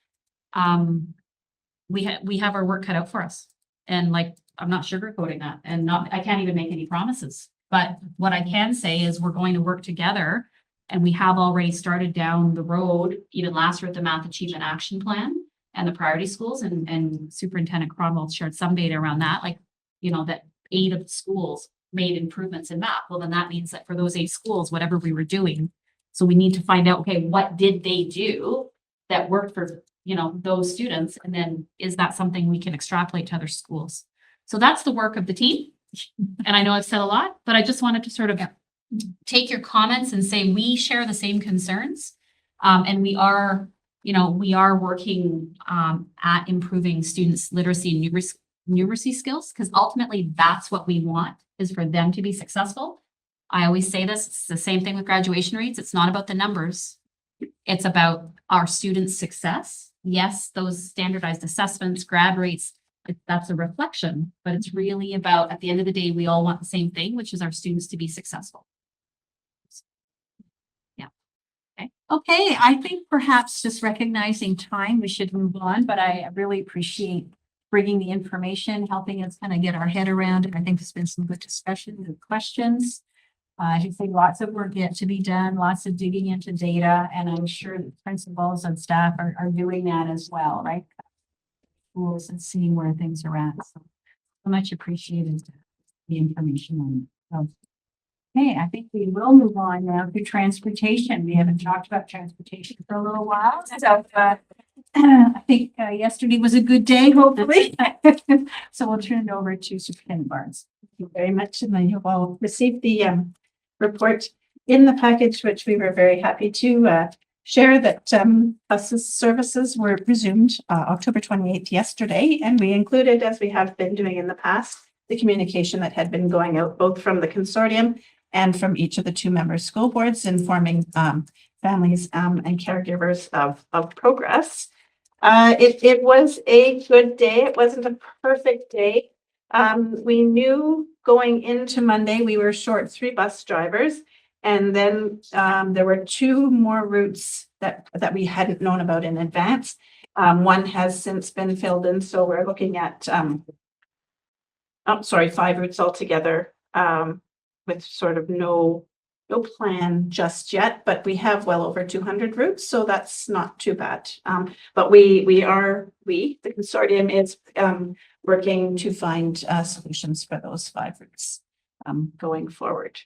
We have our work cut out for us. And like, I'm not sugarcoating that, and I can't even make any promises. But what I can say is we're going to work together, and we have already started down the road, even last year, with the Math Achievement Action Plan and the priority schools, and Superintendent Cronwald shared some data around that, like, you know, that 8 of the schools made improvements in math. Well, then that means that for those 8 schools, whatever we were doing, so we need to find out, okay, what did they do that worked for, those students? And then is that something we can extrapolate to other schools? So that's the work of the team. And I know I've said a lot, but I just wanted to sort of take your comments and say, we share the same concerns. And we are working at improving students' literacy and numeracy skills, because ultimately that's what we want, is for them to be successful. I always say this, it's the same thing with graduation rates. It's not about the numbers. It's about our students' success. Yes, those standardized assessments, grad rates, that's a reflection, but it's really about, at the end of the day, we all want the same thing, which is our students to be successful. Okay, I think perhaps just recognizing time, we should move on, but I really appreciate bringing the information, helping us kind of get our head around it. I think there's been some good discussion, good questions. I think lots of work yet to be done, lots of digging into data, and I'm sure the principals and staff are doing that as well, right? Schools and seeing where things are at. So much appreciated the information on. Okay, I think we will move on now to transportation. We haven't talked about transportation for a little while. So I think yesterday was a good day, hopefully. So we'll turn it over to Superintendent Barnes. Thank you very much. And you've all received the report in the package, which we were very happy to share that buses services were resumed October 28th yesterday. And we included, as we have been doing in the past, the communication that had been going out both from the consortium and from each of the 2 member school boards, informing families and caregivers of progress. It was a good day. It wasn't a perfect day. We knew going into Monday, we were short 3 bus drivers. And then there were 2 more routes that we hadn't known about in advance. One has since been filled in. So we're looking at 5 routes altogether, with sort of no plan just yet, but we have well over 200 routes, so that's not too bad. But the consortium is working to find solutions for those 5 routes going forward.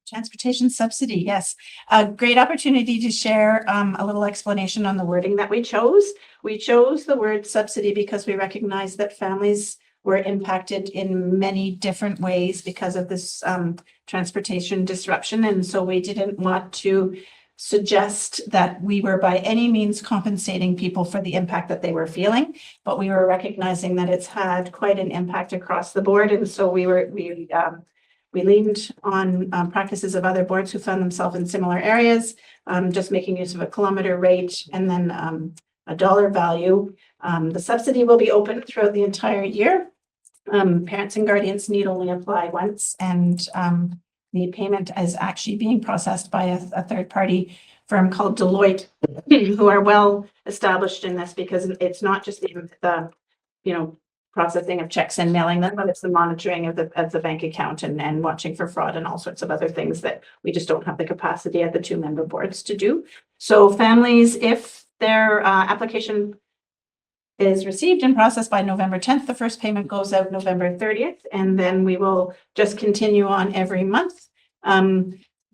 Transportation subsidy, yes. A great opportunity to share a little explanation on the wording that we chose. We chose the word subsidy because we recognize that families were impacted in many different ways because of this transportation disruption. And so we didn't want to suggest that we were by any means compensating people for the impact that they were feeling, but we were recognizing that it's had quite an impact across the board. And so we leaned on practices of other boards who found themselves in similar areas, just making use of a kilometer rate and then a dollar value. The subsidy will be open throughout the entire year. Parents and guardians need only apply once, and the payment is actually being processed by a third-party firm called Deloitte, who are well established in this, because it's not just the processing of checks and mailing them, but it's the monitoring of the bank account and watching for fraud and all sorts of other things that we just don't have the capacity at the 2 member boards to do. So families, if their application is received and processed by November 10th, the first payment goes out November 30th, and then we will just continue on every month.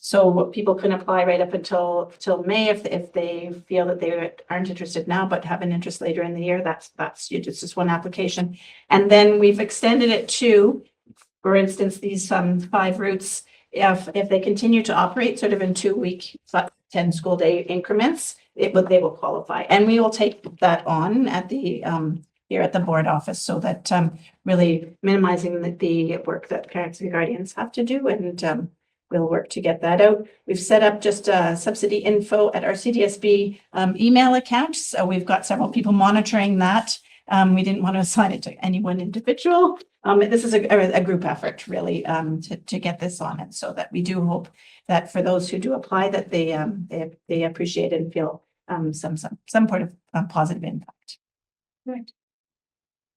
So people can apply right up until May if they feel that they aren't interested now but have an interest later in the year. That's it's just one application, and then we've extended it to, for instance, these 5 routes. If they continue to operate sort of in 2-week 10 school day increments, they will qualify, and we will take that on at the here at the board office, so that really minimizing the work that parents and guardians have to do, and we'll work to get that out. We've set up just subsidy info at our CDSB email account, so we've got several people monitoring that. We didn't want to assign it to any one individual. This is a group effort, really, to get this on it, so that we do hope that for those who do apply, that they appreciate and feel some sort of positive impact. Good.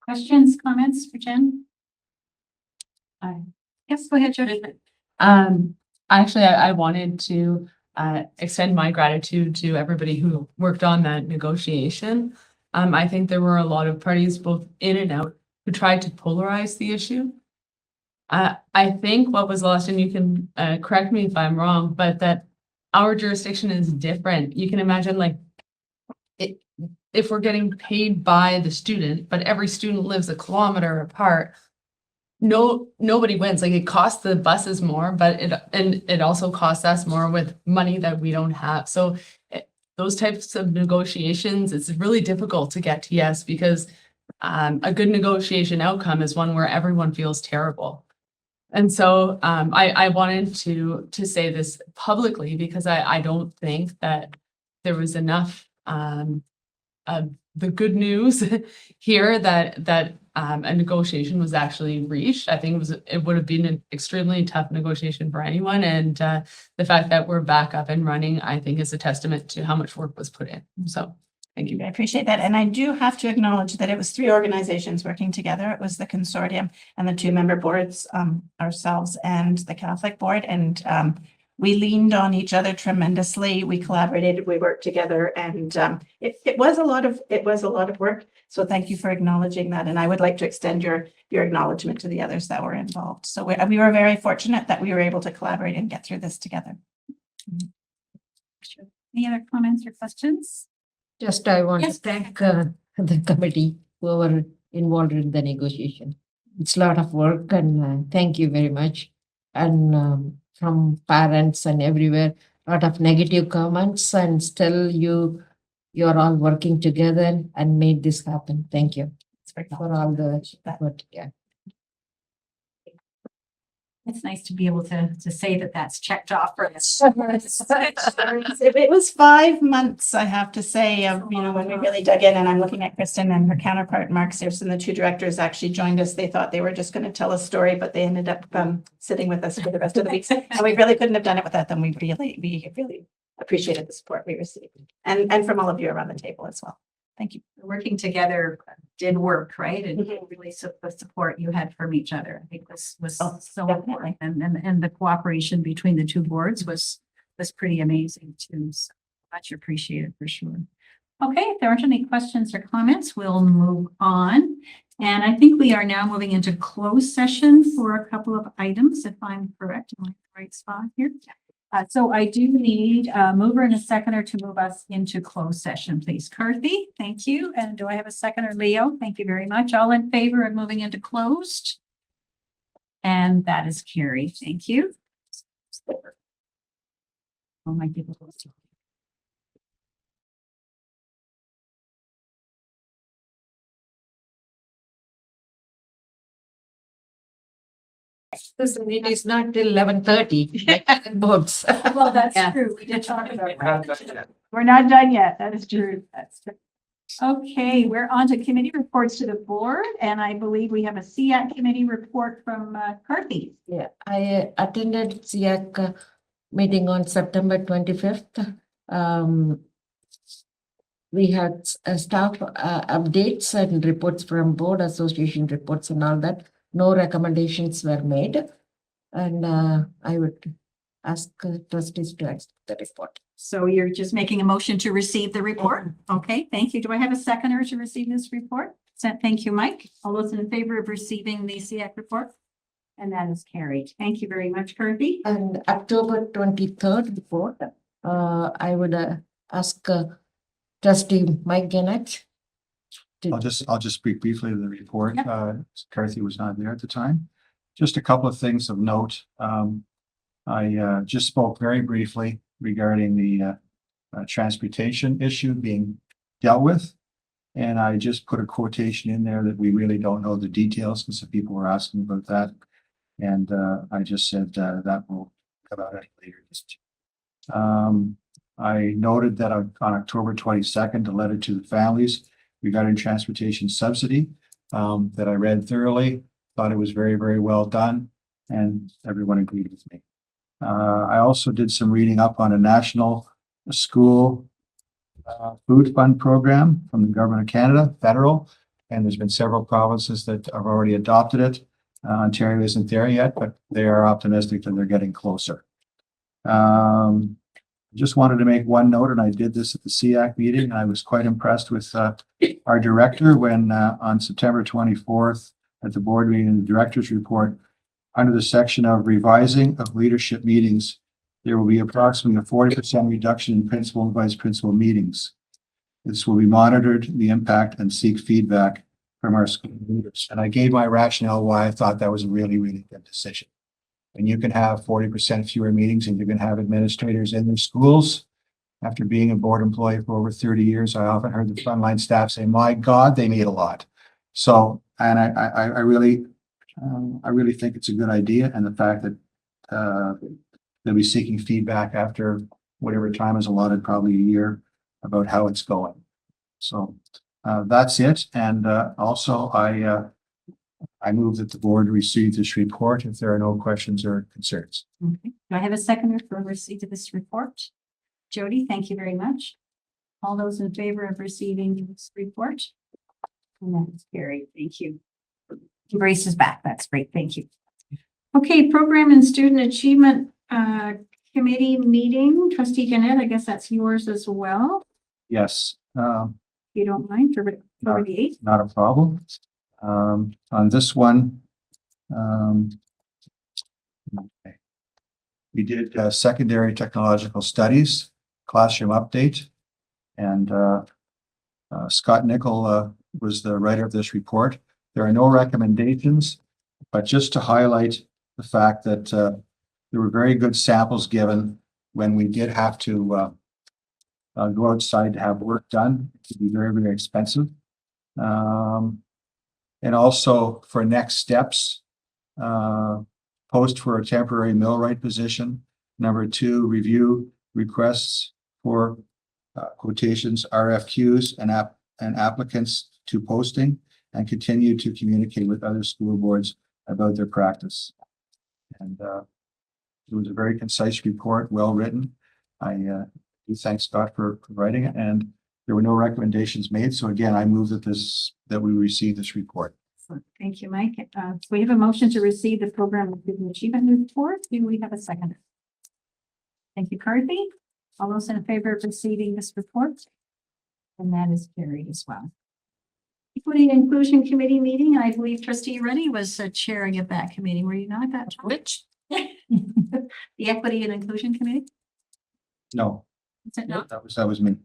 Questions, comments for Jen? Yes, go ahead, Jody. Actually, I wanted to extend my gratitude to everybody who worked on that negotiation. I think there were a lot of parties, both in and out, who tried to polarize the issue. I think what was lost, and you can correct me if I'm wrong, but that our jurisdiction is different. You can imagine like if we're getting paid by the student, but every student lives a kilometer apart, nobody wins. Like it costs the buses more, but it also costs us more with money that we don't have. So those types of negotiations, it's really difficult to get to yes, because a good negotiation outcome is one where everyone feels terrible. And so I wanted to say this publicly because I don't think that there was enough the good news here that a negotiation was actually reached. I think it would have been an extremely tough negotiation for anyone. And the fact that we're back up and running, I think is a testament to how much work was put in. So thank you. I appreciate that. And I do have to acknowledge that it was 3 organizations working together. It was the consortium and the 2 member boards, ourselves and the Catholic board. And we leaned on each other tremendously. We collaborated, we worked together, and it was a lot of work. So thank you for acknowledging that. And I would like to extend your acknowledgement to the others that were involved. So we were very fortunate that we were able to collaborate and get through this together. Any other comments or questions? Just I want to Yes. thank the committee who were involved in the negotiation. It's a lot of work and thank you very much. And from parents and everywhere, a lot of negative comments and still you're all working together and made this happen. Thank you for all the effort. Yeah. It's nice to be able to say that that's checked off for us. It was 5 months, I have to say, of, when we really dug in, and I'm looking at Kristen and her counterpart, Mark Searson, the 2 directors actually joined us. They thought they were just going to tell a story, but they ended up sitting with us for the rest of the week. And we really couldn't have done it without them. We really appreciated the support we received and from all of you around the table as well. Thank you. Working together did work, right? And Mhm. really the support you had from each other, I think was Oh, so definitely. important. And the cooperation between the 2 boards was pretty amazing too. So much appreciated for sure. Okay, if there aren't any questions or comments, we'll move on. And I think we are now moving into closed session for a couple of items, if I'm correct, am I in the right spot here? So I do need a mover and a seconder to move us into closed session, please. Carthy, thank you. And do I have a seconder? Leo, thank you very much. All in favor of moving into closed? And that is carried. Thank you. Oh, my people. This meeting is not till 11:30. like boards. Well, that's Yeah. true. We did talk about that. We're not done yet. That is true. That's true. Okay, we're on to committee reports to the board, and I believe we have a CIAC committee report from Carthy. Yeah, I attended CIAC meeting on September 25th. We had staff updates and reports from board association reports and all that. No recommendations were made. And I would ask trustees to accept the report. So you're just making a motion to receive the report? Okay, thank you. Do I have a seconder to receive this report? Thank you, Mike. All those in favor of receiving the CIAC report? And that is carried. Thank you very much, Carthy. And October 23rd report, I would ask trustee Mike Gannett. I'll just speak briefly to the report. Yep. Carthy was not there at the time. Just a couple of things of note. I just spoke very briefly regarding the transportation issue being dealt with. And I just put a quotation in there that we really don't know the details because some people were asking about that. And I just said that will come out later. I noted that on October 22nd, a letter to the families regarding transportation subsidy that I read thoroughly, thought it was very, very well done, and everyone agreed with me. I also did some reading up on a national school food fund program from the government of Canada, federal, and there's been several provinces that have already adopted it. Ontario isn't there yet, but they are optimistic that they're getting closer. Just wanted to make one note, and I did this at the CIAC meeting, and I was quite impressed with our director when on September 24th at the board meeting, the director's report, under the section of revising of leadership meetings, there will be approximately a 40% reduction in principal and vice principal meetings. This will be monitored, the impact, and seek feedback from our school leaders. And I gave my rationale why I thought that was a really, really good decision. When you can have 40% fewer meetings and you can have administrators in their schools, after being a board employee for over 30 years, I often heard the frontline staff say, my God, they meet a lot. So, and I really think it's a good idea. And the fact that they'll be seeking feedback after whatever time is allotted, probably a year, about how it's going. So that's it. And also I move that the board receive this report if there are no questions or concerns. Okay. Do I have a seconder for receipt of this report? Jody, thank you very much. All those in favor of receiving this report? And that's carried. Thank you. Grace is back. That's great. Thank you. Okay, Program and Student Achievement Committee meeting. Trustee Gannett, I guess that's yours as well. Yes, If you don't mind, for the 8th. not a problem. On this one, okay. We did secondary technological studies, classroom update, and Scott Nickel was the writer of this report. There are no recommendations, but just to highlight the fact that there were very good samples given when we did have to go outside to have work done. It could be very, very expensive. And also for next steps, post for a temporary millwright position. Number 2, review requests for quotations, RFQs, and applicants to posting, and continue to communicate with other school boards about their practice. And it was a very concise report, well written. I do thank Scott for writing it, and there were no recommendations made. So again, I move that we receive this report. Thank you, Mike. So we have a motion to receive the Program and Student Achievement report. Do we have a second? Thank you, Carthy. All those in favor of receiving this report? And that is carried as well. Equity and Inclusion Committee meeting. I believe Trustee Reddy was chairing of that committee. Were you not at that time? Which? The Equity and Inclusion Committee? No, Is it not? that was me.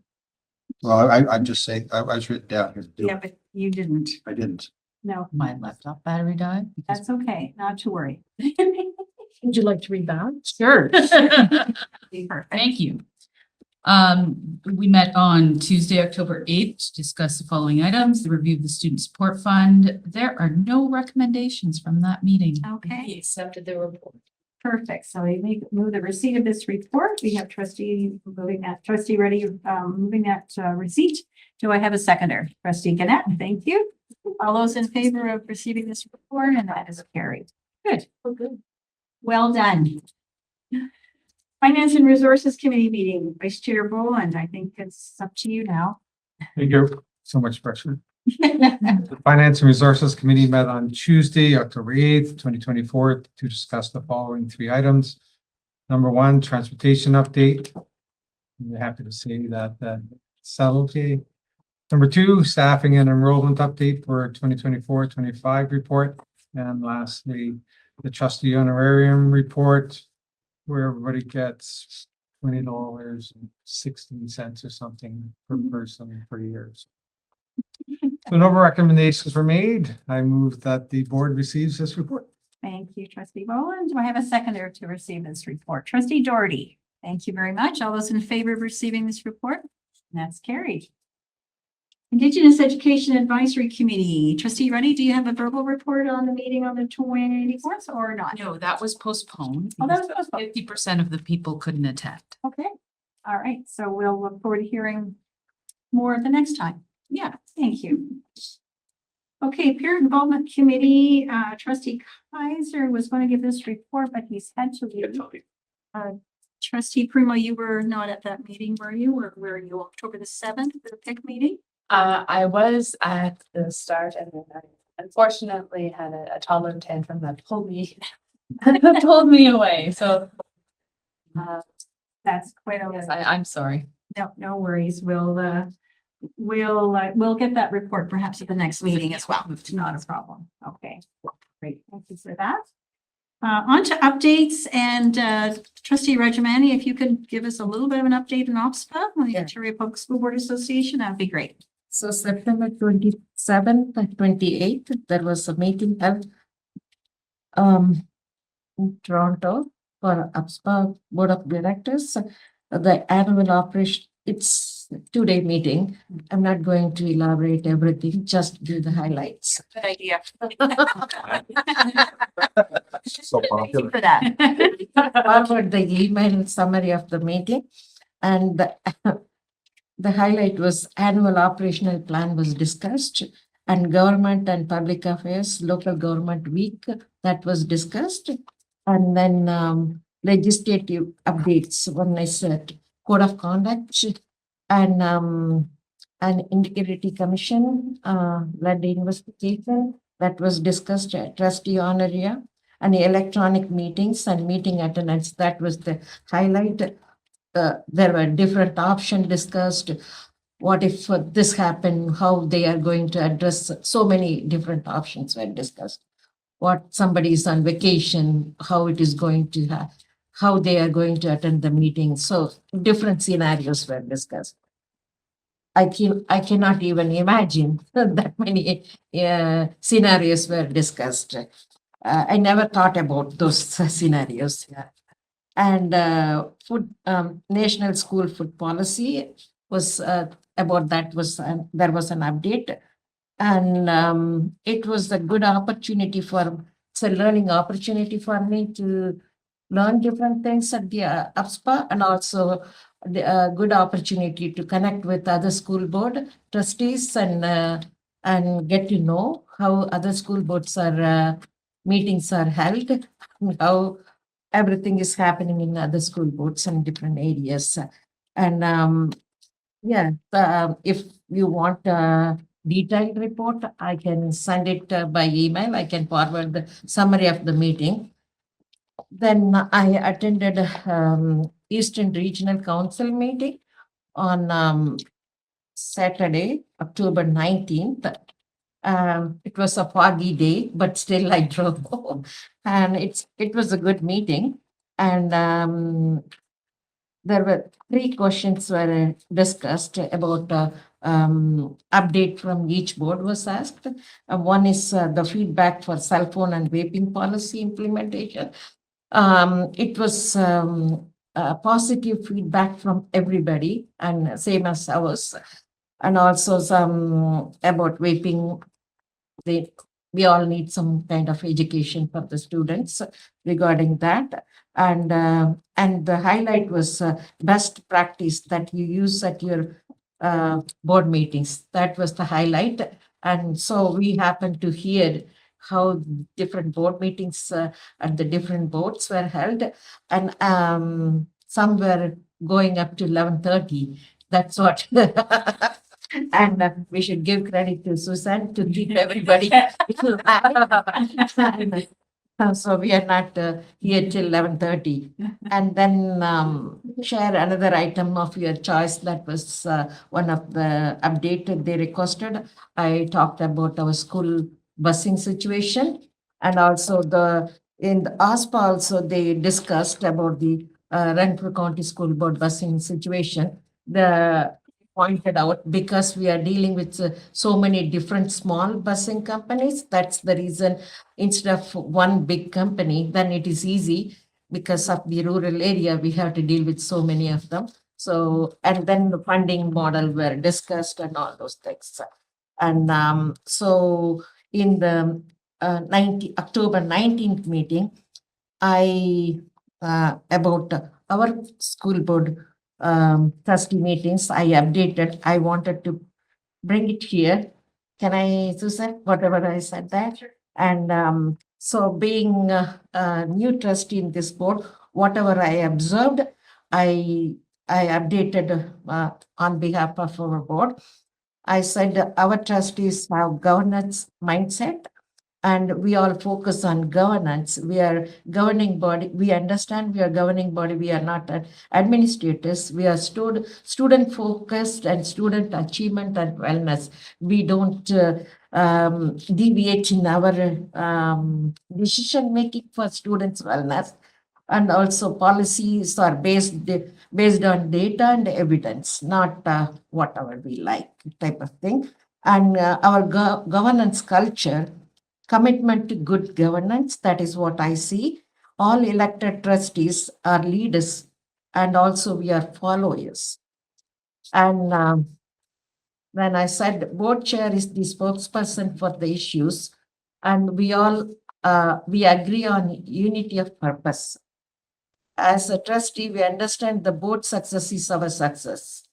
Well, I'm just saying, I was written down here to do Yeah, it. but you didn't. I didn't. No, My laptop battery died. that's okay. Not to worry. Would you like to read that? Sure. Perfect. Thank you. We met on Tuesday, October 8th, to discuss the following items: the review of the Student Support Fund. There are no recommendations from that meeting. Okay. Accepted the report. Perfect. So we move the receipt of this report. We have Trustee Reddy moving that receipt. Do I have a seconder? Trustee Gannett, thank you. All those in favor of receiving this report, and that is carried. Good. Oh, good. Well done. Finance and Resources Committee meeting, Vice Chair Boland. I think it's up to you now. Thank you. So much pressure. The Finance and Resources Committee met on Tuesday, October 8th, 2024, to discuss the following 3 items. Number 1, transportation update. I'm happy to say that it's okay. Number 2, staffing and enrollment update for 2024-25 report. And lastly, the trustee honorarium report, where everybody gets $20.16 or something per person per year. So no recommendations were made. I move that the board receives this report. Thank you, Trustee Boland. Do I have a seconder to receive this report? Trustee Doherty. Thank you very much. All those in favor of receiving this report? That's carried. Indigenous Education Advisory Committee. Trustee Reddy, do you have a verbal report on the meeting on the 24th or not? No, that was postponed. Oh, that was postponed. 50% of the people couldn't attend. Okay. All right. So we'll look forward to hearing more the next time. Yeah, thank you. Okay, Peer Involvement Committee, Trustee Kaiser was going to give this report, but he's had to leave. Trustee Primo, you were not at that meeting, were you? Or were you October the 7th for the PIC meeting? I was at the start, and then I unfortunately had a toddler tantrum that pulled me away. So That's quite a Yes, I'm sorry. no worries. We'll get that report perhaps at the next meeting as well. Not a problem. Okay, great. Thank you for that. On to updates and trustee Regimani, if you could give us a little bit of an update on OPSPA, on the Yeah. Ontario Public School Board Association, that'd be great. So September 27th and 28th, there was a meeting held in Toronto for APSPA Board of Directors. The annual operation, it's a 2-day meeting. I'm not going to elaborate everything, just give the highlights. Good idea. So popular. For that. Forward the email summary of the meeting, and the highlight was annual operational plan was discussed, and government and public affairs, local government week, that was discussed. And then legislative updates, one is code of conduct and an integrity commission led the investigation that was discussed at trustee honoria, and the electronic meetings and meeting attendance, that was the highlight. There were different options discussed. What if this happened, how they are going to address, so many different options were discussed. What somebody is on vacation, how it is going to how they are going to attend the meeting. So different scenarios were discussed. I cannot even imagine that many scenarios were discussed. I never thought about those scenarios. Yeah. And national school food policy was about that was there was an update, and it was a good opportunity for it's a learning opportunity for me to learn different things at the APSPA, and also the good opportunity to connect with other school board trustees and get to know how other school boards are meetings are held, how everything is happening in other school boards and different areas. And if you want a detailed report, I can send it by email. I can forward the summary of the meeting. Then I attended Eastern Regional Council meeting on Saturday, October 19th. It was a foggy day, but still I drove home, and it was a good meeting. And there were 3 questions were discussed about update from each board was asked. One is the feedback for cell phone and vaping policy implementation. It was positive feedback from everybody, and same as ours, and also some about vaping. We all need some kind of education for the students regarding that. And the highlight was best practice that you use at your board meetings. That was the highlight. And so we happened to hear how different board meetings at the different boards were held, and some were going up to 11:30. That's what. And we should give credit to Susan to keep everybody. So we are not here till 11:30. And then share another item of your choice. That was one of the updated they requested. I talked about our school busing situation, and also in the ASPA also they discussed about the Renfrew County School Board busing situation. The pointed out, because we are dealing with so many different small busing companies, that's the reason instead of one big company, then it is easy because of the rural area, we have to deal with so many of them. So, and then the funding model were discussed and all those things. And so in the October 19th meeting, I about our school board trustee meetings, I updated. I wanted to bring it here. Can I, Susan, whatever I said there? And so being a new trustee in this board, whatever I observed, I updated on behalf of our board. I said our trustees have governance mindset, and we all focus on governance. We are governing body. We understand we are governing body. We are not administrators. We are student focused and student achievement and wellness. We don't deviate in our decision making for students' wellness. And also policies are based on data and evidence, not whatever we like type of thing. And our governance culture, commitment to good governance, that is what I see. All elected trustees are leaders and also we are followers. And when I said board chair is the spokesperson for the issues, and we all we agree on unity of purpose. As a trustee, we understand the board success is our success,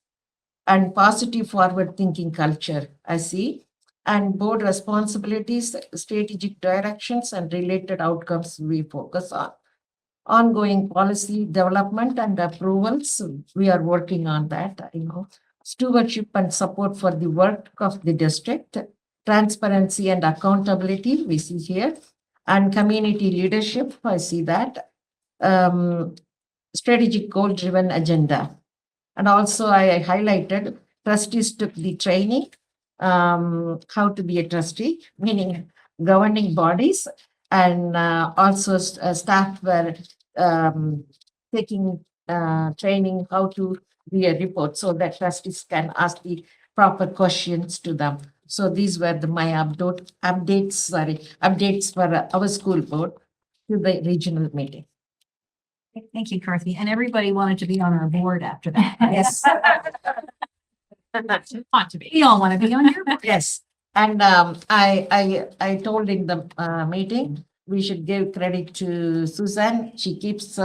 and positive forward thinking culture, I see, and board responsibilities, strategic directions, and related outcomes we focus on. Ongoing policy development and approvals, we are working on that, Stewardship and support for the work of the district, transparency and accountability, we see here, and community leadership, I see that. Strategic goal-driven agenda. And also I highlighted trustees took the training, how to be a trustee, meaning governing bodies, and also staff were taking training how to be a report so that trustees can ask the proper questions to them. So these were my updates for our school board to the regional meeting. Thank you, Carthy. And everybody wanted to be on our board after that. right? Yes. Want to be. We all want to be on your board. Yes, and I told in the meeting, we should give credit to Susan. She keeps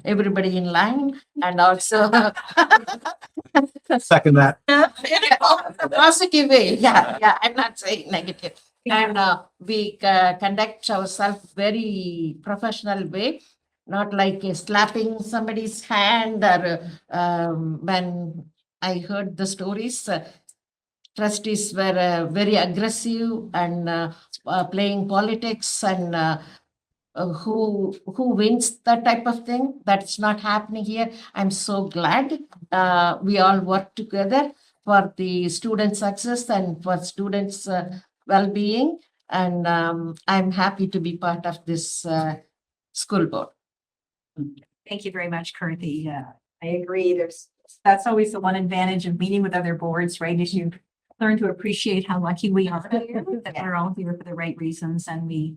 everybody in line and also Second that. positive way. Yeah, I'm not saying negative. And we conduct ourselves very professional way, not like slapping somebody's hand or when I heard the stories, trustees were very aggressive and playing politics and who wins that type of thing. That's not happening here. I'm so glad we all work together for the student success and for students' well-being. And I'm happy to be part of this school board. Thank you very much, Carthy. I agree. That's always the one advantage of meeting with other boards, right? Is you learn to appreciate how lucky we are here, that we're all here for the right reasons and we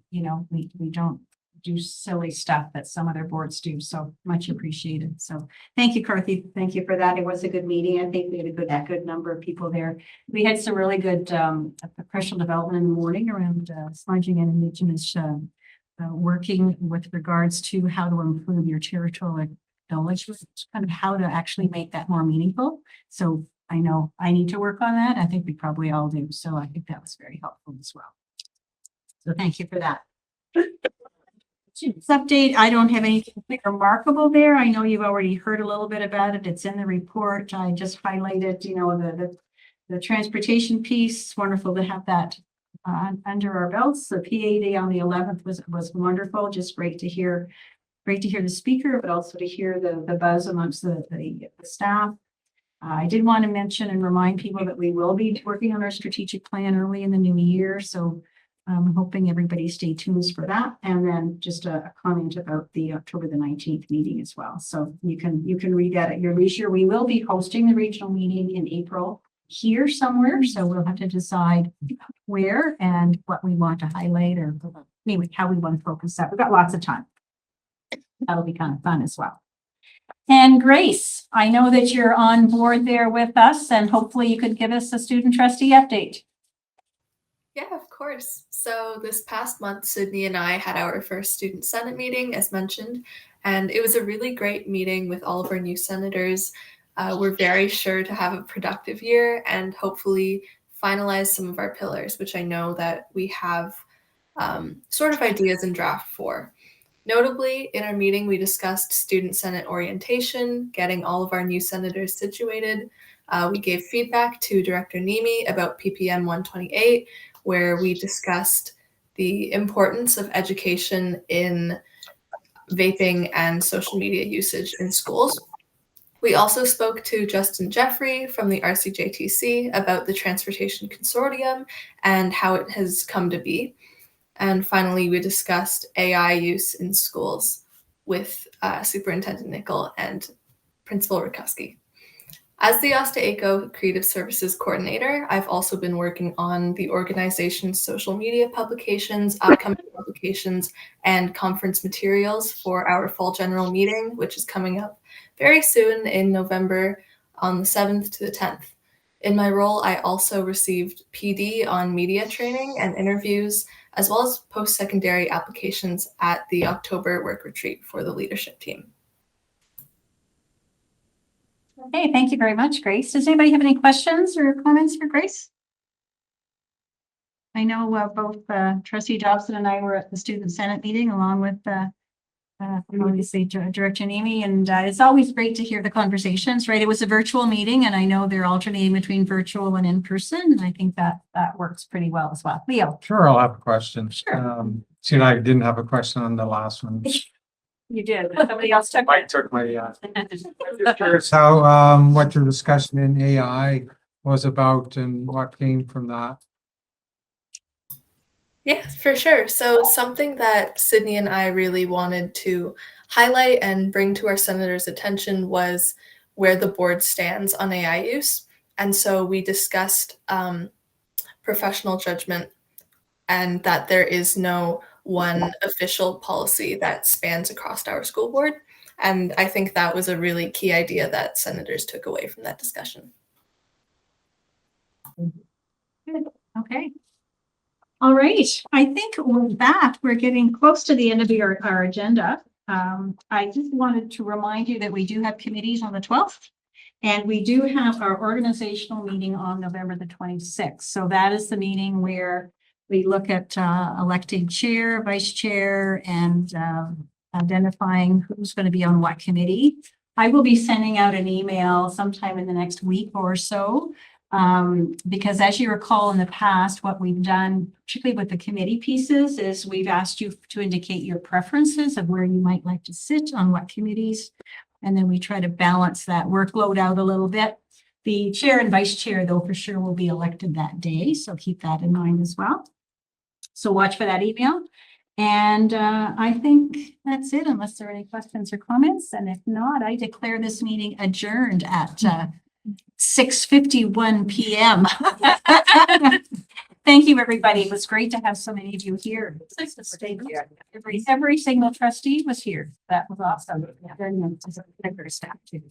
don't do silly stuff that some other boards do. So much appreciated. So thank you, Carthy. Thank you for that. It was a good meeting. I think we had a good number of people there. We had some really good professional development in the morning around smudging and Indigenous working with regards to how to improve your territorial acknowledgement, kind of how to actually make that more meaningful. So I know I need to work on that. I think we probably all do. So I think that was very helpful as well. So thank you for that. This update, I don't have anything remarkable there. I know you've already heard a little bit about it. It's in the report. I just highlighted, the transportation piece. It's wonderful to have that under our belts. The PA day on the 11th was wonderful. Just great to hear the speaker, but also to hear the buzz amongst the staff. I did want to mention and remind people that we will be working on our strategic plan early in the new year. So I'm hoping everybody stay tuned for that. And then just a comment about the October the 19th meeting as well. So you can read that at your leisure. We will be hosting the regional meeting in April here somewhere. So we'll have to decide where and what we want to highlight or anyway, how we want to focus that. We've got lots of time. That'll be kind of fun as well. And Grace, I know that you're on board there with us and hopefully you could give us a student trustee update. Yeah, of course. So this past month, Sydney and I had our first student senate meeting, as mentioned, and it was a really great meeting with all of our new senators. We're very sure to have a productive year and hopefully finalize some of our pillars, which I know that we have sort of ideas in draft for. Notably, in our meeting, we discussed student senate orientation, getting all of our new senators situated. We gave feedback to Director Nimi about PPM 128, where we discussed the importance of education in vaping and social media usage in schools. We also spoke to Justin Jeffrey from the RCJTC about the Transportation Consortium and how it has come to be. And finally, we discussed AI use in schools with Superintendent Nickel and Principal Rakowski. As the Osta-ACO Creative Services Coordinator, I've also been working on the organization's social media publications, upcoming publications, and conference materials for our fall general meeting, which is coming up very soon in November on the 7th to the 10th. In my role, I also received PD on media training and interviews, as well as post-secondary applications at the October work retreat for the leadership team. Okay, thank you very much, Grace. Does anybody have any questions or comments for Grace? I know both Trustee Dobson and I were at the Student Senate meeting along with obviously Director Nemi, and it's always great to hear the conversations, right? It was a virtual meeting, and I know they're alternating between virtual and in person, and I think that works pretty well as well. Leo. Sure, I'll have a question. Sure. See, I didn't have a question on the last one. You did. Somebody else took I it. took my, I'm just curious how, what your discussion in AI was about and what came from that. Yeah, for sure. So something that Sydney and I really wanted to highlight and bring to our senators' attention was where the board stands on AI use. And so we discussed professional judgment and that there is no one official policy that spans across our school board. And I think that was a really key idea that senators took away from that discussion. Good. Okay. All right. I think with that, we're getting close to the end of our agenda. I just wanted to remind you that we do have committees on the 12th. And we do have our organizational meeting on November the 26th. So that is the meeting where we look at electing chair, vice chair, and identifying who's going to be on what committee. I will be sending out an email sometime in the next week or so. Because as you recall in the past, what we've done, particularly with the committee pieces, is we've asked you to indicate your preferences of where you might like to sit on what committees. And then we try to balance that workload out a little bit. The chair and vice chair, though, for sure will be elected that day. So keep that in mind as well. So watch for that email. And I think that's it, unless there are any questions or comments. And if not, I declare this meeting adjourned at 6:51 p.m. Thank you, everybody. It was great to have so many of you here. Thank you. Every single trustee was here. That was awesome. Yeah, very nice. Staff too.